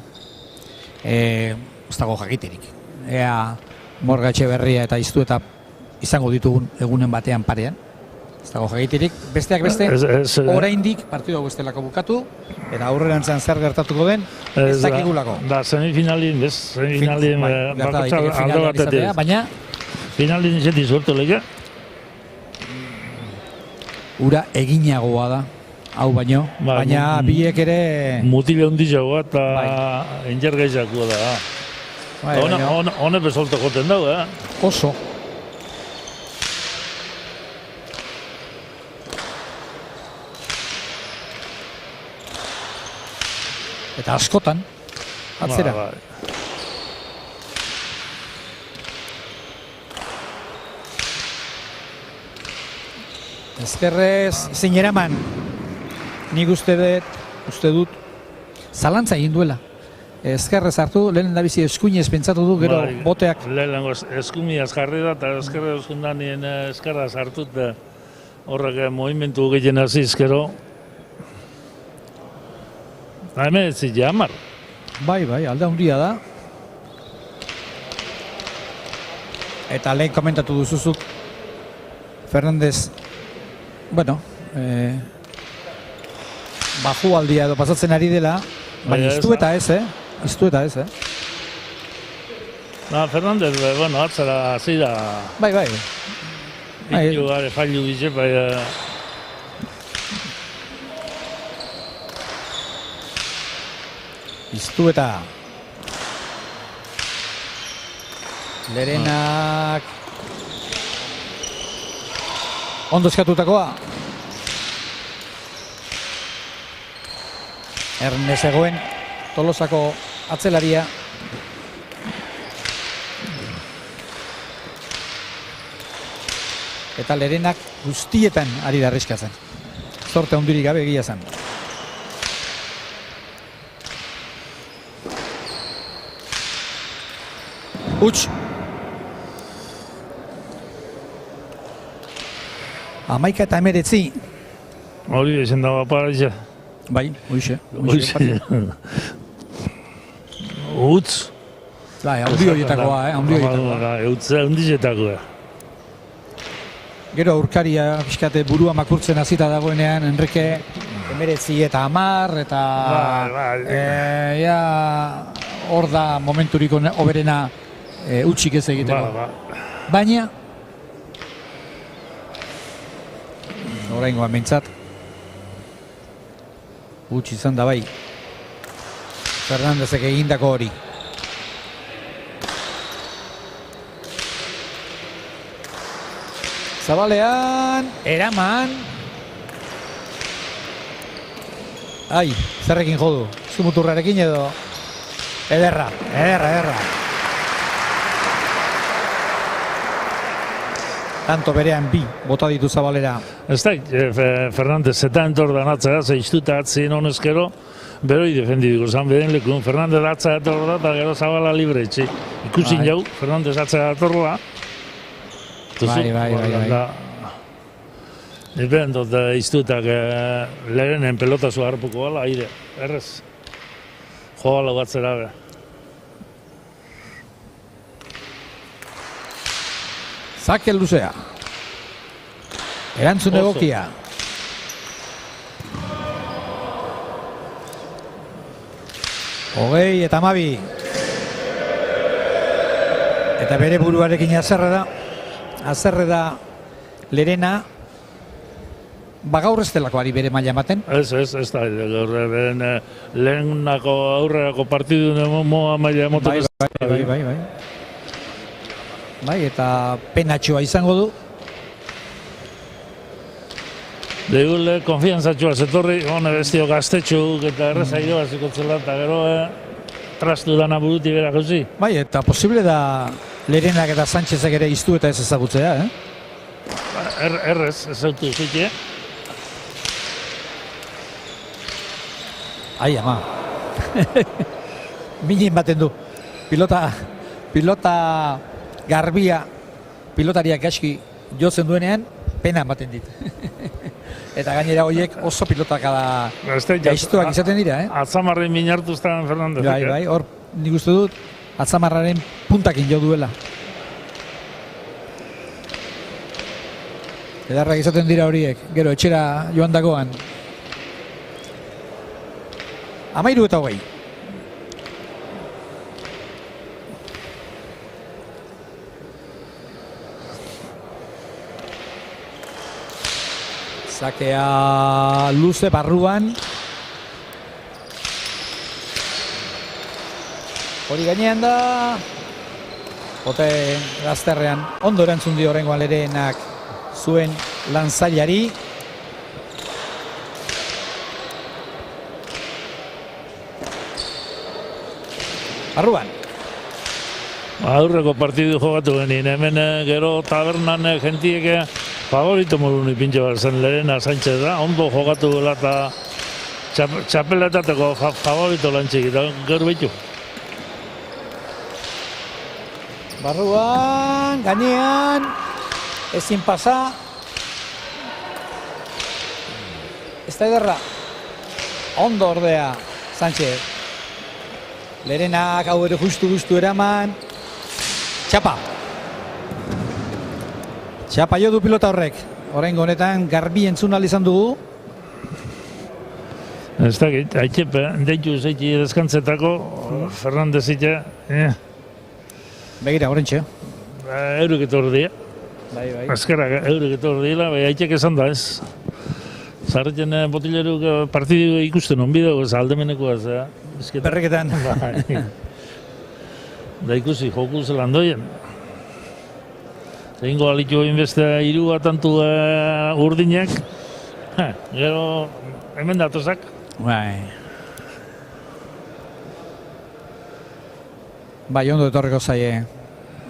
A: ez dago jakiterik. Ea Morga Etxeberria eta Iztueta izango ditugun egunen batean parean. Ez dago jakiterik. Besteak beste, oraindik partidu hau estelako bukatu, eta aurrerantzan zer gertatuko den, ez dakigulako.
B: Da, semifinalin, bakotza aldo batetik.
A: Baina,
B: finalin izeti sortu lege.
A: Ura eginagoa da, hau baino, baina biek ere...
B: Mutile hundizagoa eta enjergaizakoa da. Hone bezolto joten dago,
A: Oso. Eta askotan, atzera. Ezkerrez, zein eraman, nik uste dut, zalantza egin duela. Ezkerrez hartu, lehen da bizi eskuinez pentsatu du, gero boteak.
B: Lehen eskumiaz jarri da, eta ezkerre eskundan nien ezkerraz hartu, eta horrek movimentu gehien hasi ezkero. Hemen ez zit jamar.
A: Bai, alde handia da. Eta lehen komentatu duzuzuk, Fernandez, bueno, baju aldia edo pasatzen ari dela, baina Iztueta ez,
B: Fernandez, bueno, atzera hasi da.
A: Bai.
B: Bitu gare fallu bize, bai.
A: Iztueta. Lerenak. Ondo eskatutakoa. Ernez egoen Tolosako atzelaria. Eta Lerenak guztietan ari da arriskatzen. Zorte handirik gabe egia zen. Huts. 11:19.
B: Hori esan dago paraitza.
A: Bai, hoixe.
B: Huts.
A: Bai, handi horietakoa, handi horietakoa.
B: Hundizetakoa.
A: Gero aurkaria pixkate burua makurtzen hasita dagoenean, Enrique 19 eta 10 eta hor da momenturiko oberena utxik ez egiteko. Baina oraingoan behintzat. Gutxi izan da bai. Fernandezek egindako hori. Zabalean, eraman. Ai, zerrekin jodu? Zumuturrarekin edo? Ederra. Tanto berean bi bota ditu Zabalera.
B: Ez da, Fernandez zeta entor danatzea, zeiztuta atzien honezkero, beroi defendidiko zan beden lekun. Fernandez atzea etor da, eta gero Zabala libre etxe. Ikusin jau, Fernandez atzea etorla.
A: Bai.
B: Nipen dut iztutak lerenen pelota zu harpuko gala, aire, errez. Jo gala batzera be.
A: Zake luzea. Erantzun egokia. Hogei eta 12. Eta bere buruarekin azerre da Lerena. Gaur ez delako ari bere maila ematen.
B: Ez da, gaur lehenako aurrerako partidu moa maila emoten.
A: Bai, eta penatxoa izango du.
B: Deigule, konfiantzatxoa zetorri, hone bestio gaztetxuk eta erreza idoa zikotzela, eta gero trastu dana buruti bera jauzi.
A: Bai, eta posible da Lerenak eta Sánchezek ere iztu eta ez ezagutzea,
B: Errez, ez autu zuike.
A: Ai, ama. Minin baten du. Pilota garbia, pilotariak gaizki jotzen duenean, pena baten dit. Eta gainera horiek oso pilotakada gaiztuak izaten dira,
B: Atzamarren minartu zaren Fernandez.
A: Bai, hor nik uste dut, atzamarraren puntakin jo duela. Edarrak izaten dira horiek, gero etxera joan dagoan. 13:20. Sakea luze barruan. Hori gainean da. Ote gazterrean. Ondo erantzun dio horrengoan Lerenak zuen lanzailari. Barruan.
B: Aurreko partidu jogatu genien, hemen gero tabernan jentiek favorito modun ipintxe bat zen Lerena Sánchez da, ondo jogatu dela eta txapeletateko favorito lantxik, eta gero behitu.
A: Barruan, gainean, ezin pasa. Ez da ederra. Ondo ordea Sánchez. Lerenak hau ere justu eraman. Txapa. Txapa jo du pilota horrek. Oraingo honetan garbi entzun ahal izan dugu.
B: Ez da, haitxepe, deitu zeiti deskantzetako, Fernandez ite.
A: Begira, horrentxe.
B: Eurek etor dira.
A: Bai.
B: Azkerak eurek etor dira, haitxek esan da ez. Zarretzen botileruk partidu ikusten onbideu, ez aldemenekoa ez.
A: Berreketan.
B: Da ikusi, joku zelan doien. Zeingo alitu inbeste 3 atantu urdinak. Gero, hemen datozak.
A: Bai, ondo etorreko zaie.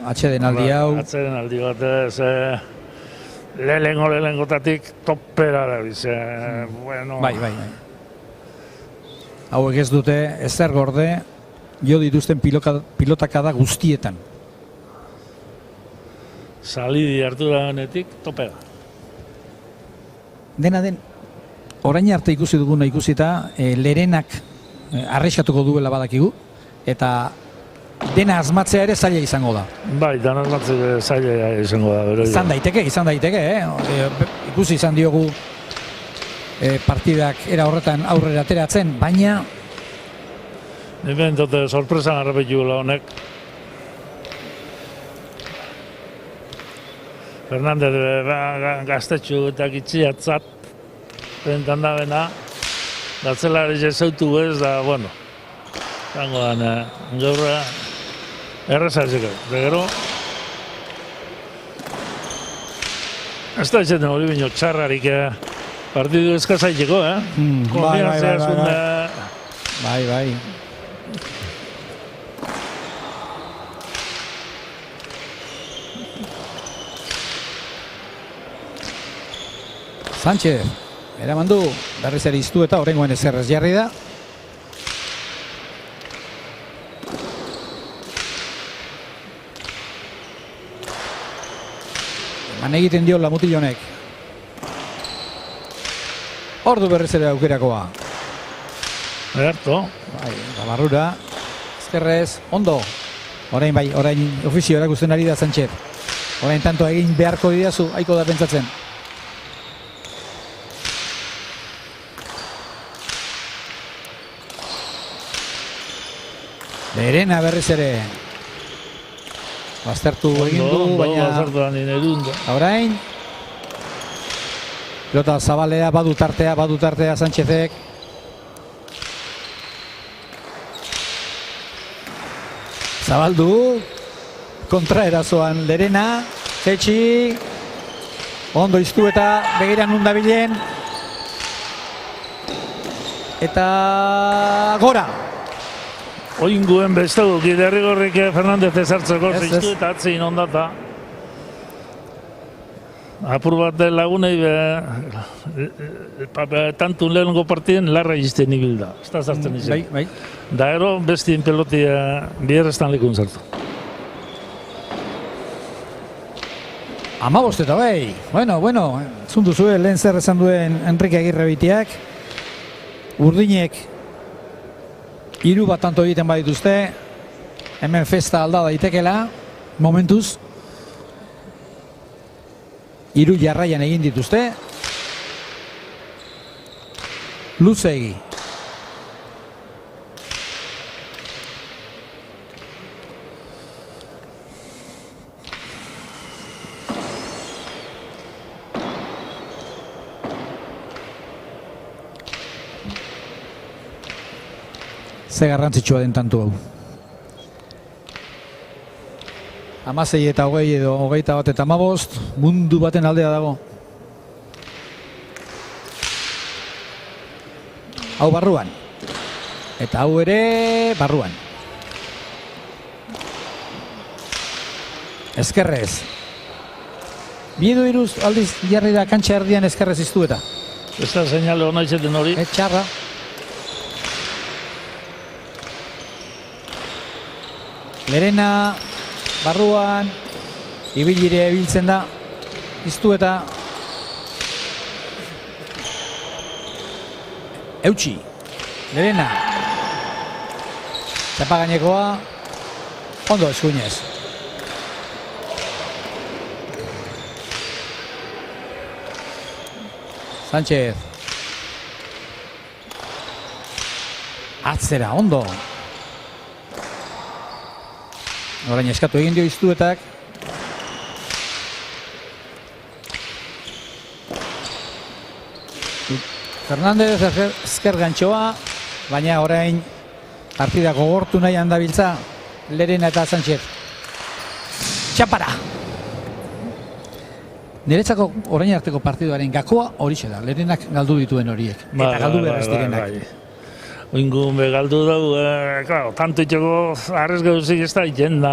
A: Atxeden aldi hau.
B: Atxeden aldi bat ez. Lehengotatik topera da biz.
A: Bai. Hauek ez dute ezer gorde jo dituzten pilotakada guztietan.
B: Salidi hartu da honetik, topera.
A: Dena den, orain arte ikusi duguna ikusita, Lerenak arrexatuko duela badakigu, eta dena asmatzea ere zaila izango da.
B: Bai, dena asmatzea zaila izango da.
A: Izan daiteke, ikusi izan diogu partidak era horretan aurrera ateratzen, baina
B: hemen dute sorpresan arrepetxugula honek. Fernandez gaztetxu eta gitziatzat pentan da bena, gatzelari jezautu ez, da, bueno, zango dan, gaurra, errezatzeko, da gero, ez da etxeten hori bino txarrarik partidu eskazaitzeko, konfiantzia zunda.
A: Bai. Sánchez, eraman du, berriz ere iztu eta horrengoen ezerrez jarri da. Eman egiten dio Mutillonek. Ordu berriz ere aukerakoa.
B: Erto.
A: Bai, barrura, ezkerrez, ondo. Orain ofizio erakusten ari da Sánchez. Orain tanto egin beharko didazu, haiko da pentsatzen. Lerena berriz ere. Baztertu egin du, baina... Orain. Pilota zabalea, badu tartea Sánchezek. Zabaldu. Kontraerazoan Lerena. Zetxi. Ondo iztu eta begiran undabilen. Eta gora.
B: Oinguen bestago, Derrigorrik Fernandez ezartzeko, zeiztu eta atzein ondata. Apur bat lagunei, tantun lehenengo partien larra izten ibilda. Ez da zartzen izan.
A: Bai.
B: Da ero, bestien pelotia biherrestan lekun zartu.
A: 15 eta bai. Bueno, zundu zuen lehen zer esan duen Enrique Agirre bitiak. Urdinek 3 bat tanto egiten badituzte, hemen festa alda daitekela, momentuz. 3 jarraian egin dituzte. Luzegi. Ze garrantzitsua den tantu hau. 16 eta 20 edo 21 eta 15, mundu baten aldea dago. Hau barruan. Eta hau ere barruan. Ezkerrez. Biedu iruz aldiz jarri da kantxa erdian ezkerrez iztu eta.
B: Ez da seinale hona izaten hori.
A: Txarra. Lerena, barruan, ibilire ibiltzen da, iztu eta eutxi, Lerena, txapa gainekoa, ondo eskuinez. Sánchez, atzera, ondo. Orain eskatu egin dio iztuetak. Fernandez ezker gantxoa, baina orain partida gogortu nahi handabiltza Lerena eta Sánchez. Txapara! Niretzako orain arteko partiduaren gakoa horixe da, Lerenak galdu dituen horiek. Eta galdu behar ez direnak.
B: Oingun begaldu dugu, claro, tanto itxeko arrezgeuzik ez da iten da,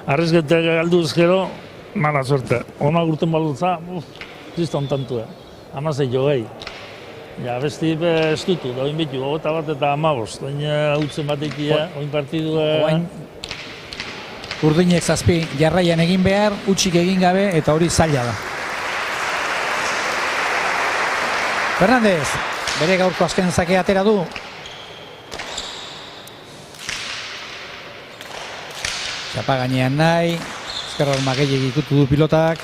B: arrezgetek galduz gero, mala suerte. Ona gurten baldutza, kriston tantua, 16 jogei. Ja, besti ez dutu, da oin bitu, 21 eta 15, oin hautzen batekia, oin partidua...
A: Oin Urdinek 7 jarraian egin behar, utxik egin gabe, eta hori zaila da. Fernandez, bere gaurko azken zakea atera du. Txapa gainean nahi, ezkerra hormakeiek ikutu du pilotak.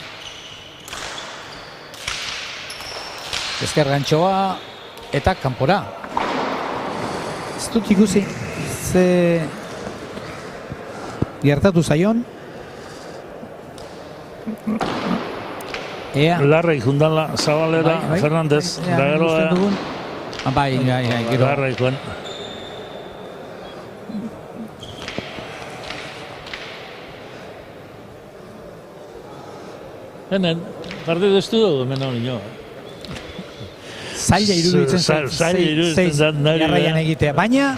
A: Ezker gantxoa eta kanpora. Ez dut ikusi, ze gertatu zaion. Ea.
B: Larraik jundala, Zabalera, Fernandez, da gero...
A: Bai, gero.
B: Larraik joan. Hemen, partidu ez du dugu, hemen hau nio.
A: Zaila iruditzen zen.
B: Zaila iruditzen zen.
A: Jarraian egitea, baina...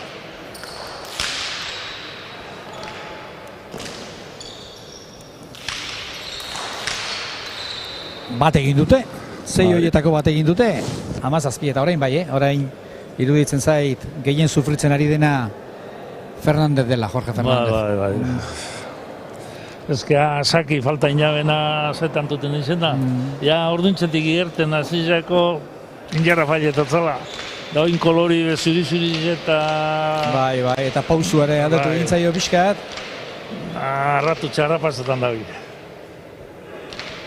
A: Bat egin dute, 6 horietako bat egin dute, 17 eta orain bai, orain iruditzen zait gehien sufritzen ari dena Fernandez dela, Jorge Fernandez.
B: Bai. Ez que Saki falta inabena zetan duten izen da. Ja, orduntzetik igerten azizako injarra falletatzala. Da oin kolori zuri eta...
A: Bai, eta pausu ere aldatu egin zaio pixkat.
B: Arratu txarra pasetan da bide.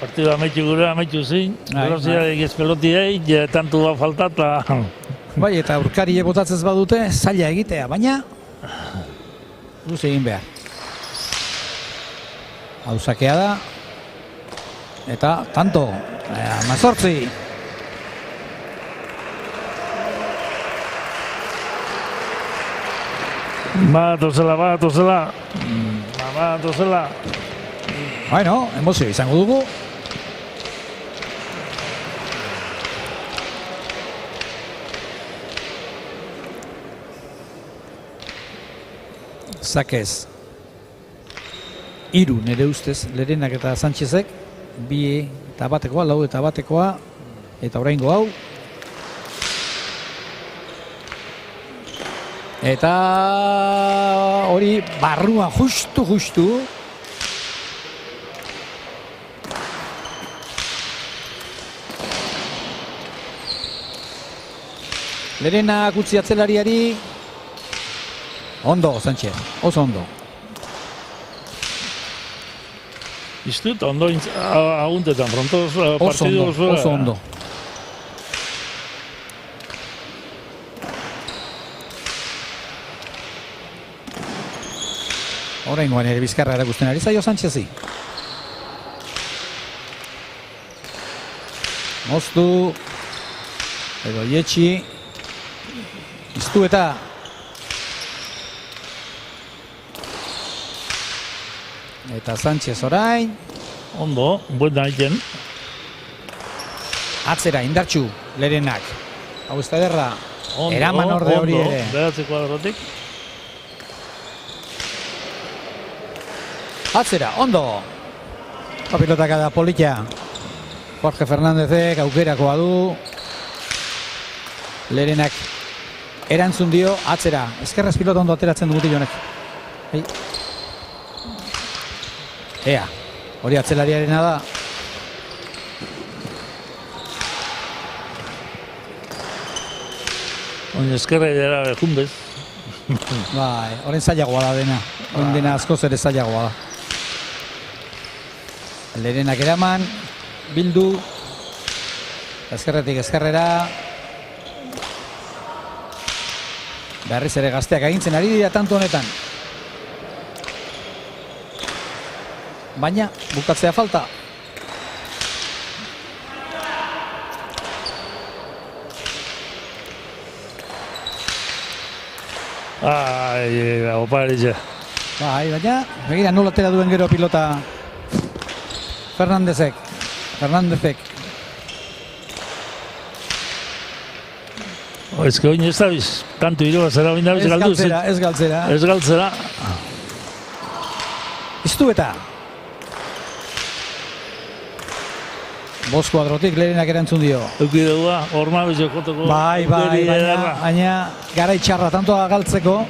B: Partidu amaitu gure, amaitu zin. Velozidadeik ez pelotiei, tantu bat faltata.
A: Bai, eta aurkari botatzez badute, zaila egitea, baina... Luz egin behar. Hau sakea da. Eta, tanto, 18.
B: Batozela.
A: Bueno, emozio izango dugu. Sakez. 3 nire ustez, Lerenak eta Sánchezek, 2 eta batekoa, 4 eta batekoa, eta oraingo hau. Eta hori barruan justu. Lerenak utzi atzelariari. Ondo, Sánchez, oso ondo.
B: Iztut, ondo aguntetan, frontoz partidu
A: oso ondo. Oraingoan ere bizkarra erakusten ari zaio Sánchezi. Moztu. Edo Ietxi. Iztu eta Sánchez orain.
B: Ondo, buena egin.
A: Atzera, indartxu, Lerenak. Hau ez da ederra. Eraman orde hori ere.
B: Behatze kuadrotik.
A: Atzera, ondo. Pilotaka da politia. Jorge Fernándezek aukerakoa du. Lerenak erantzun dio, atzera. Ezkerrez pilota ondo ateratzen du Mutillo honek. Ea, hori atzelariarena da.
B: Oin ezkerra edera bejumbez.
A: Bai, horren zailagoa da dena. Horren dena askoz ere zailagoa da. Lerenak eraman, bildu. Ezkerretik ezkerrera. Berriz ere gazteak agintzen ari dira tanto honetan. Baina, bukatzea falta.
B: Opa eritxe.
A: Bai, baina, begira nola atera duen gero pilota Fernandezek.
B: Ez que oin ez dabiz, kantu iroa zera oin dabiz galdu.
A: Ez galtzera.
B: Ez galtzera.
A: Iztu eta. Bost kuadrotik Lerenak erantzun dio.
B: Eukidegua, horma bizo jotoko.
A: Bai, baina gara itxarra tantoa galtzeko.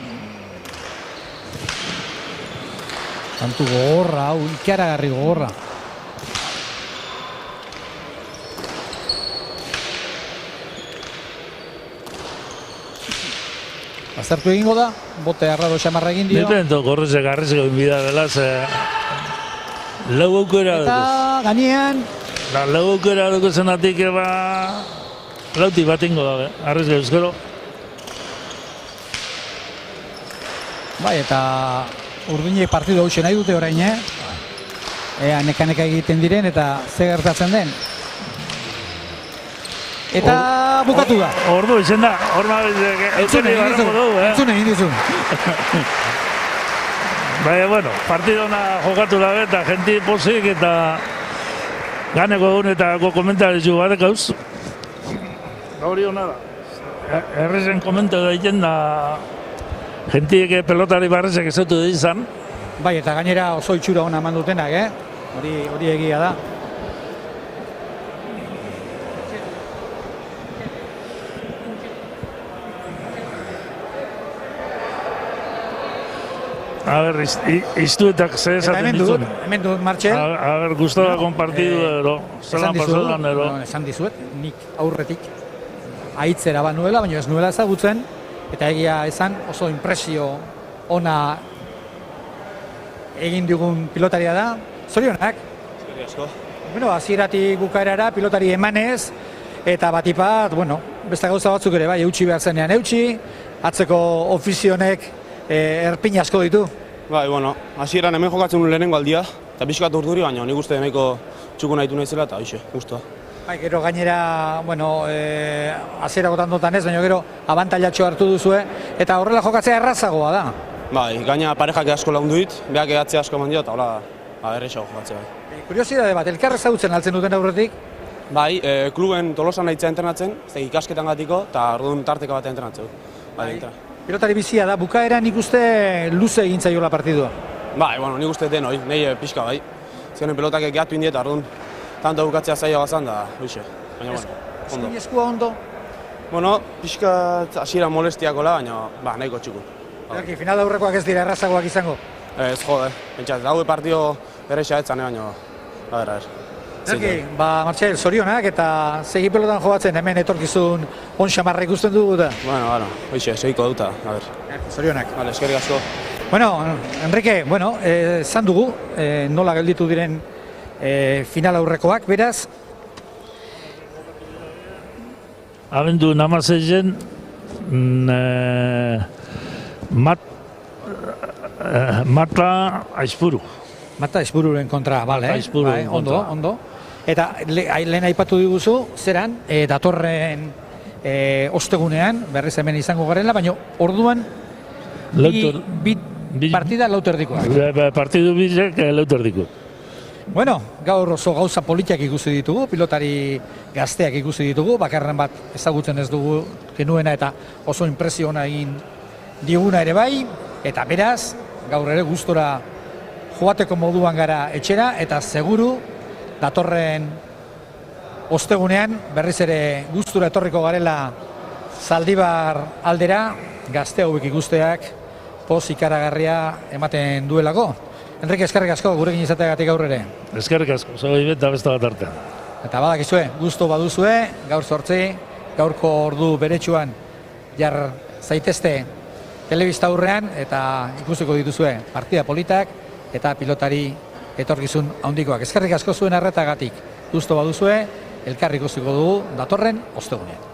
A: Tantu gogorra, hau, ikaragarri gogorra. Aztertu egingo da, bote arraro xamarra egin dio.
B: Nipento, korrezek arrezeko inbida dela, lau aukera dugu.
A: Eta ganean.
B: Lau aukera dugu zenatik lauti bat ingo da, arrezeko euskero.
A: Bai, eta Urdinek partidu hausen nahi dute orain, Ea neka egiten diren eta ze gertatzen den. Eta bukatu da.
B: Ordu izen da, horma
A: Entzun egin dizu.
B: Baina, bueno, partido ona jokatu da eta jenti pozik eta ganeko egun eta komentaritzu bat gauz. Hori hona da. Errezen komenta da iten da jentiek pelotari barrezek ezautu da izan.
A: Bai, eta gainera oso itxura ona eman dutenak, Hori egia da.
B: A ver, iztuetak ze esaten dizun.
A: Hemen dut, Martxel.
B: A ver, gustaba compartido ero, zelan pasadan ero.
A: Esan dizuet, nik aurretik aitzera bat nuela, baina ez nuela ezagutzen, eta egia esan oso impresio ona egin dugun pilotaria da. Zorionak.
J: Eskerrik asko.
A: Bueno, hasieratik bukaerara pilotari emanez, eta batipat, beste gauza batzuk ere, bai, eutxi behar zenean eutxi, atzeko ofizionek erpin asko ditu.
J: Bai, hasieran hemen jokatzen lehenengo aldia, eta pixkat urduri, baina nik uste nahiko txukun nahitu naizela, eta hoxe, guztua.
A: Bai, gero gainera, hasiera gotandotan ez, baina gero abantailatxo hartu duzue, eta horrela jokatzea errazagoa da.
J: Bai, gaina parejak asko lagundu dit, behak egatzea asko eman dio, eta hola, errexago jokatzea bai.
A: Kuriosidade bat, elkar ezagutzen altzen duten aurretik?
J: Bai, kluben Tolosan nahitzea entrenatzen, ikasketan gatiko, eta orduan tarteka bat entrenatzeu. Bai,
A: pilotari bizia da, bukaeran nik uste luze egin zaiola partidua.
J: Bai, nik uste denoi, nahi pixka bai. Zionen pelotak gehatu indiet, orduan tanto bukatzea zaila bazan da, hoxe. Baina, ondo.
A: Eskua ondo?
J: Pixka hasiera molestiakola, baina, nahiko txukun.
A: Final aurrekoak ez dira errazagoak izango?
J: Ez, pentsat, daue partido erresa etzan, baina,
A: Martxel, zorionak eta segi pelotan jobatzen hemen etorkizun on xamarra ikusten dugu da?
J: Hoxe, segiko duta,
A: Zorionak.
J: Eskerrik asko.
A: Enrique, zan dugu, nola gelditu diren final aurrekoak, beraz?
B: Abendu namazezen, Mata Aizpuru.
A: Mata Aizpururen kontra, bale, ondo. Eta lehen aipatu diguzu, zeran, datorren ostegunean, berriz hemen izango garela, baina orduan partida lauterdikoak.
B: Partidu bizek lauterdiko.
A: Gaur oso gauza politiak ikusi ditugu, pilotari gazteak ikusi ditugu, bakarren bat ezagutzen ez dugu genuena eta oso impresio ona egin diguna ere bai, eta beraz, gaur ere gustora joateko moduan gara etxera, eta seguru datorren ostegunean berriz ere gustura etorriko garela Zaldibar aldera, gazte hauek ikusteak poz ikaragarria ematen duelako. Enrique, eskerrik asko gurekin izateagatik gaur ere.
B: Eskerrik asko, zoi bet da beste bat artean.
A: Eta badakizue, gusto baduzue, gaur 8, gaurko ordu beretsuan jar zaitezte telebista aurrean, eta ikusiko dituzue partida politak eta pilotari etorkizun handikoak. Eskerrik asko zuen arretagatik. Gusto baduzue, elkarri ikusiko dugu datorren ostegunean.